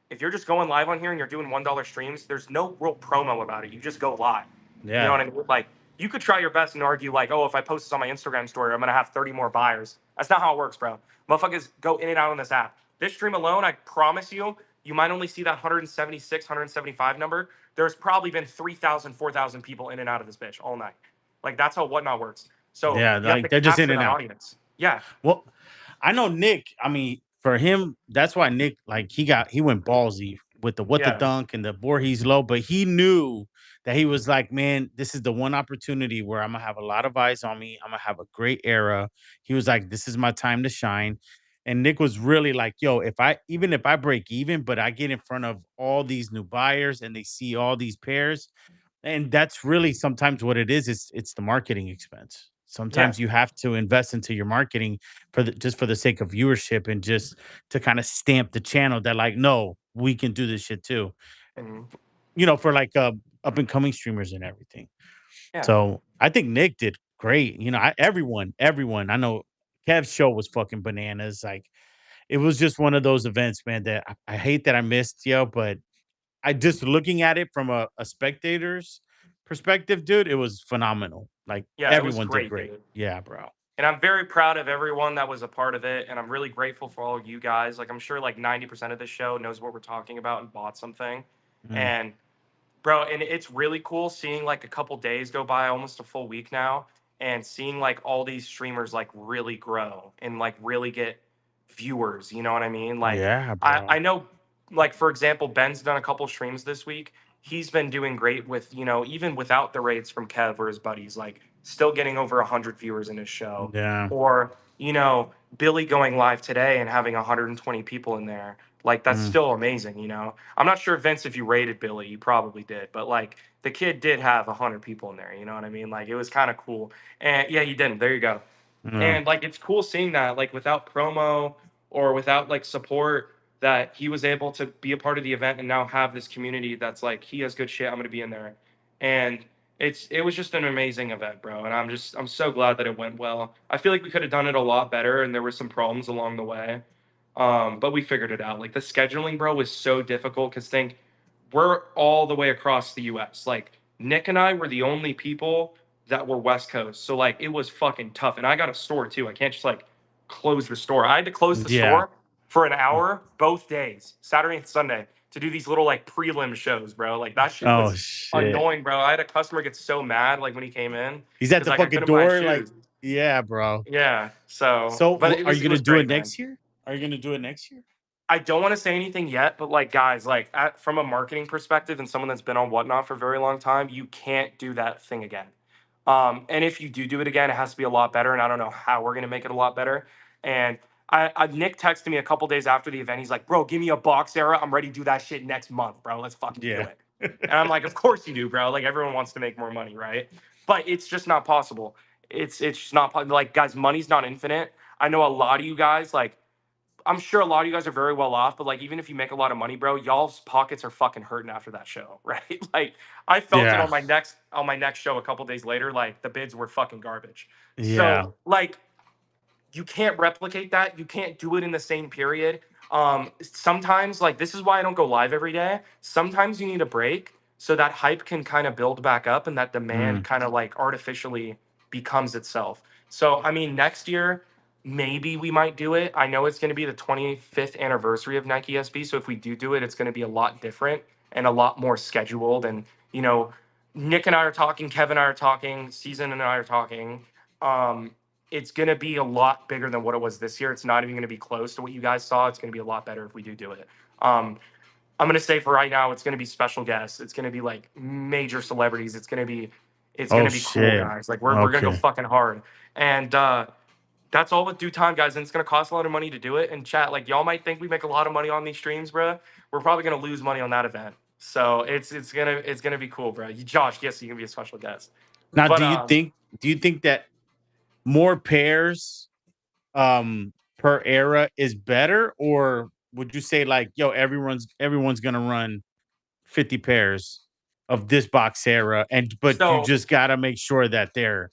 if you're just going live on here and you're doing $1 streams, there's no real promo about it. You just go live. You know Yeah. what I mean? Like you could try your best and argue like, oh, if I post this on my Instagram story, I'm gonna have 30 more buyers. That's not how it works, bro. Motherfuckers go in and out on this app. This stream alone, I promise you, you might only see that 176, 175 number. There's probably been 3,000, 4,000 people in and out of this bitch all night. Like that's how Whatnot works. So Yeah, you have like to they're just in capture and that out. audience. Yeah, Well, I know Nick. I mean, for him, that's why Nick like he went ballsy with the what the yeah, dunk and the Voorhees low, but he knew that he was like, man, this is the one opportunity where I'm gonna have a lot of eyes on me. I'm gonna have a great era. He was like, this is my time to shine. And Nick was really like, yo, if I break even, but I get in front of all these new buyers and they see all these pairs, and that's really sometimes what it is. It's the marketing expense. yeah. Sometimes you have to invest into your marketing just for the sake of viewership and just to kind of stamp the channel that like, no, we can do this shit too. And For like up and coming streamers and everything. yeah, So I think Nick did great. Everyone. I know Kev's show was fucking bananas. Like it was just one of those events, man, that I hate that I missed, but I just looking at it from a spectator's perspective, dude, it was phenomenal. Like yeah, it was everyone did great, great. dude. Yeah, bro. And I'm very proud of everyone that was a part of it. And I'm really grateful for all of you guys. Like I'm sure like 90% of this show knows what we're talking about and bought something. Mm. And bro, and it's really cool seeing like a couple days go by, almost a full week now, and seeing like all these streamers like really grow and like really get viewers. You know what I mean? Like Yeah, I bro. know, like for example, Ben's done a couple streams this week. He's been doing great with even without the rates from Kev or his buddies, like still getting over 100 viewers in his show, Yeah. or Billy going live today and having 120 people in there. Like that's Mm, still amazing, you know. I'm not sure Vince if you rated Billy, you probably did, but like the kid did have 100 people in there. You know what I mean? Like it was kind of cool. And yeah, you didn't. There you go. no. And like it's cool seeing that like without promo or without like support that he was able to be a part of the event and now have this community that's like he has good shit. I'm gonna be in there, and it was just an amazing event, bro. And I'm so glad that it went well. I feel like we could have done it a lot better, and there were some problems along the way, but we figured it out. Like the scheduling, bro, was so difficult because think we're all the way across the U.S. Like Nick and I were the only people that were West Coast, so like it was fucking tough. And I got a store too. I can't just like close the store. I had to close the Yeah. store for an hour both days, Saturday and Sunday, to do these little like prelim shows, bro. Like that shit Oh was shit. annoying, bro. I had a customer get so mad like when he came in He's at because the like I fucking couldn't buy door, like, shoes. yeah, bro. Yeah. So, So, but are you it gonna was do it great, man. next year? Are you gonna do it next year? I don't want to say anything yet, but like guys, like from a marketing perspective and someone that's been on Whatnot for a very long time, you can't do that thing again. And if you do it again, it has to be a lot better. And I don't know how we're gonna make it a lot better. And Nick texted me a couple days after the event. He's like, "Bro, give me a box era. I'm ready to do that shit next month, bro. Let's fucking do Yeah. it." And I'm like, "Of course you do, bro. Like everyone wants to make more money, right?" But it's just not possible. It's just not like guys, money's not infinite. I know a lot of you guys like I'm sure a lot of you guys are very well off, but like even if you make a lot of money, bro, y'all's pockets are fucking hurting after that show, right? Like I felt it Yeah. on my next show a couple days later. Like the bids were fucking garbage. Yeah. So like you can't replicate that. You can't do it in the same period. Sometimes, like this is why I don't go live every day. Sometimes you need a break so that hype can kind of build back up and that demand Mm. kind of like artificially becomes itself. So, I mean, next year maybe we might do it. I know it's going to be the 25th anniversary of Nike SB, so if we do it, it's going to be a lot different and a lot more scheduled. And you know, Nick and I are talking, Kevin and I are talking, Season and I are talking. Um, it's going to be a lot bigger than what it was this year. It's not even going to be close to what you guys saw. It's going to be a lot better if we do it. I'm going to say for right now, it's going to be special guests. It's going to be like major celebrities. It's going Oh to be cool, shit. guys. Like we're going to go Okay. fucking hard. And that's all with due time, guys. And it's going to cost a lot of money to do it. And chat, like y'all might think we make a lot of money on these streams, bro. We're probably going to lose money on that event. So it's gonna be cool, bro. Josh, yes, you can be a special guest. Now, But do you think that more pairs per era is better, or would you say like, yo, everyone's gonna run 50 pairs of this box era, and but you so just gotta make sure that they're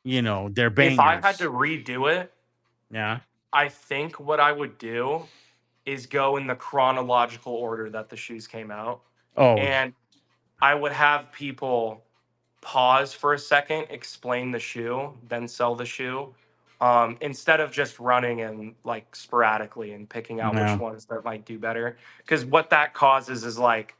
if I had to bangers. redo it, Yeah. I think what I would do is go in the chronological order that the shoes came out. Oh, And I would have people pause for a second, explain the shoe, then sell the shoe. Instead of just running and like sporadically and picking out which no. ones that might do better. Because what that causes is like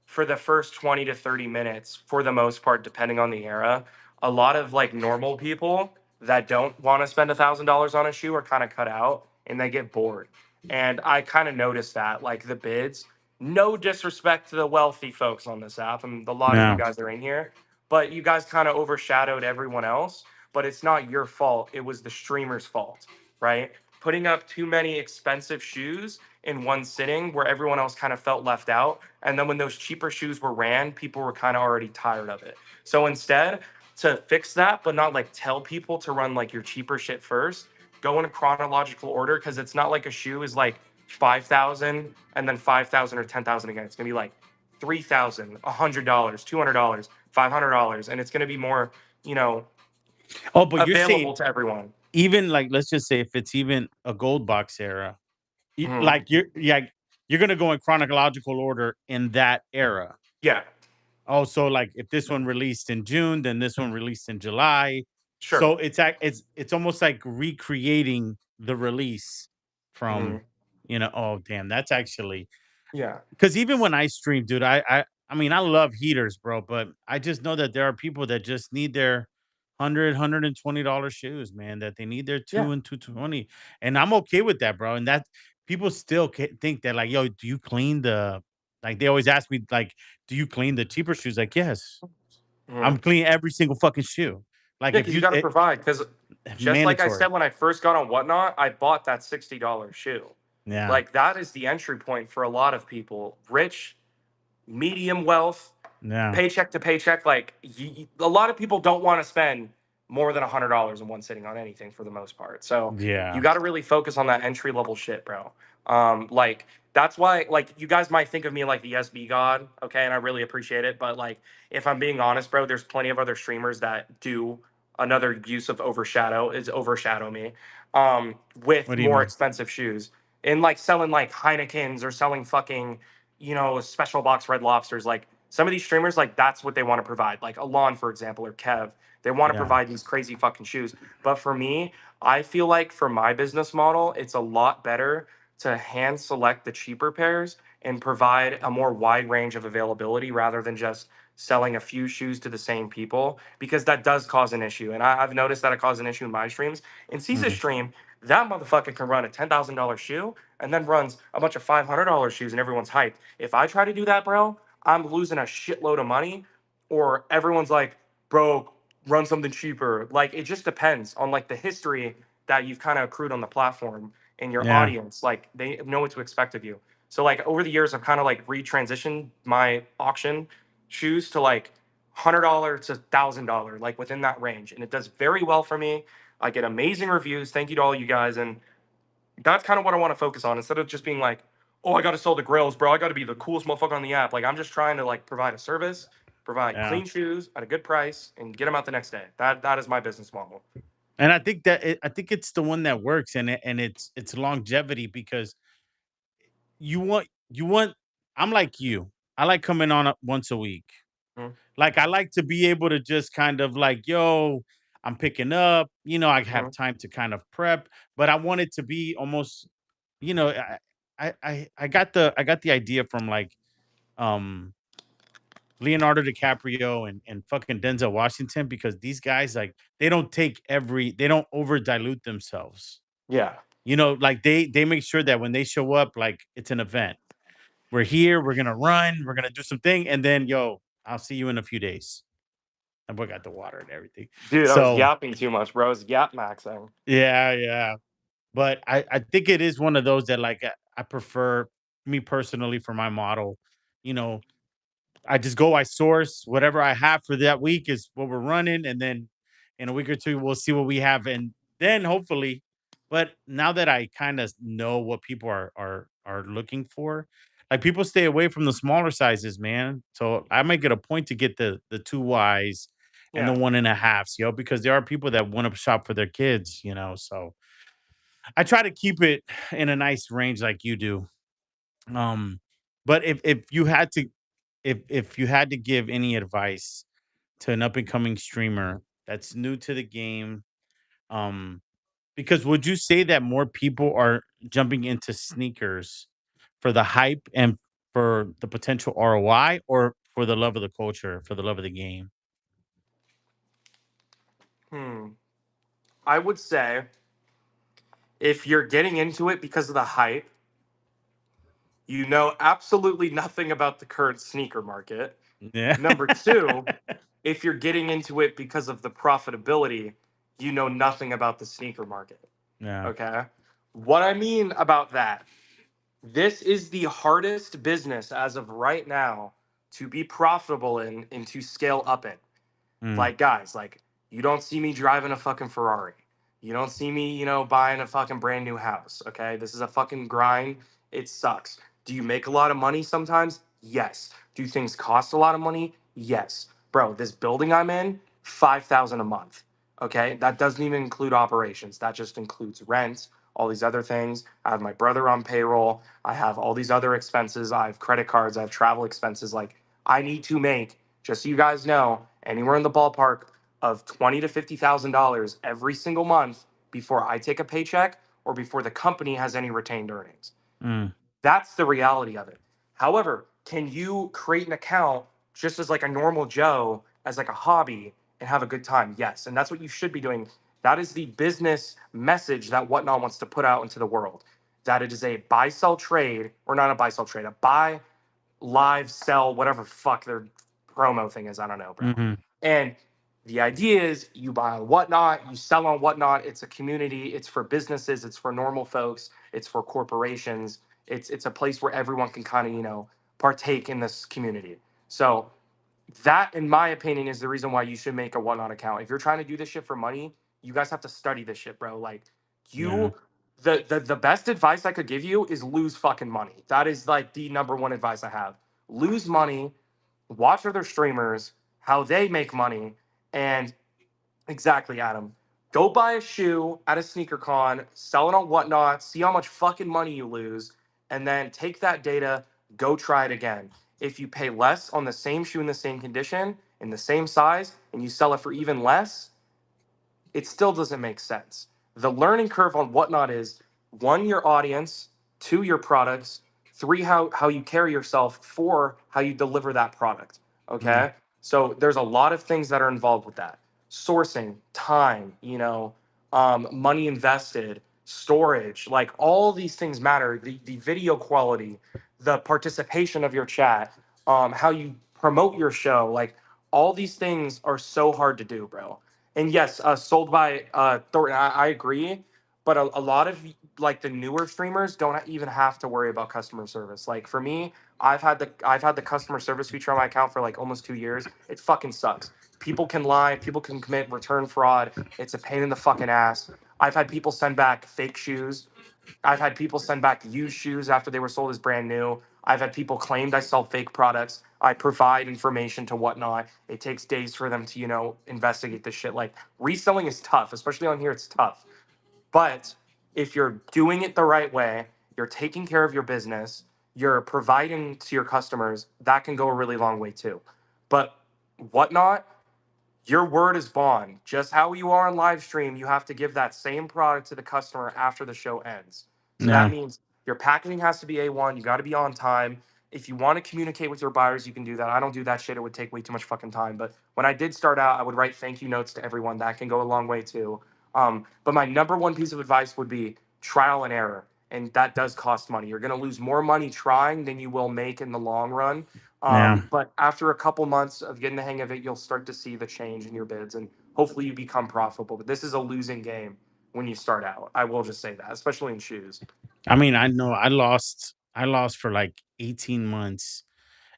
for the first 20 to 30 minutes, for the most part, depending on the era, a lot of like normal people that don't want to spend $1,000 on a shoe are kind of cut out and they get bored. And I kind of noticed that, like the bids, no disrespect to the wealthy folks on this app, and a lot of you No. guys are in here, but you guys kind of overshadowed everyone else. But it's not your fault. It was the streamer's fault, right? Putting up too many expensive shoes in one sitting where everyone else kind of felt left out. And then when those cheaper shoes were ran, people were kind of already tired of it. So instead, to fix that, but not like tell people to run like your cheaper shit first, go in a chronological order because it's not like a shoe is like 5,000 and then 5,000 or 10,000 again. It's gonna be like 3,000, $100, $200, $500, and it's gonna be more, you know, Oh, but you're saying available to everyone. even like, let's just say if it's even a gold box era, Mhm. like you're gonna go in chronological order in that era. Yeah, Oh, so like if this one released in June, then this one released in July. sure. So it's almost like recreating the release from, Mhm. oh damn, that's actually Yeah, because even when I stream, dude, I mean I love heaters, bro, but I just know that there are people that just need their $120 shoes, man, that they need their yeah, 2 and 220. And I'm okay with that, bro. And that people still think that like, yo, do you clean the like they always ask me, like, do you clean the cheaper shoes? Like, yes, I'm mhm. clean every single fucking shoe. Like Yeah, if because you got to provide. Because just like I mandatory. said when I first got on Whatnot, I bought that $60 shoe. Yeah. Like that is the entry point for a lot of people. Rich, medium wealth, Yeah. paycheck to paycheck. Like a lot of people don't want to spend more than $100 in one sitting on anything for the most part. So you Yeah. got to really focus on that entry level shit, bro. Like that's why, like, you guys might think of me like the SB god, okay, and I really appreciate it. But like, if I'm being honest, bro, there's plenty of other streamers that do another use of overshadow me, with What do you more mean? expensive shoes and like selling like Heinekens or selling fucking, special box Red Lobsters. Like some of these streamers, like that's what they want to provide. Like Alon, for example, or Kev, they want to Yeah. provide these crazy fucking shoes. But for me, I feel like for my business model, it's a lot better to hand select the cheaper pairs and provide a more wide range of availability rather than just selling a few shoes to the same people, because that does cause an issue. And I've noticed that it caused an issue in my streams. In Caesar's Mm. stream, that motherfucker can run a $10,000 shoe and then runs a bunch of $500 shoes and everyone's hyped. If I try to do that, bro, I'm losing a shitload of money, or everyone's like, bro, run something cheaper. Like it just depends on like the history that you've kind of accrued on the platform and your Yeah. audience. Like they know what to expect of you. So like over the years, I've kind of like retransitioned my auction shoes to like $100 to $1,000, like within that range, and it does very well for me. I get amazing reviews. Thank you to all you guys, and that's kind of what I want to focus on instead of just being like, oh, I got to sell the grails, bro. I got to be the coolest motherfucker on the app. Like I'm just trying to like provide a service, provide Yeah. clean shoes at a good price, and get them out the next day. That is my business model. And I think that I think it's the one that works, and it's longevity because you want. I'm like you. I like coming on once a week. Mhm. Like I like to be able to just kind of like, yo, I'm picking up. I have Mhm. time to kind of prep, but I want it to be almost. You know, I got the idea from like um Leonardo DiCaprio and fucking Denzel Washington, because these guys, like, they don't over dilute themselves. Yeah, Like they make sure that when they show up, like it's an event. We're here, we're gonna run, we're gonna do something, and then yo, I'll see you in a few days. And we got the water and everything. dude, I was So yapping too much, bro. I was yap maxing. yeah, yeah. But I think it is one of those that like I prefer, me personally, for my model. You know, I just go, I source whatever I have for that week is what we're running, and then in a week or two we'll see what we have, and then hopefully. But now that I kind of know what people are looking for, like people stay away from the smaller sizes, man. So I might get a point to get the two Ys and the Yeah, 1.5s, because there are people that want to shop for their kids. So I try to keep it in a nice range like you do. Um, but if you had to give any advice to an up and coming streamer that's new to the game, um, because would you say that more people are jumping into sneakers for the hype and for the potential ROI, or for the love of the culture, for the love of the game? hmm. I would say if you're getting into it because of the hype, you know absolutely nothing about the current sneaker market. Yeah. Number two, if you're getting into it because of the profitability, you know nothing about the sneaker market. Yeah. Okay. What I mean about that, this is the hardest business as of right now to be profitable in and to scale up in. Mm, Like, guys, like, you don't see me driving a fucking Ferrari. You don't see me, buying a fucking brand new house. Okay. This is a fucking grind. It sucks. Do you make a lot of money sometimes? Yes. Do things cost a lot of money? Yes. Bro, this building I'm in, 5,000 a month. Okay. That doesn't even include operations. That just includes rent, all these other things. I have my brother on payroll. I have all these other expenses. I have credit cards. I have travel expenses. Like, I need to make, just so you guys know, anywhere in the ballpark of $20,000 to $50,000 every single month before I take a paycheck or before the company has any retained earnings. mm, That's the reality of it. However, can you create an account just as like a normal Joe, as like a hobby, and have a good time? Yes. And that's what you should be doing. That is the business message that Whatnot wants to put out into the world. That it is a buy, sell, trade, or not a buy, sell, trade, a buy, live, sell, whatever fuck their promo thing is. I don't know, bro. mhm. And The idea is you buy on Whatnot, you sell on Whatnot. It's a community. It's for businesses. It's for normal folks. It's for corporations. It's a place where everyone can kind of partake in this community. So that, in my opinion, is the reason why you should make a Whatnot account. If you're trying to do this shit for money, you guys have to study this shit, bro. Like Yeah. you, the best advice I could give you is lose fucking money. That is like the number one advice I have. Lose money, watch other streamers, how they make money, and exactly, Adam. Go buy a shoe at a sneaker con, sell it on Whatnot, see how much fucking money you lose, and then take that data, go try it again. If you pay less on the same shoe in the same condition, in the same size, and you sell it for even less, it still doesn't make sense. The learning curve on Whatnot is one, your audience, two, your products, three, how you carry yourself, four, how you deliver that product. Yeah. Okay. So there's a lot of things that are involved with that. Sourcing, time, money invested, storage, like all these things matter. The video quality, the participation of your chat, how you promote your show, like all these things are so hard to do, bro. And yes, sold by Thornton. I agree, but a lot of like the newer streamers don't even have to worry about customer service. Like for me, I've had the customer service feature on my account for like almost 2 years. It fucking sucks. People can lie. People can commit return fraud. It's a pain in the fucking ass. I've had people send back fake shoes. I've had people send back used shoes after they were sold as brand new. I've had people claimed I sell fake products. I provide information to Whatnot. It takes days for them to, investigate this shit. Like reselling is tough, especially on here. It's tough. But if you're doing it the right way, you're taking care of your business, you're providing to your customers, that can go a really long way too. But Whatnot, your word is bond. Just how you are on live stream, you have to give that same product to the customer after the show ends. So that Yeah. means your packaging has to be A1. You got to be on time. If you want to communicate with your buyers, you can do that. I don't do that shit. It would take way too much fucking time. But when I did start out, I would write thank you notes to everyone. That can go a long way too. But my number one piece of advice would be trial and error. And that does cost money. You're going to lose more money trying than you will make in the long run. Yeah. But after a couple months of getting the hang of it, you'll start to see the change in your bids, and hopefully you become profitable. But this is a losing game when you start out. I will just say that, especially in shoes. I mean, I know I lost for like 18 months,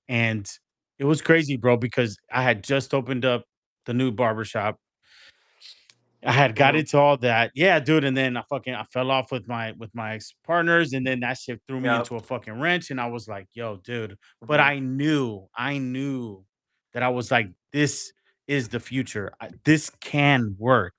and it was crazy, bro, because I had just opened up the new barbershop. I had got Hmm. into all that. Yeah, dude, and then I fell off with my ex-partners, and then that shit threw me Yep. into a fucking wrench, and I was like, "Yo, dude." But Hmm. I knew that I was like, "This is the future. This can work."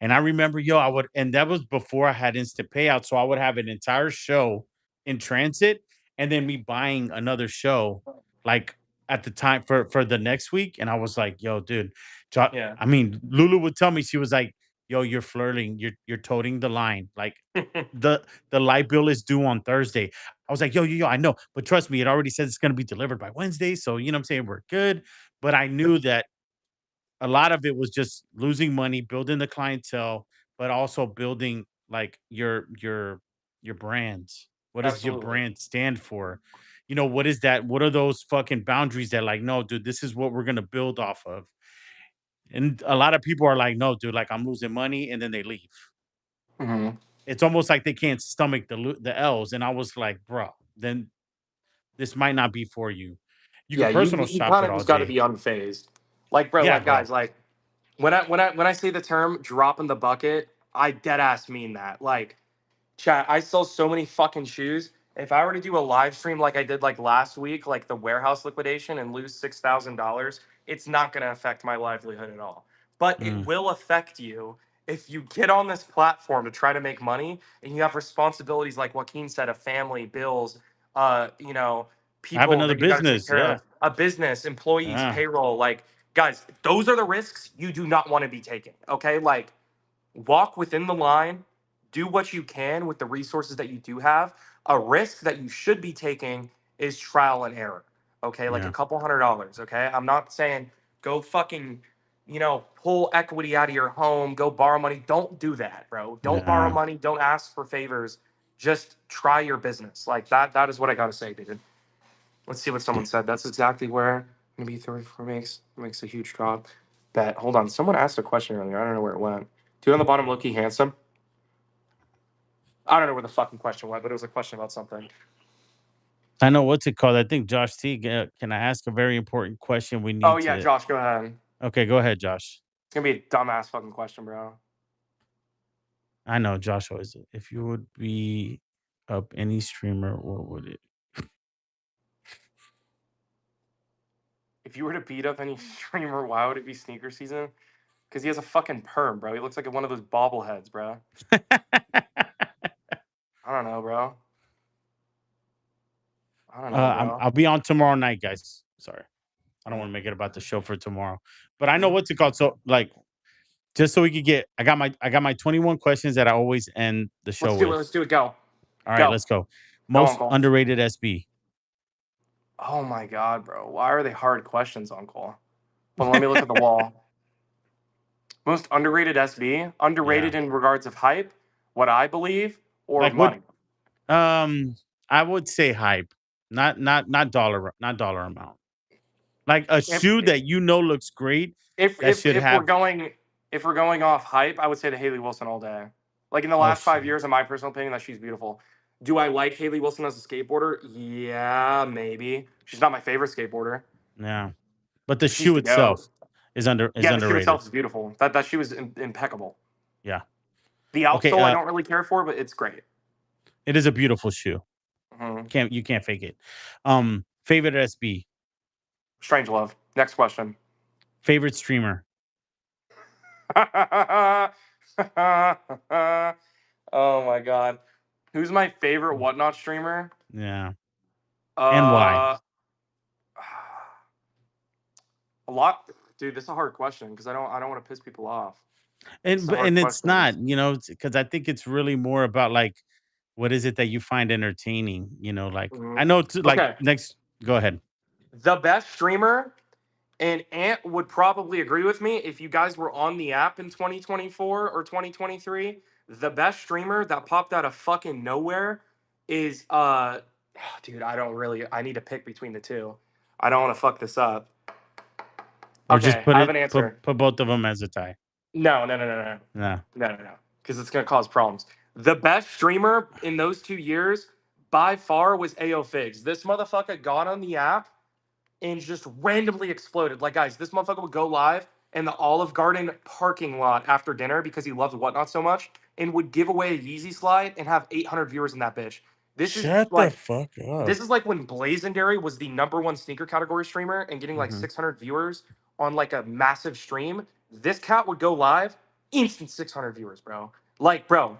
And I remember, yo, and that was before I had instant payout. So I would have an entire show in transit and then me buying another show like at the time for the next week. And I was like, yo, dude, Yeah. I mean, Lulu would tell me, she was like, yo, you're flirting, you're toting the line. Like the the light bill is due on Thursday. I was like, yo, I know, but trust me, it already says it's gonna be delivered by Wednesday. So you know what I'm saying? We're good. But I knew that a lot of it was just losing money, building the clientele, but also building like your brands. What does your Absolutely. brand stand for? What is that? What are those fucking boundaries that like, no, dude, this is what we're gonna build off of. And a lot of people are like, no, dude, like I'm losing money, and then they leave. Hmm. It's almost like they can't stomach the L's. And I was like, bro, then this might not be for you. You Yeah, could you personal you shop kind it of all just got to day. be unfazed. Like, bro, Yeah, like bro. guys, like when I say the term drop in the bucket, I dead ass mean that. Like, chat, I sell so many fucking shoes. If I were to do a live stream like I did like last week, like the warehouse liquidation and lose $6,000, it's not gonna affect my livelihood at all. But it Mm. will affect you if you get on this platform to try to make money and you have responsibilities like Joaquin said, a family, bills, uh, you know, I have people another that you gotta take business. care Yeah. of, a business, employees, Yeah. payroll. Like, guys, those are the risks you do not want to be taking. Okay. Like walk within the line, do what you can with the resources that you do have. A risk that you should be taking is trial and error. Okay, like a Yeah. couple $100. Okay, I'm not saying go fucking, pull equity out of your home, go borrow money. Don't do that, bro. Don't borrow Yeah. money. Don't ask for favors. Just try your business. Like that. That is what I gotta say, dude. Let's see what someone said. That's exactly where maybe 34 makes a huge drop. Bet. Hold on. Someone asked a question earlier. I don't know where it went. Dude on the bottom, Loki handsome. I don't know where the fucking question went, but it was a question about something. I know what's it called. I think Josh T. Can I ask a very important question? We Oh need yeah, to. Josh, go ahead. Okay, go ahead, Josh. It's gonna be a dumbass fucking question, bro. I know Josh always. If you would be up any streamer, what would it? If you were to beat up any streamer, why would it be sneaker season? Because he has a fucking perm, bro. He looks like one of those bobbleheads, bro. I don't know, bro. I don't know, bro. I'll be on tomorrow night, guys. Sorry, I don't want to Mm. make it about the show for tomorrow, but I know what's it called. So, like, just so we could get, I got my 21 questions that I always end the show Let's do it. with. Let's do it. Go. All right, Go. let's go. Go, Most Uncle. underrated SB. Oh my god, bro. Why are they hard questions, Uncle? Well, let me look at the wall. Most underrated SB? Yeah, Underrated in regards of hype, what I believe, or like what? money? Um, I would say hype, not dollar amount. Like a If shoe that looks great if that if should if we're have. going if we're going off hype, I would say the Haley Wilson all day. Like in the Oh last 5 years, shit. in my personal opinion, that she's beautiful. Do I like Haley Wilson as a skateboarder? Yeah, maybe. She's not my favorite skateboarder. Yeah, but the She's shoe the goat. itself is Yeah, the shoe underrated. itself is beautiful. That shoe is impeccable. Yeah. The Okay. outsole I don't really care for, but it's great. It is a beautiful shoe. Mhm. You can't fake it. Favorite SB. Strange love. Next question. Favorite streamer. Oh my god. Who's my favorite whatnot streamer? Yeah. And why? Uh a lot. Dude, this is a hard question because I don't want to piss people off. This is a hard And it's not, question. because I think it's really more about like what is it that you find entertaining? Like I Mhm. know it's like Okay. next. Go ahead. The best streamer, and Ant would probably agree with me if you guys were on the app in 2024 or 2023. The best streamer that popped out of fucking nowhere is dude, I need to pick between the two. I don't want to fuck this up. Or just Okay, I have an answer. put both of them as a tie. No, no, no, no, no. No. No, no, no. Because it's gonna cause problems. The best streamer in those 2 years by far was AO Figs. This motherfucker got on the app and just randomly exploded. Like, guys, this motherfucker would go live in the Olive Garden parking lot after dinner because he loved Whatnot so much and would give away a Yeezy slide and have 800 viewers in that bitch. This is Shut the like fuck up. this is like when Blazendary was the number one sneaker category streamer and getting like Mhm. 600 viewers on like a massive stream. This cat would go live, instant 600 viewers, bro. Like, bro,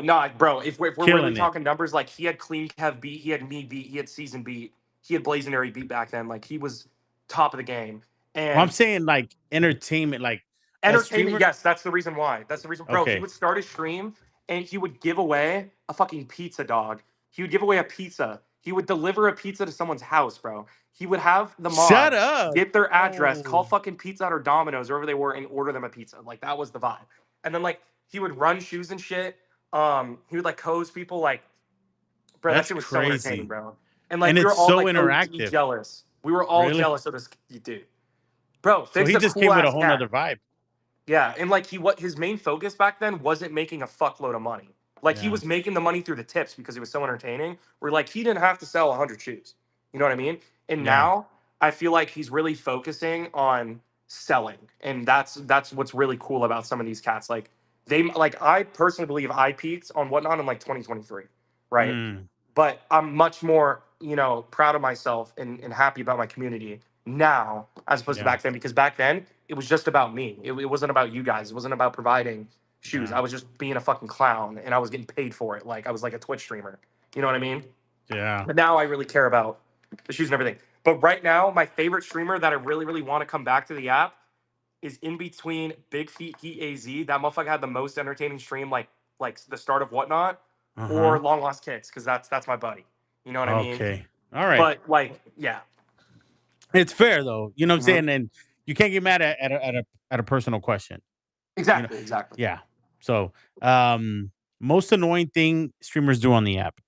nah, bro. If we're really Killing it. talking numbers, like he had Clean Kev beat, he had me beat, he had Season beat, he had Blazendary beat back then. Like he was top of the game. Well, I'm And saying like entertainment, like a entertainment, streamer. yes, that's the reason why. That's the reason, bro. He Okay. would start his stream and he would give away a fucking pizza dog. He would give away a pizza. He would deliver a pizza to someone's house, bro. He would have the Shut mods up. get their address, call Oh, fucking Pizza Hut or Domino's, wherever they were, and order them a pizza. Like that was the vibe. And then like he would run shoes and shit. He would like hose people. Like, bro, that that's shit was so entertaining, crazy. bro. And like And we were it's all so like OD interactive. jealous. We were all Really? jealous of this dude. Bro, So Fig's he a just cool came with a ass whole cat. nother vibe. Yeah, and like what his main focus back then wasn't making a fuckload of money. Like he Yeah. was making the money through the tips because he was so entertaining. Where like he didn't have to sell 100 shoes. You know what I mean? And Yeah. now I feel like he's really focusing on selling, and that's what's really cool about some of these cats. Like I personally believe I peaked on Whatnot in like 2023, right? Mm, But I'm much more, proud of myself and happy about my community now as opposed to yeah. back then because back then it was just about me. It wasn't about you guys. It wasn't about providing shoes. Yeah. I was just being a fucking clown and I was getting paid for it. Like I was like a Twitch streamer. You know what I mean? Yeah. But now I really care about the shoes and everything. But right now, my favorite streamer that I really, really want to come back to the app is in between Big Feet Heat AZ. That motherfucker had the most entertaining stream, like the start of Whatnot, or Uh-huh. Long Lost Kicks, because that's my buddy. You know what I mean? Okay. All right. But like, yeah. It's fair though. You know what I'm Mhm. saying? And you can't get mad at a personal question. You know? Exactly, exactly. Yeah. So most annoying thing streamers do on the app.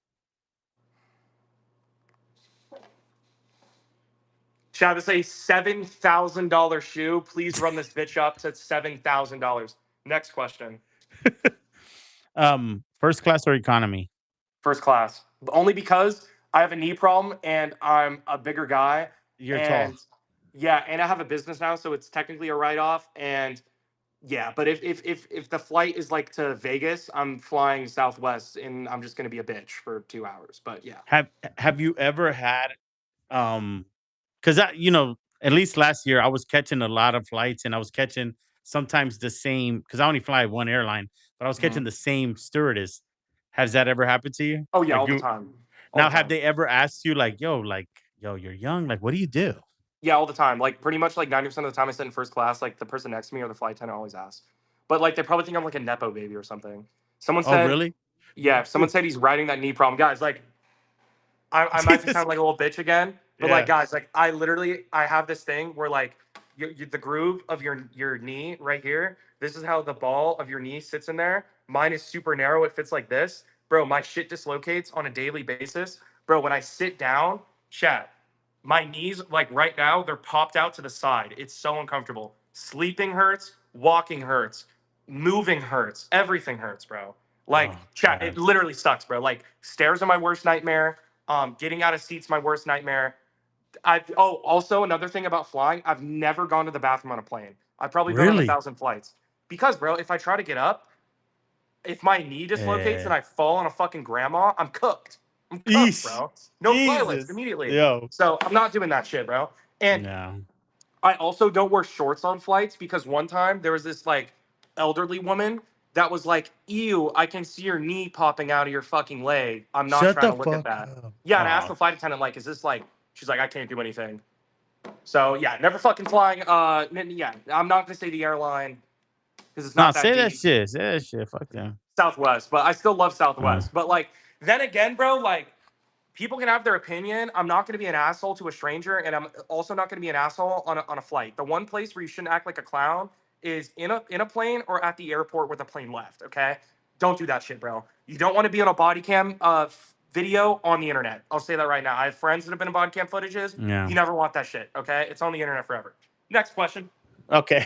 Chad, this is a $7,000 shoe. Please run this bitch up to $7,000. Next question. First class or economy? First class. Only because I have a knee problem and I'm a bigger guy. You're tall. And yeah, and I have a business now, so it's technically a write-off. And yeah, but if the flight is like to Vegas, I'm flying Southwest and I'm just gonna be a bitch for 2 hours. But yeah. Have Have you ever had because at least last year I was catching a lot of flights and I was catching sometimes the same because I only fly one airline, but I was catching Mhm. the same stewardess. Has that ever happened to you? Oh yeah, Like all the you time. All now the have time. they ever asked you yo, you're young, like what do you do? Yeah, all the time. Like pretty much like 90% of the time I sit in first class, like the person next to me or the flight attendant always asks. But like they probably think I'm like a Nepo baby or something. Someone Oh, said, really? yeah, someone said he's riding that knee problem. Guys, like I might be Jesus. sounding like a little bitch again, but like Yeah. guys, like I have this thing where like the groove of your knee right here. This is how the ball of your knee sits in there. Mine is super narrow. It fits like this, bro. My shit dislocates on a daily basis, bro. When I sit down, chat, my knees like right now they're popped out to the side. It's so uncomfortable. Sleeping hurts, walking hurts, moving hurts, everything hurts, bro. Like Oh chat, it God. literally sucks, bro. Like stairs are my worst nightmare. Getting out of seats my worst nightmare. Also another thing about flying, I've never gone to the bathroom on a plane. I've probably been on a Really? thousand flights because, bro, if I try to get up, if my knee dislocates Eh. and I fall on a fucking grandma, I'm cooked. I'm cooked, Eesh. bro. No toilets Jesus. immediately. Yo. So I'm not doing that shit, bro. And No. I also don't wear shorts on flights because one time there was this like elderly woman that was like, "Ew, I can see your knee popping out of your fucking leg. I'm not Shut trying the to look at fuck that." up. Yeah, and I asked Oh. the flight attendant, like, "Is this like?" She's like, "I can't do anything." So yeah, never fucking flying. Yeah, I'm not gonna say the airline because it's No, not that say that deep. shit. Say that shit. Fuck them. Southwest, but I still love Uh, Southwest. But like then again, bro, like people can have their opinion. I'm not going to be an asshole to a stranger, and I'm also not going to be an asshole on a flight. The one place where you shouldn't act like a clown is in a plane or at the airport where the plane left. Okay, don't do that shit, bro. You don't want to be on a body cam video on the internet. I'll say that right now. I have friends that have been in body cam footages. yeah. You never want that shit. Okay, it's on the internet forever. Next question. Okay.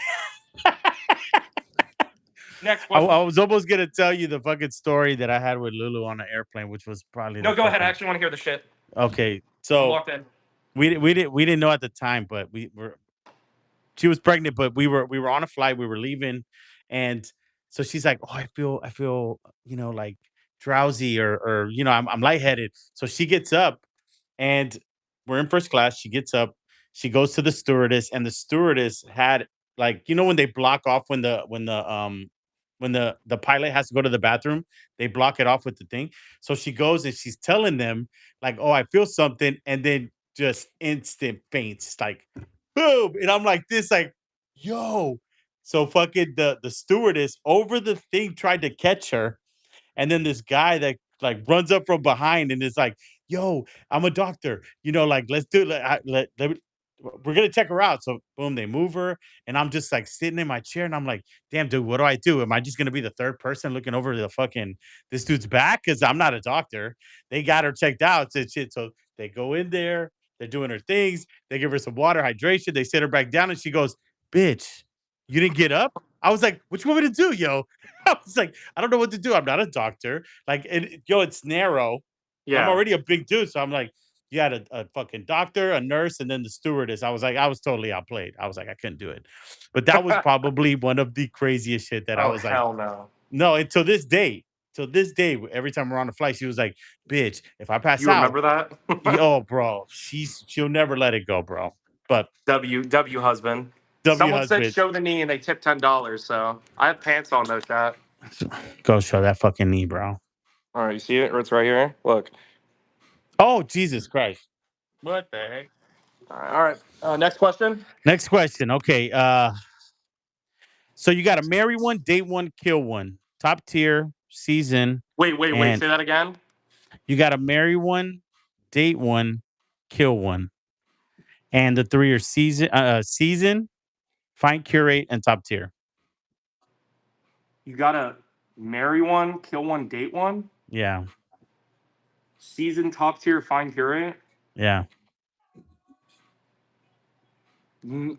Next I question. was almost gonna tell you the fucking story that I had with Lulu on the airplane, which was probably the No, go ahead. I fucking actually want to hear the shit. okay. I'm So locked in. we didn't know at the time, but we were she was pregnant, but we were on a flight, we were leaving, and so she's like, "Oh, I feel, like drowsy or I'm lightheaded." So she gets up and we're in first class. She gets up, she goes to the stewardess, and the stewardess had like, when they block off when the pilot has to go to the bathroom, they block it off with the thing. So she goes and she's telling them, like, "Oh, I feel something," and then just instant faints, like boom. And I'm like this, like, yo. So fucking the stewardess over the thing tried to catch her, and then this guy that like runs up from behind and is like, "Yo, I'm a doctor. Like let's do it. We're gonna check her out." So boom, they move her, and I'm just like sitting in my chair, and I'm like, "Damn, dude, what do I do? Am I just gonna be the third person looking over the fucking this dude's back? Because I'm not a doctor." They got her checked out, and shit. So they go in there, they're doing her things, they give her some water, hydration, they sit her back down, and she goes, "Bitch, you didn't get up?" I was like, "What you want me to do, yo?" I was like, I don't know what to do. I'm not a doctor. Like, yo, it's narrow. I'm Yeah. already a big dude, so I'm like, you had a fucking doctor, a nurse, and then the stewardess. I was like, I was totally outplayed. I was like, I couldn't do it. But that was probably one of the craziest shit that I Oh was like, hell no. no. And till this day, every time we're on the flight, she was like, "Bitch, if I pass You out, remember that? yo, bro, she'll never let it go, bro." But W husband. W Someone said husband, show the knee and they tip $10. So I have pants on though, chat. go show that fucking knee, bro. All right, you see it? It's right here. Look. Oh, Jesus Christ. What the heck? All right. Next question. Next question. Okay. So you got to marry one, date one, kill one. Top tier season, Wait. and Say that again. you got to marry one, date one, kill one. And the three are season, find curate, and top tier. You gotta marry one, kill one, date one. Yeah. Season top tier, fine curate. Yeah. Mm,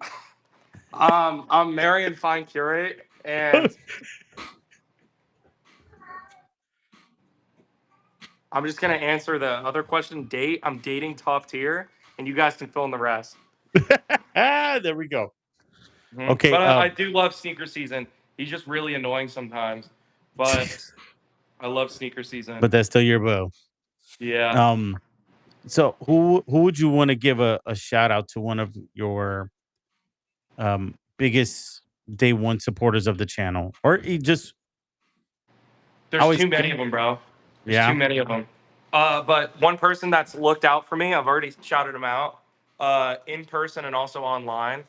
I'm marrying fine curate, and I'm just gonna answer the other question. Date. I'm dating top tier, and you guys can fill in the rest. There we go. Okay, But I do love sneaker season. He's just really annoying sometimes, but I love sneaker season. but that's still your boo. Yeah. Um, so who would you want to give a shout out to one of your biggest day one supporters of the channel, or just There's always too many of them, bro. There's too yeah many of them. But one person that's looked out for me, I've already shouted him out, in person and also online.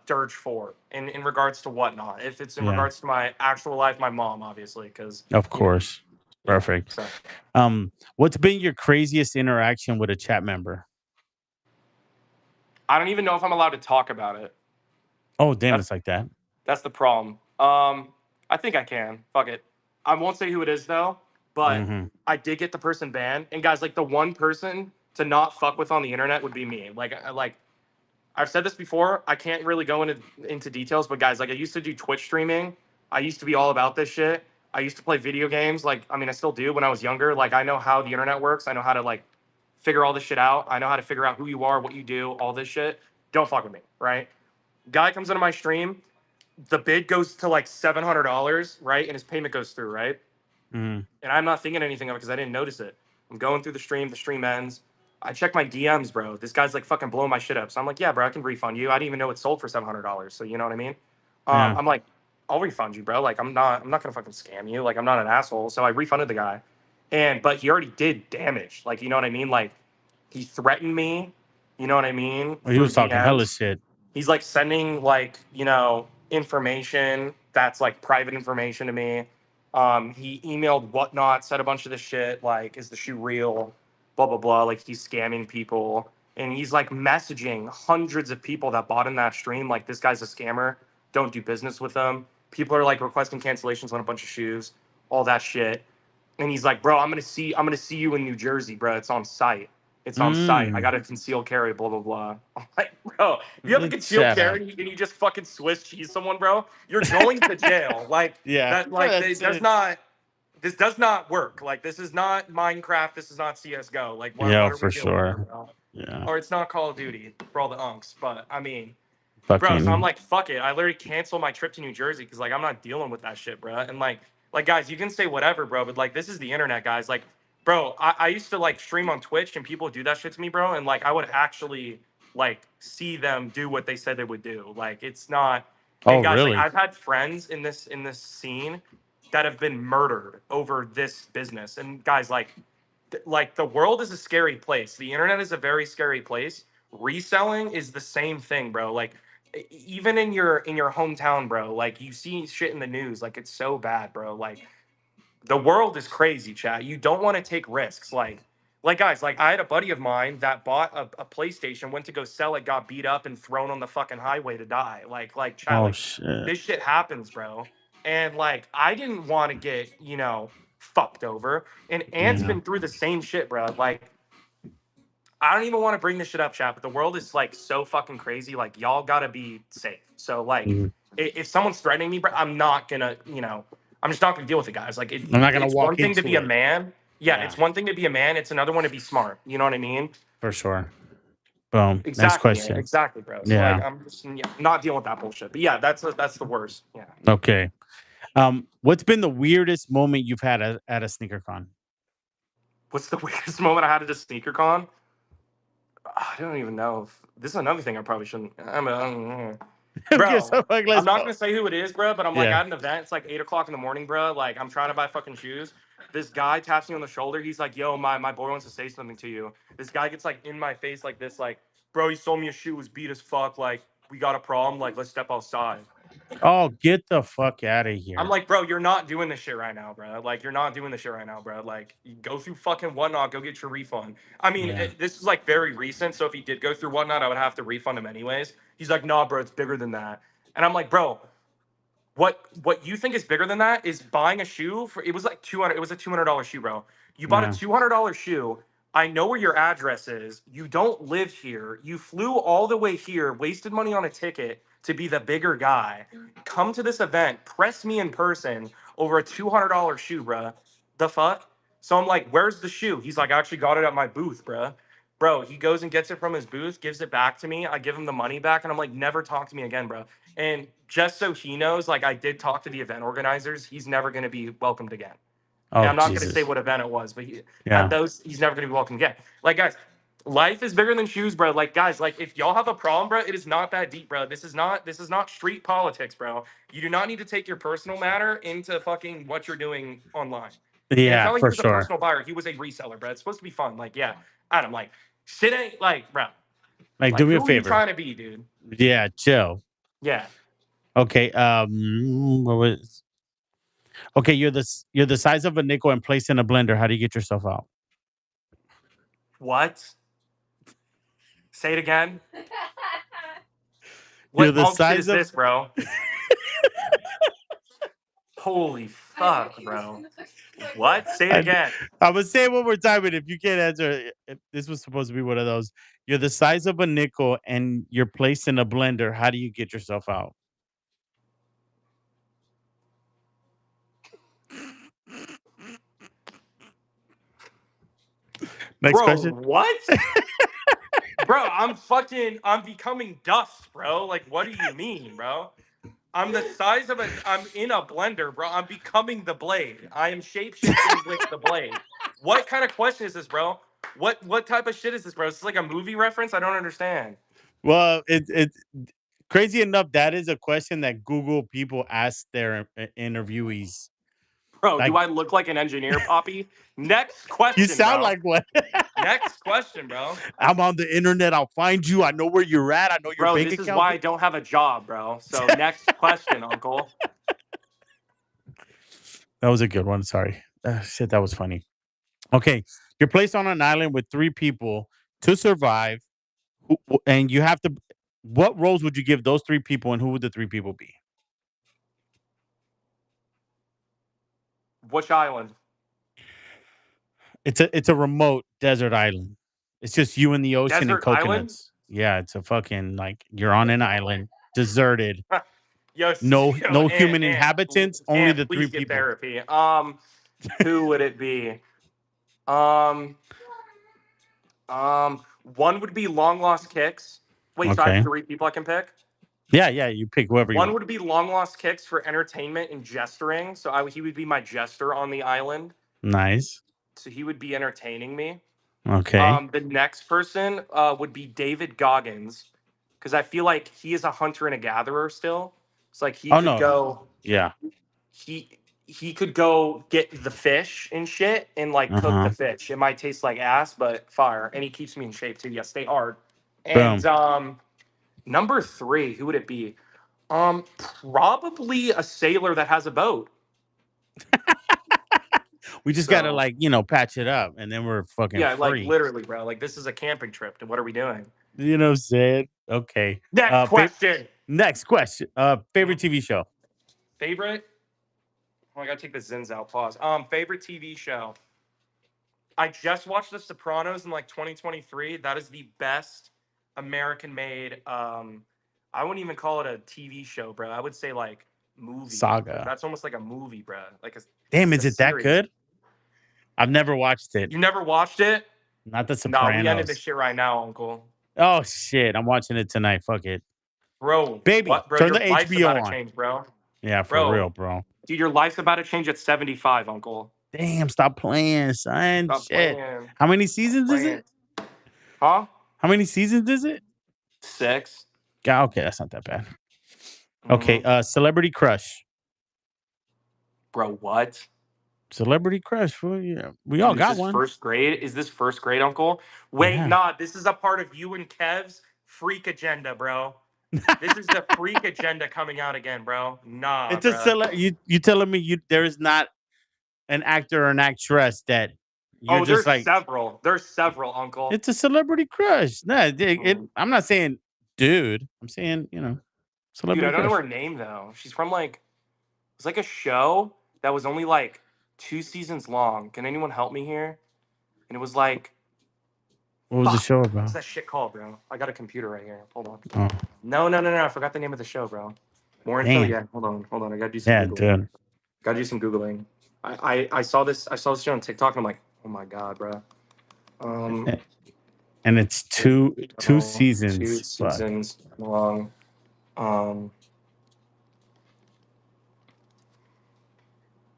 Dirge Four in regards to whatnot. If it's in yeah regards to my actual life, my mom, obviously, because of you know, course yeah. perfect. So What's been your craziest interaction with a chat member? I don't even know if I'm allowed to talk about it. Oh damn, That's it's like that. that's the problem. I think I can. Fuck it. I won't say who it is though, but Hmm. I did get the person banned. And guys, like the one person to not fuck with on the internet would be me. Like I've said this before. I can't really go into details, but guys, like I used to do Twitch streaming. I used to be all about this shit. I used to play video games. Like I mean, I still do when I was younger. Like I know how the internet works. I know how to like figure all this shit out. I know how to figure out who you are, what you do, all this shit. Don't fuck with me, right? Guy comes into my stream. The bid goes to like $700, right? And his payment goes through, right? Hmm. And I'm not thinking anything of it because I didn't notice it. I'm going through the stream. The stream ends. I check my DMs, bro. This guy's like fucking blowing my shit up. So I'm like, yeah, bro, I can refund you. I didn't even know it sold for $700. So you know what I mean? Yeah. I'm like, I'll refund you, bro. Like I'm not gonna fucking scam you. Like I'm not an asshole. So I refunded the guy, but he already did damage. Like you know what I mean? Like he threatened me. You know what I mean? Well, he Through was talking hella DMs. shit. He's like sending like information that's like private information to me. He emailed whatnot, said a bunch of this shit like, is the shoe real? Blah blah blah. Like he's scamming people, and he's like messaging hundreds of people that bought in that stream like, this guy's a scammer. Don't do business with him. People are like requesting cancellations on a bunch of shoes, all that shit. And he's like, bro, I'm gonna see you in New Jersey, bro. It's on site. It's on site. I Mm. got a concealed carry, blah blah blah. I'm like, bro, if you have a concealed Shut up. carry and you just fucking Swiss cheese someone, bro, you're going to jail. Like Yeah, that, like that's it. this does not work. Like this is not Minecraft. This is not CS:GO. Like Yeah, what are we for doing here, sure. bro? Yeah, Or it's not Call of Duty for all the unks. But I mean, bro. So I'm fucking like, fuck it. I literally canceled my trip to New Jersey because like I'm not dealing with that shit, bro. And like guys, you can say whatever, bro, but like this is the internet, guys. Like, bro, I used to like stream on Twitch and people would do that shit to me, bro, and like I would actually like see them do what they said they would do. Like it's not. oh And guys, like really? I've had friends in this scene that have been murdered over this business. And guys, like the world is a scary place. The internet is a very scary place. Reselling is the same thing, bro. Like even in your hometown, bro, like you see shit in the news, like it's so bad, bro. Like the world is crazy, chat. You don't want to take risks. Like guys, like I had a buddy of mine that bought a PlayStation, went to go sell it, got beat up and thrown on the fucking highway to die. Like chat, Oh like shit. this shit happens, bro. And like I didn't want to get, fucked over. And Ant's Yeah. been through the same shit, bro. Like I don't even want to bring this shit up, chat, but the world is like so fucking crazy. Like y'all gotta be safe. So like, Mhm. if someone's threatening me, bro, I'm not gonna, I'm just not gonna deal with it, guys. Like I'm not gonna it's one walk thing to into be a it. man. Yeah, Yeah, it's one thing to be a man. It's another one to be smart. You know what I mean? for sure. Boom. Next Exactly, question. exactly, bro. So like, Yeah. I'm just not dealing with that bullshit. But yeah, that's the worst. Yeah. Okay. What's been the weirdest moment you've had at a sneaker con? What's the weirdest moment I had at a sneaker con? I don't even know. If, this is another thing I probably shouldn't. Okay, Bro, so like, I'm let's not go. gonna say who it is, bro, but I'm like Yeah. at an event. It's like 8 o'clock in the morning, bro. Like I'm trying to buy fucking shoes. This guy taps me on the shoulder. He's like, "Yo, my boy wants to say something to you." This guy gets like in my face like this, like, "Bro, you sold me a shoe. It was beat as fuck. Like, we got a problem. Like, let's step outside." Oh, get the fuck out of I'm here. like, "Bro, you're not doing this shit right now, bro. Like, you're not doing this shit right now, bro. Like, you go through fucking whatnot. Go get your refund." I mean, Yeah. this is like very recent, so if he did go through whatnot, I would have to refund him anyways. He's like, "Nah, bro, it's bigger than that." And I'm like, "Bro, what you think is bigger than that is buying a shoe for it was like 200. It was a $200 shoe, bro. You bought a Yeah. $200 shoe. I know where your address is. You don't live here. You flew all the way here, wasted money on a ticket to be the bigger guy. Come to this event, press me in person over a $200 shoe, bruh. The fuck? So I'm like, where's the shoe? He's like, I actually got it at my booth, bruh. Bro, he goes and gets it from his booth, gives it back to me. I give him the money back, and I'm like, never talk to me again, bro. And just so he knows, like, I did talk to the event organizers. He's never going to be welcomed again. And Oh I'm not going to say Jesus. what event it was, but at Yeah. those, he's never going to be welcome again. Like, guys, life is bigger than shoes, bro. Like, guys, like, if y'all have a problem, bro, it is not that deep, bro. This is not street politics, bro. You do not need to take your personal matter into fucking what you're doing online. And it's Yeah, not like he for was a sure. personal buyer; he was a reseller, bro. It's supposed to be fun. Like, yeah, Adam, like, shit ain't like, bro. Like, do Like, me a who are you favor. trying to be, dude? Yeah, chill. Yeah. Okay. What was? Okay, you're the size of a nickel and placed in a blender. How do you get yourself out? What? Say it again. You're What the punk shit size is of. this, bro? Holy fuck, bro. What? Say it I, again. I'm gonna say it one more time, and if you can't answer, this was supposed to be one of those. You're the size of a nickel and you're placed in a blender. How do you get yourself out? Next Bro, question. what? Bro, I'm becoming dust, bro. Like, what do you mean, bro? I'm in a blender, bro. I'm becoming the blade. I am shape shifting with the blade. What kind of question is this, bro? What type of shit is this, bro? Is this like a movie reference? I don't understand. Well, it's crazy enough. That is a question that Google people ask their interviewees. Bro, do Like, I look like an engineer, Poppy? Next you question, sound bro. like one. Next question, bro. I'm on the internet. I'll find you. I know where you're at. I know your Bro, bank this is account. why I don't have a job, bro. So next question, uncle. That was a good one. Sorry. Shit, that was funny. Okay, you're placed on an island with three people to survive, and you have to. What roles would you give those three people, and who would the three people be? Which island? It's a remote desert island. It's just you in the ocean and Desert Island? coconuts. Yeah, it's a fucking like you're on an island, deserted, Yo, yo, no human inhabitants, only Ant, the three please get people. therapy. Who would it be? Um, one would be Long Lost Kicks. Wait, so I have Okay. three people I can pick. Yeah, yeah. You pick whoever you One want. would be Long Lost Kicks for entertainment and gesturing. So he would be my jester on the island. Nice. So he would be entertaining me. Okay. The next person would be David Goggins, because I feel like he is a hunter and a gatherer still. It's like Oh no. Yeah. he he could go get the fish and shit and like Uh cook the huh. fish. It might taste like ass, but fire. And he keeps me in shape too. Yeah, stay hard. And Boom. number three, who would it be? Probably a sailor that has a boat. We just gotta So like patch it up, and then we're fucking yeah, like free. literally, bro. Like this is a camping trip. And what are we doing? You know what I'm saying? Okay. Next question. Next question. Mhm. Favorite TV show. Favorite? Oh, I gotta take the zins out. Pause. Favorite TV show. I just watched The Sopranos in like 2023. That is the best American-made. I wouldn't even call it a TV show, bro. I would say like movie. Like Saga. that's almost like a movie, bro. Damn, Like is a it that series. good? I've never watched it. You never watched it? Not The Nah, we ended this Sopranos. shit right now, Uncle. Oh shit, I'm watching it tonight. Fuck it. Bro, Baby, what, bro? turn Your the life's HBO about to on. change, bro. Yeah, for real, Bro, bro. dude, your life's about to change at 75, Uncle. Damn, stop playing, son. Stop Shit. playing. How many Stop seasons is playing. it? Huh? How many seasons is it? Six. God, okay, that's not that bad. Okay, Mm-hmm. Celebrity Crush. Bro, what? Celebrity Crush. Well, yeah, we all Dude, is got this one. first grade? Is this first grade, Uncle? Wait, Yeah. nah, this is a part of you and Kev's freak agenda, bro. This is the freak agenda coming out again, bro. Nah, It's a bro. you telling me there is not an actor or an actress that you're Oh, just there's like several. There's several, Uncle. it's a celebrity crush. Nah, Mm. I'm not saying dude. I'm saying Dude, I celebrity don't know crush. her name though. She's from like it's like a show that was only like 2 seasons long. Can anyone help me here? And it was like What was the Fuck. show What's about? that shit called, bro? I got a computer right here. Hold on. Oh, No, no, no, no. I forgot the name of the show, bro. More info. damn. Yeah. Hold on. I gotta do some Yeah, googling. dude. Gotta do some googling. I saw this. I saw this show on TikTok, and I'm like, oh my god, bro. Um, A- And it's two two seasons. Fuck. seasons long. Um.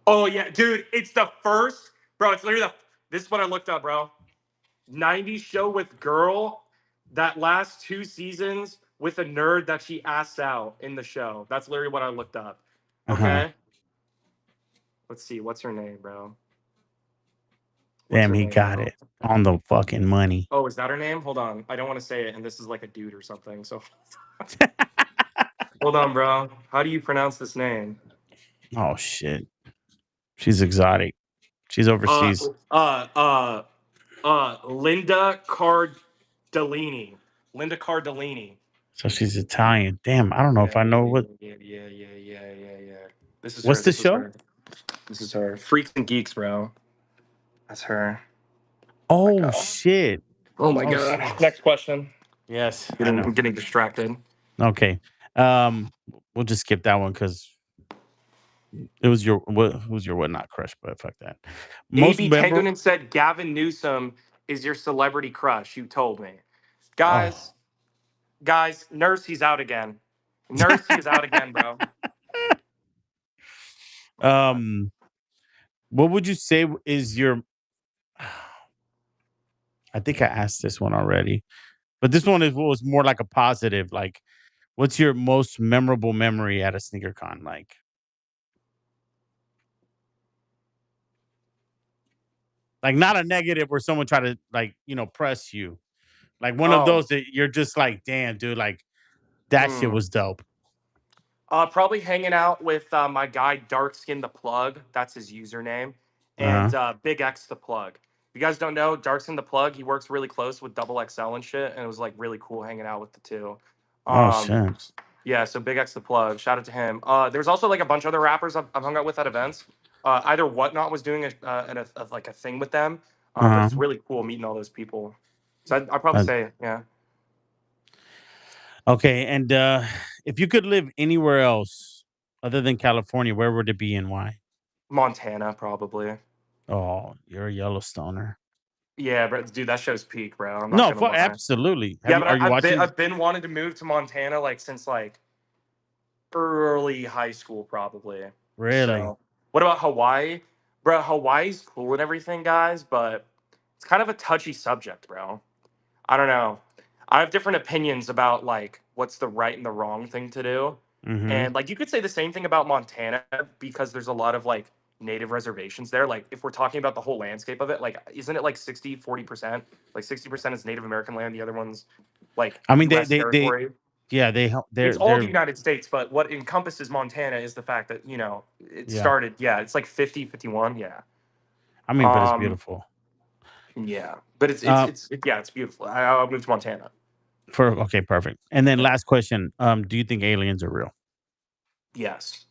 Oh yeah, dude. It's the first, bro. It's literally the. This is what I looked up, bro. 90s show with girl that last two seasons with a nerd that she asks out in the show. That's literally what I looked up. Uh-huh. Okay. Let's see. What's her name, bro? What's Damn, her he name, got bro? it on the fucking money. Oh, is that her name? Hold on. I don't want to say it, and this is like a dude or something. So hold on, bro. How do you pronounce this name? Oh shit. She's exotic. She's Uh, overseas. uh, uh, Linda Cardellini. Linda Cardellini. So she's Italian. Damn, I don't know if Yeah, I know yeah, what yeah, yeah, yeah, yeah, yeah, yeah. This is her. what's the This is show? her. This is her. Freaks and Geeks, bro. That's her. Oh my Oh god. shit. Oh my Oh god. shit. Next question. Yes, I know. I'm getting distracted. Okay. We'll just skip that one because it was your what who's your what not crush, but fuck that. Most AB memorable. Tangonen said Gavin Newsom is your celebrity crush. You told me. Oh. Guys, Nurse, he's out again. Nurse, he is out again, bro. Oh my god. um, what would you say is your I think I asked this one already, but this one is was more like a positive. Like, what's your most memorable memory at a sneaker con? Like not a negative where someone tried to like, press you. Like one of Oh. those that you're just like, damn, dude, like that shit Hmm. was dope. Probably hanging out with my guy Dark Skin the Plug. That's his username, and Uh-huh. Big X the Plug. If you guys don't know, Dark Skin the Plug, he works really close with Double XL and shit, and it was like really cool hanging out with the two. Oh Um, shit. yeah, so Big X the Plug, shout out to him. There's also like a bunch of other rappers I've hung out with at events. Either Whatnot was doing like a thing with them, but it's Uh-huh. really cool meeting all those people. So I'd probably Uh, say, yeah, okay, and if you could live anywhere else other than California, where would it be and why? Montana probably. Oh, you're a Yellowstoner. Yeah, but dude, that show's peak, bro. I'm not No, gonna for lie. absolutely. Yeah, but Are you watching? I've been wanting to move to Montana like since like early high school probably. Really? So, what about Hawaii? Bro, Hawaii's cool and everything, guys, but it's kind of a touchy subject, bro. I don't know. I have different opinions about like what's the right and the wrong thing to do. Mm-hmm. And like you could say the same thing about Montana because there's a lot of like native reservations there. Like if we're talking about the whole landscape of it, like isn't it like 60-40%? Like 60% is Native American land, the other one's like I mean, US they territory. yeah, they help. It's all the They're United States, but what encompasses Montana is the fact that, it yeah. started, yeah, it's like 50-51, yeah. I mean, but it's Um, beautiful. yeah. But Uh, yeah, it's beautiful. I'll move to Montana. for okay, perfect. And then Yeah. last question. Do you think aliens are real? Yes.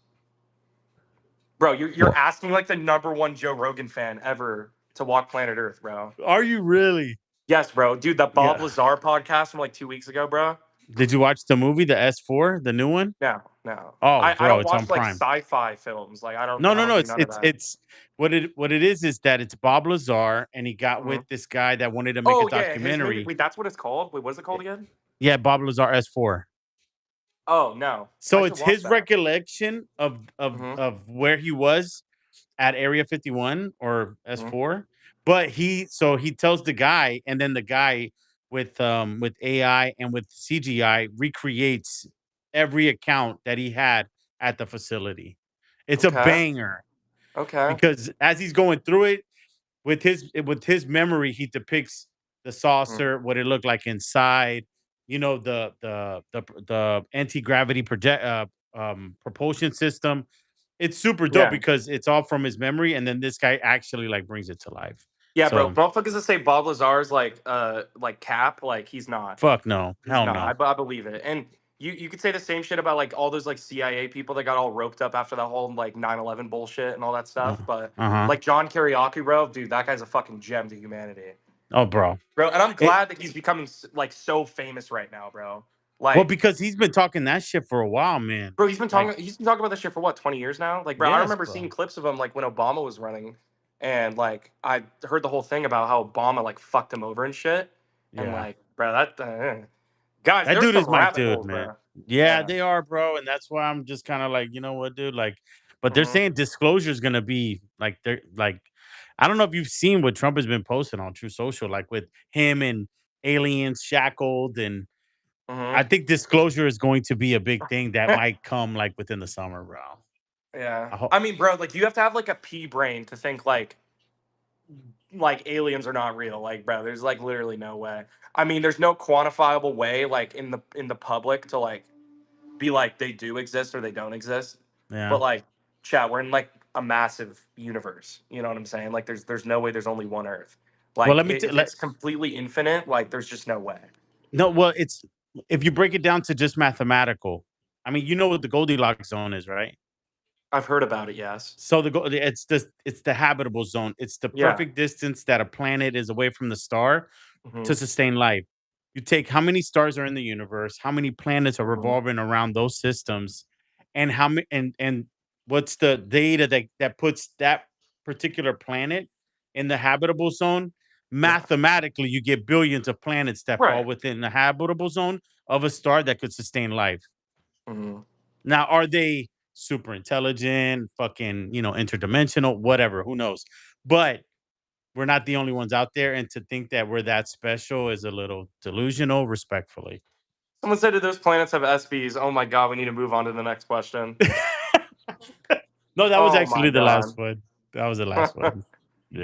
Bro, you're Well, asking like the number one Joe Rogan fan ever to walk planet Earth, bro. are you really? Yes, bro. Dude, the Bob Yeah. Lazar podcast from like 2 weeks ago, bro. Did you watch the movie, the S4, the new one? No, no. Oh, I bro, don't it's on watch like Prime. sci-fi films. Like No, I no, don't no. do It's none of it's that. it's what it is that it's Bob Lazar and he got Mhm. with this guy that wanted to make a Oh yeah, his movie. documentary. Wait, that's what it's called. Wait, what is it called again? Yeah, Bob Lazar S4. Oh no, I So should it's watch his that. recollection of Hmm. where he was at Area 51 or Hmm. S4. But he tells the guy, and then the guy with AI and with CGI recreates every account that he had at the facility. It's a Okay. banger Okay. because as he's going through it with his memory, he depicts the Mhm. saucer, what it looked like inside, the anti-gravity project propulsion system. It's super dope Yeah. because it's all from his memory, and then this guy actually like brings it to life. Yeah, bro. So Motherfuckers that say Bob Lazar's like Cap, like he's not. fuck no, He's hell not. no. I believe it. And you could say the same shit about like all those like CIA people that got all roped up after that whole like 9/11 bullshit and all that stuff. But Uh huh. like John Kiriakou, bro, dude, that guy's a fucking gem to humanity. Oh, bro. bro. And I'm It glad that he's becoming like so famous right now, bro. well, Like, because he's been talking that shit for a while, man. bro, Like, he's been talking about this shit for what, 20 years now? Like, bro, I yes, remember seeing bro. clips of him like when Obama was running, and like I heard the whole thing about how Obama like fucked him over and shit. And Yeah. like, bro, that guys, That there's dude some is my rabbit dude, holes, man. bro. Yeah, Yeah. they are, bro, and that's why I'm just kinda like, you know what, dude, like but they're Hmm. saying disclosure is gonna be like they're like I don't know if you've seen what Trump has been posting on True Social, like with him and aliens shackled, and I Hmm. think disclosure is going to be a big thing that might come like within the summer, bro. Yeah. I hope I mean, bro, like you have to have like a pea brain to think like aliens are not real. Like, bro, there's like literally no way. I mean, there's no quantifiable way like in the public to like be like they do exist or they don't exist. yeah. But like, chat, we're in like a massive universe. You know what I'm saying? Like, there's no way there's only one Earth. Well, Like, let me if let it's completely infinite, like there's just no way. no, well, it's if you break it down to just mathematical, I mean, you know what the Goldilocks zone is, right? I've heard about it. Yes. So it's the habitable zone. It's the Yeah. perfect distance that a planet is away from the star Hmm. to sustain life. You take how many stars are in the universe, how many planets are Hmm. revolving around those systems, and how many and what's the data that puts that particular planet in the habitable zone? Yeah. Mathematically, you get billions of planets that fall Right. within the habitable zone of a star that could sustain life. Hmm. Now, are they super intelligent, fucking, interdimensional, whatever, who knows? But we're not the only ones out there. And to think that we're that special is a little delusional, respectfully. Someone said, "Do those planets have SBs?" Oh my god, we need to move on to the next question. No, that was Oh my actually the last god. one. That was the last That one.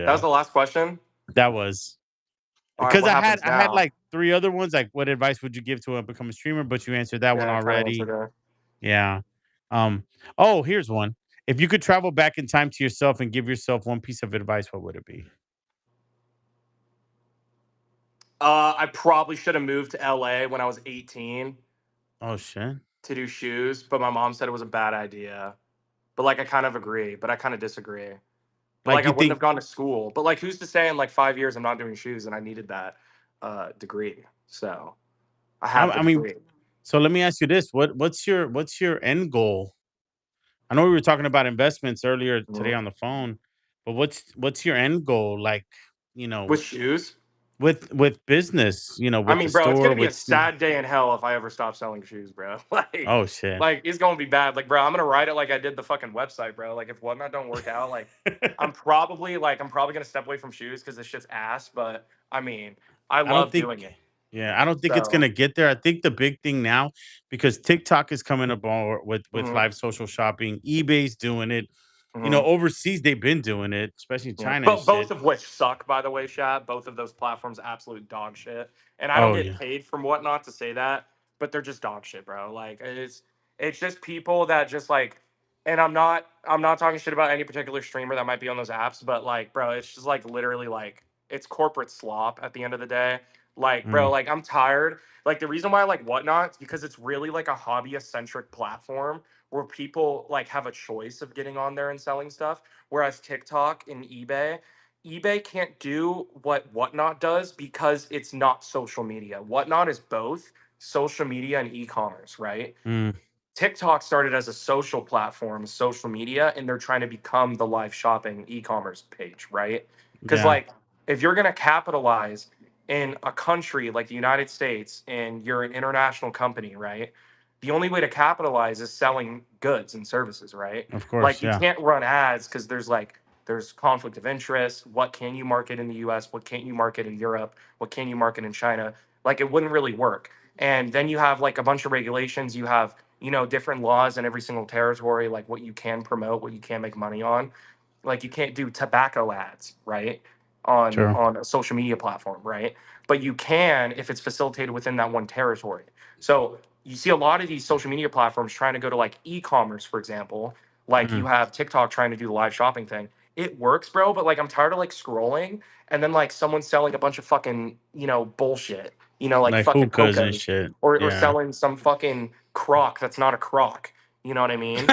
was Yeah, the last question. that was All right, because what I had happens I had now? like three other ones. Like, what advice would you give to a become a streamer? But you answered that one Yeah, I kind of already. answered it. Yeah. Um. Oh, here's one. If you could travel back in time to yourself and give yourself one piece of advice, what would it be? I probably should have moved to LA when I was 18 Oh shit. to do shoes, but my mom said it was a bad idea. But like, I kind of agree, but I kind of disagree. But Like like, I you wouldn't think have gone to school. But like, who's to say in like 5 years I'm not doing shoes and I needed that degree? So I have the I mean, degree. so let me ask you this. What's your end goal? I know we were talking about investments earlier today Mhm. on the phone, but what's your end goal? Like, you know, With shoes. with business, I with the mean, bro, it's store, gonna be a with sad day in hell if I ever stop selling shoes, bro. oh shit. Like it's gonna be bad. Like, bro, I'm gonna write it like I did the fucking website, bro. Like, if whatnot don't work out, like, I'm probably gonna step away from shoes because this shit's ass. But I mean, I I don't love think doing it. yeah, I don't think it's So, gonna get there. I think the big thing now, because TikTok is coming up with mhm, live social shopping, eBay's doing it. mhm. Overseas they've been doing it, especially in Yeah, China and but shit. both of which suck, by the way, Shad. Both of those platforms, absolute dog shit. And I don't Oh get yeah. paid from whatnot to say that, but they're just dog shit, bro. Like it's just people that just like, and I'm not talking shit about any particular streamer that might be on those apps, but like, bro, it's just like literally like it's corporate slop at the end of the day. Like, bro, Mm, like I'm tired. Like the reason why I like whatnot is because it's really like a hobbyist centric platform where people like have a choice of getting on there and selling stuff. Whereas TikTok and eBay can't do what Whatnot does because it's not social media. Whatnot is both social media and e-commerce, right? mm, TikTok started as a social platform, social media, and they're trying to become the live shopping e-commerce page, right? Because yeah, like if you're gonna capitalize in a country like the United States and you're an international company, right? The only way to capitalize is selling goods and services, right? of Like course, you yeah. can't run ads because there's conflict of interest. What can you market in the US? What can't you market in Europe? What can you market in China? Like it wouldn't really work. And then you have like a bunch of regulations. You have different laws in every single territory, like what you can promote, what you can make money on. Like you can't do tobacco ads, right? On True. on a social media platform, right? But you can if it's facilitated within that one territory. So you see a lot of these social media platforms trying to go to like e-commerce, for example. Like you Mm, have TikTok trying to do the live shopping thing. It works, bro, but like I'm tired of like scrolling and then like someone selling a bunch of fucking, bullshit, like like fucking hookahs and hookahs shit. or Yeah. selling some fucking crock that's not a crock. You know what I mean?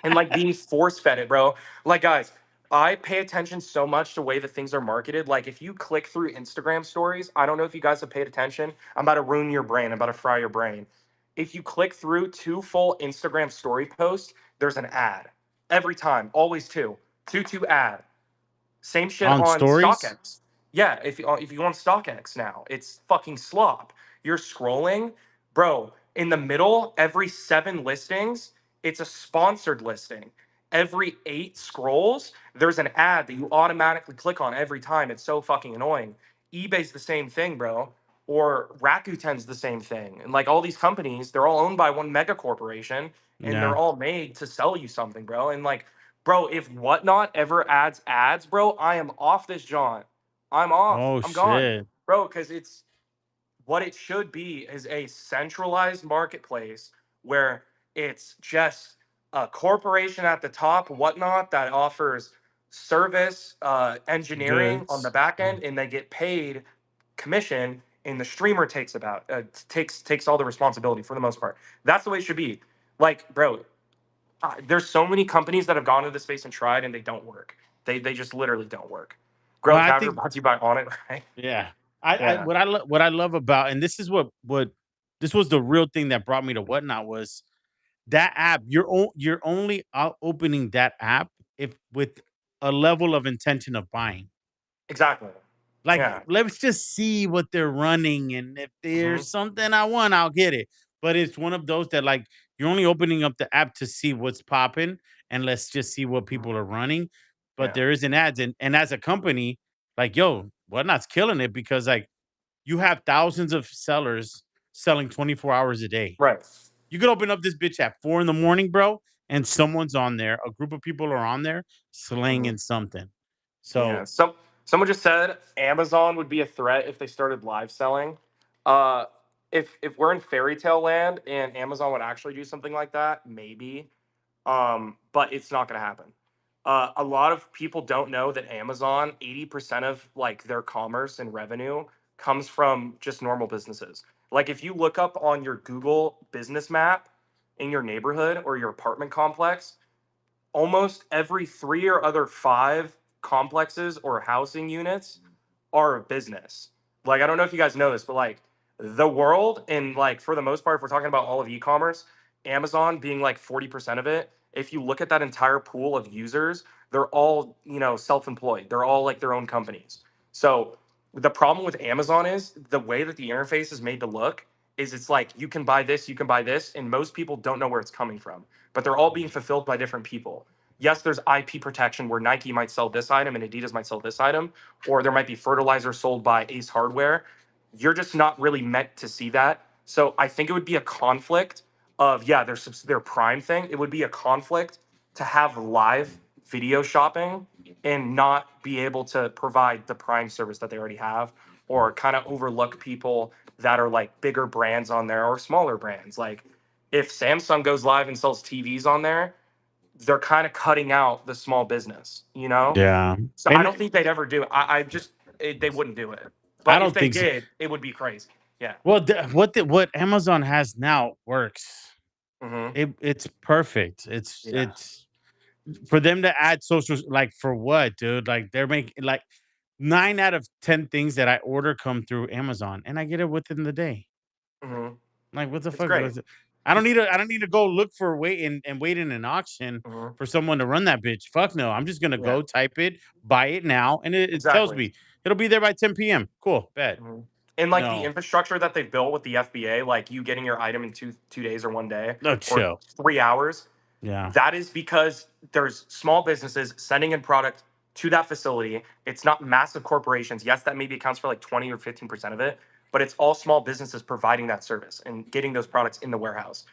And like being force fed it, bro. Like, guys, I pay attention so much to the way that things are marketed. Like if you click through Instagram stories, I don't know if you guys have paid attention. I'm about to ruin your brain. I'm about to fry your brain. If you click through two full Instagram story posts, there's an ad every time, always two, two ad. Same shit On on stories? StockX. Yeah, if you want StockX now, it's fucking slop. You're scrolling, bro. In the middle, every 7 listings, it's a sponsored listing. Every 8 scrolls, there's an ad that you automatically click on every time. It's so fucking annoying. eBay's the same thing, bro. Or Rakuten's the same thing. And like all these companies, they're all owned by one mega corporation and they're Yeah. all made to sell you something, bro. And like bro, if Whatnot ever adds ads, bro, I am off this jaunt. I'm off. Oh I'm gone, shit. bro, because it's what it should be is a centralized marketplace where it's just a corporation at the top, Whatnot, that offers service, engineering on the Goods. back Mm. end, and they get paid commission, and the streamer takes all the responsibility for the most part. That's the way it should be. Like, bro, there's so many companies that have gone into the space and tried and they don't work. They just literally don't work. Grail Well, I Caviar think brought to you by On It, right? yeah. Yeah, What I love about, and this is what this was the real thing that brought me to Whatnot was that app. You're only out opening that app if with a level of intention of buying. exactly. Like, Yeah. let's just see what they're running, and if Hmm. there's something I want, I'll get it. But it's one of those that, like, you're only opening up the app to see what's popping, and let's just see what people are running. But Yeah. there isn't ads, and as a company, like, yo, Whatnot's killing it because, like, you have thousands of sellers selling 24 hours a day. Right. You could open up this bitch at 4 in the morning, bro, and someone's on there. A group of people are on there Hmm. slanging something. Yeah. So, Someone just said Amazon would be a threat if they started live selling. Uh, if we're in fairy tale land and Amazon would actually do something like that, maybe. But it's not going to happen. A lot of people don't know that Amazon, 80% of like their commerce and revenue comes from just normal businesses. Like if you look up on your Google business map in your neighborhood or your apartment complex, almost every 3 or other 5 complexes or housing units are a business. Like I don't know if you guys know this, but like the world and like for the most part, if we're talking about all of e-commerce, Amazon being like 40% of it, if you look at that entire pool of users, they're all, self-employed. They're all like their own companies. So the problem with Amazon is the way that the interface is made to look is it's like you can buy this, and most people don't know where it's coming from, but they're all being fulfilled by different people. Yes, there's IP protection where Nike might sell this item and Adidas might sell this item, or there might be fertilizer sold by Ace Hardware. You're just not really meant to see that. So I think it would be a conflict of yeah, their Prime thing. It would be a conflict to have live video shopping and not be able to provide the Prime service that they already have, or kind of overlook people that are like bigger brands on there or smaller brands. Like if Samsung goes live and sells TVs on there, they're kind of cutting out the small business, you know? yeah. So I And don't think they'd ever do it. They wouldn't do it. I But if don't they think so. did, it would be crazy. Yeah. Well, what Amazon has now works. Hmm. It's perfect. Yeah. It's for them to add social, like, for what, dude? Like, they're making, like, 9 out of 10 things that I order come through Amazon, and I get it within the day. Hmm. Like, what the It's fuck great. was it? I don't need to go look for wait and wait in an auction Hmm. for someone to run that bitch. Fuck no. I'm just gonna Yeah. go type it, buy it now, and it tells Exactly. me it'll be there by 10 p.m. Cool, bet. Mhm. And like the No, infrastructure that they've built with the FBA, like you getting your item in two days or one day no, or chill. 3 hours, Yeah, that is because there's small businesses sending in product to that facility. It's not massive corporations. Yes, that maybe accounts for like 20 or 15% of it, but it's all small businesses providing that service and getting those products in the warehouse.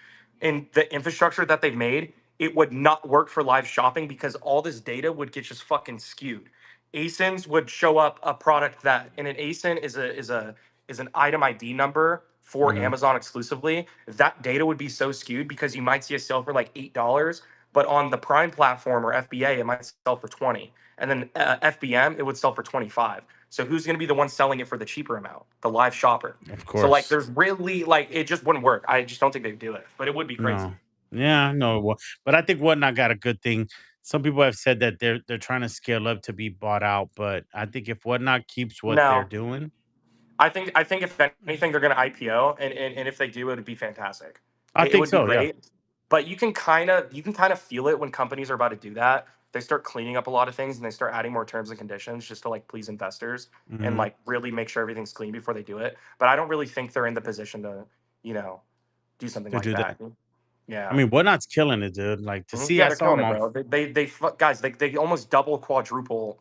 And the infrastructure that they've made, it would not work for live shopping because all this data would get just fucking skewed. ASINs would show up a product that, and an ASIN is an item ID number for mhm, Amazon exclusively. That data would be so skewed because you might see a sale for like $8, but on the Prime platform or FBA, it might sell for 20, and then FBM it would sell for 25. So who's going to be the one selling it for the cheaper amount? The live shopper. of So like, course. there's really like it just wouldn't work. I just don't think they'd do it, but it would be crazy. No. Yeah, no, but I think Whatnot got a good thing. some people have said that they're trying to scale up to be bought out, but I think if Whatnot keeps what they're No, doing, I think if anything, they're going to IPO, and if they do, it would be fantastic. I It think would be so. Yeah, great. But you can kind of feel it when companies are about to do that. They start cleaning up a lot of things and they start adding more terms and conditions just to like please investors and hmm like really make sure everything's clean before they do it. But I don't really think they're in the position to, you know, do something to like do that. that. I Yeah. mean, Whatnot's killing it, dude. Like to Mhm. see, Yeah, I they're saw killing them it, on. bro. Guys, they almost double, quadruple,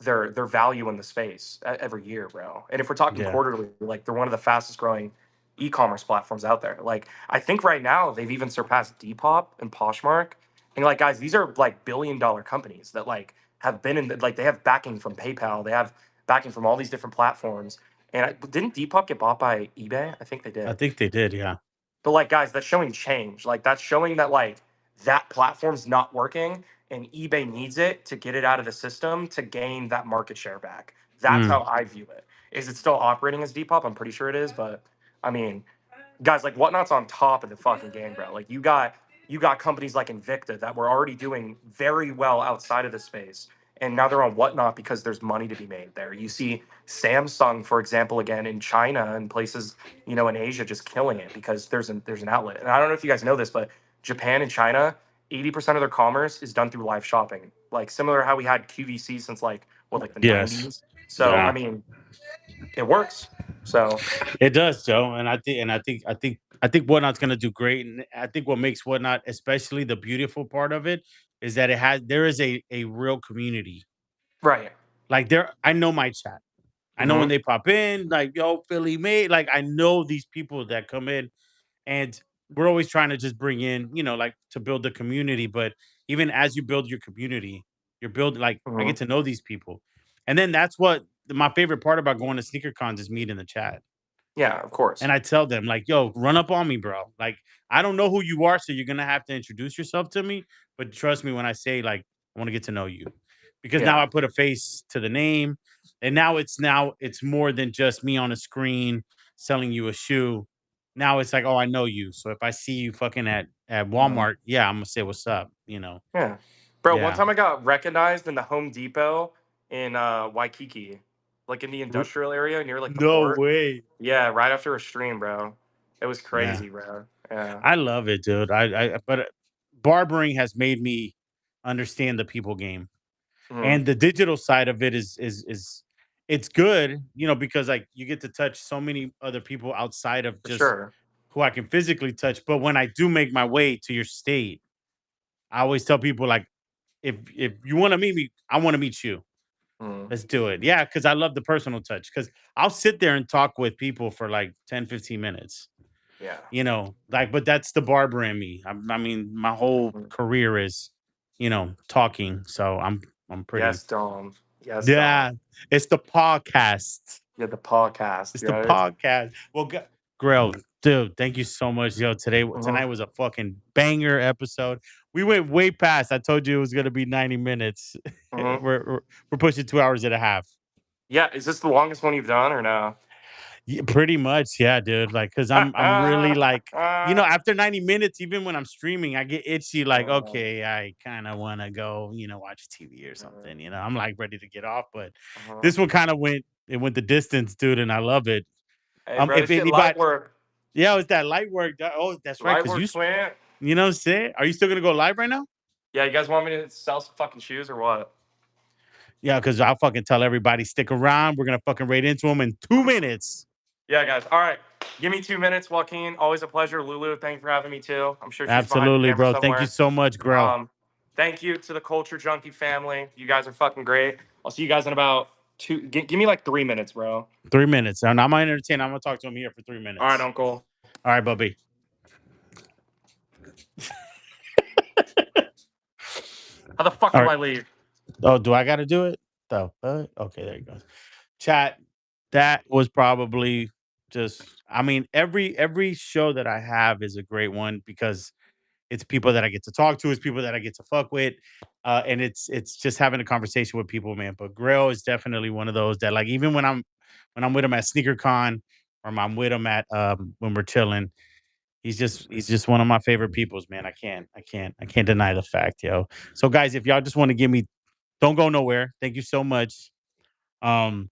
their value in the space every year, bro. And if we're talking Yeah, quarterly, like they're one of the fastest growing e-commerce platforms out there. Like I think right now they've even surpassed Depop and Poshmark. And like guys, these are like billion-dollar companies that like have been in like they have backing from PayPal, they have backing from all these different platforms. And didn't Depop get bought by eBay? I think they I did. think they did. Yeah. But like, guys, that's showing change. Like that's showing that like that platform's not working, and eBay needs it to get it out of the system to gain that market share back. That's Mm. how I view it. Is it still operating as Depop? I'm pretty sure it is, but I mean, guys, like Whatnot's on top of the fucking game, bro. Like you got companies like Invicta that were already doing very well outside of the space, and now they're on Whatnot because there's money to be made there. You see Samsung, for example, again in China and places, in Asia, just killing it because there's an outlet. And I don't know if you guys know this, but Japan and China, 80% of their commerce is done through live shopping. Like similar to how we had QVC since like what, like the Yes. 90s. So I Yeah. mean, it works. So It does, Joe. I think Whatnot's gonna do great. And I think what makes Whatnot, especially the beautiful part of it, is that there is a real community. right. Like I know my chat. I know when Hmm. they pop in, like, yo, Philly mate. Like I know these people that come in and we're always trying to just bring in, like to build the community. But even as you build your community, you're building like I get Hmm. to know these people. And then that's what my favorite part about going to sneaker cons is meeting the chat. Yeah, of course. And I tell them, like, yo, run up on me, bro. Like, I don't know who you are, so you're gonna have to introduce yourself to me. But trust me when I say, like, I want to get to know you. Because now Yeah. I put a face to the name. And now it's more than just me on a screen selling you a shoe. Now it's like, oh, I know you. So if I see you fucking at Mhm. Walmart, yeah, I'm gonna say what's up. Yeah. Bro, one Yeah. time I got recognized in the Home Depot in Waikiki, like in the R- industrial area near like the No port. way. Yeah, right after a stream, bro. It was Yeah. crazy, bro. Yeah. I love it, dude. But barbering has made me understand the people game. Hmm. And the digital side of it is it's good, because like you get to touch so many other people outside of For just sure. who I can physically touch. But when I do make my way to your state, I always tell people like if you want to meet me, I want to meet you. Hmm. Let's do it. Yeah, because I love the personal touch. Because I'll sit there and talk with people for like 10, 15 minutes. Yeah. Like, but that's the barber in me. I mean, my whole Mhm. career is, talking. So I'm pretty. Yes, Dom. Yes, Dom. Yeah, it's the podcast. Yeah, the podcast, It's the right? podcast. Well, Grail, dude, thank you so much, yo. Tonight Hmm. was a fucking banger episode. We went way past. I told you it was gonna be 90 minutes. we're, Hmm. we're we're pushing 2 hours and a half. Yeah, is this the longest one you've done or no? Yeah, pretty much, yeah, dude. Like, cause I'm really like, after 90 minutes, even when I'm streaming, I get itchy. Like, okay, I kind of want to go, watch TV or something. I'm like ready to get off, but uh this one kind of went the distance, dude, and I love it. Hey, bro, If this shit light anybody, work. yeah, it's that light work. Oh, that's right. Light Cause work, twin. you know what I'm saying? Are you still gonna go live right now? Yeah, you guys want me to sell some fucking shoes or what? Yeah, cause I'll fucking tell everybody stick around. We're gonna fucking raid into them in 2 minutes. Yeah, guys. All right. Give me 2 minutes, Joaquin. Always a pleasure. Lulu, thanks for having me too. I'm sure she's behind the Absolutely, camera bro. Thank you somewhere. so much, Grill. Um, Thank you to the Culture Junkie family. You guys are fucking great. I'll see you guys in about two. Give me like 3 minutes, bro. 3 minutes. And I'm gonna entertain. I'm gonna talk to him here for three All right, minutes. Uncle. All right, Bubby. How the fuck All do right. I leave? Oh, do I got to do it? Okay, there you go. Chat. That was probably just. I mean, every show that I have is a great one because it's people that I get to talk to, it's people that I get to fuck with, and it's just having a conversation with people, man. But Grail is definitely one of those that, like, even when I'm with him at SneakerCon or I'm with him at when we're chilling, He's just one of my favorite peoples, man. I can't deny the fact, yo. So guys, if y'all just want to give me, don't go nowhere. Thank you so much. Um,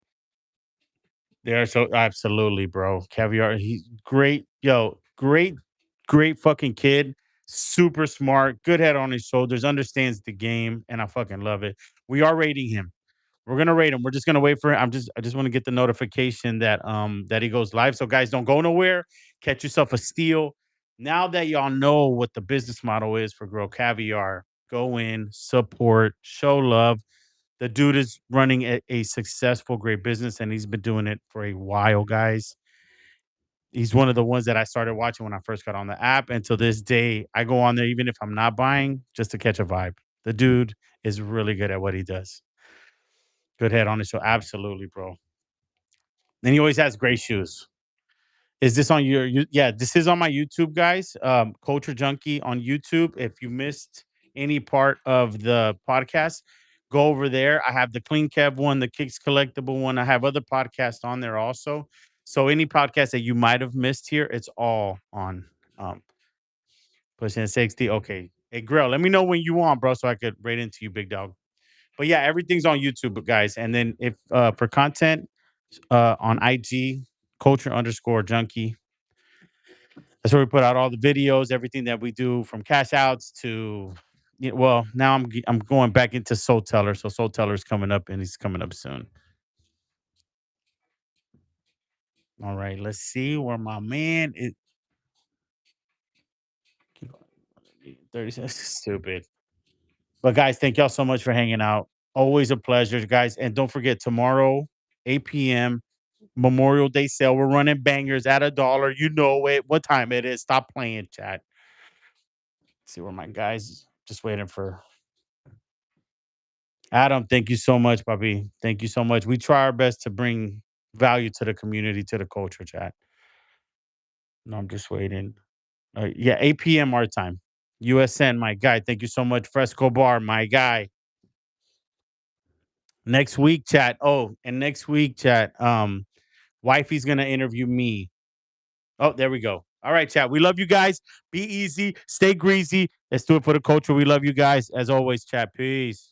There, so absolutely, bro. Caviar, he's great, yo, great fucking kid, super smart, good head on his shoulders, understands the game, and I fucking love it. We are rating him. We're gonna rate him. We're just gonna wait for it. I just want to get the notification that he goes live. So guys, don't go nowhere. Catch yourself a steal. Now that y'all know what the business model is for Grow Caviar, go in, support, show love. The dude is running a successful, great business, and he's been doing it for a while, guys. He's one of the ones that I started watching when I first got on the app. And to this day, I go on there even if I'm not buying, just to catch a vibe. The dude is really good at what he does. Good head on it. So absolutely, bro. And he always has great shoes. Is this on your yeah, this is on my YouTube, guys. Culture Junkie on YouTube. If you missed any part of the podcast, go over there. I have the Clean Kev one, the Kicks Collectible one. I have other podcasts on there also. So any podcast that you might have missed here, it's all on Pushing 60. Okay. Hey Grill, let me know when you want, bro, so I could rate into you, big dog. But yeah, everything's on YouTube, guys. And then if for content on IG, culture underscore junkie. That's where we put out all the videos, everything that we do from cash outs to, yeah, well, now I'm going back into Soul Teller. So Soul Teller's coming up and he's coming up soon. All right, let's see where my man is. 30 seconds. Stupid. But guys, thank y'all so much for hanging out. Always a pleasure, guys. And don't forget tomorrow, 8 p.m. Memorial Day sale. We're running bangers at $1. You know it. What time it is? Stop playing, chat. See where my guys just waiting for Adam. Thank you so much, Bobby. Thank you so much. We try our best to bring value to the community, to the culture, chat. No, I'm just waiting. Yeah, 8 p.m. our time. USN, my guy. Thank you so much. Fresco Bar, my guy. Next week, chat. Oh, and next week, chat. Wifey's gonna interview me. Oh, there we go. All right, chat. We love you guys. Be easy, stay greasy. Let's do it for the culture. We love you guys. As always, chat. Peace.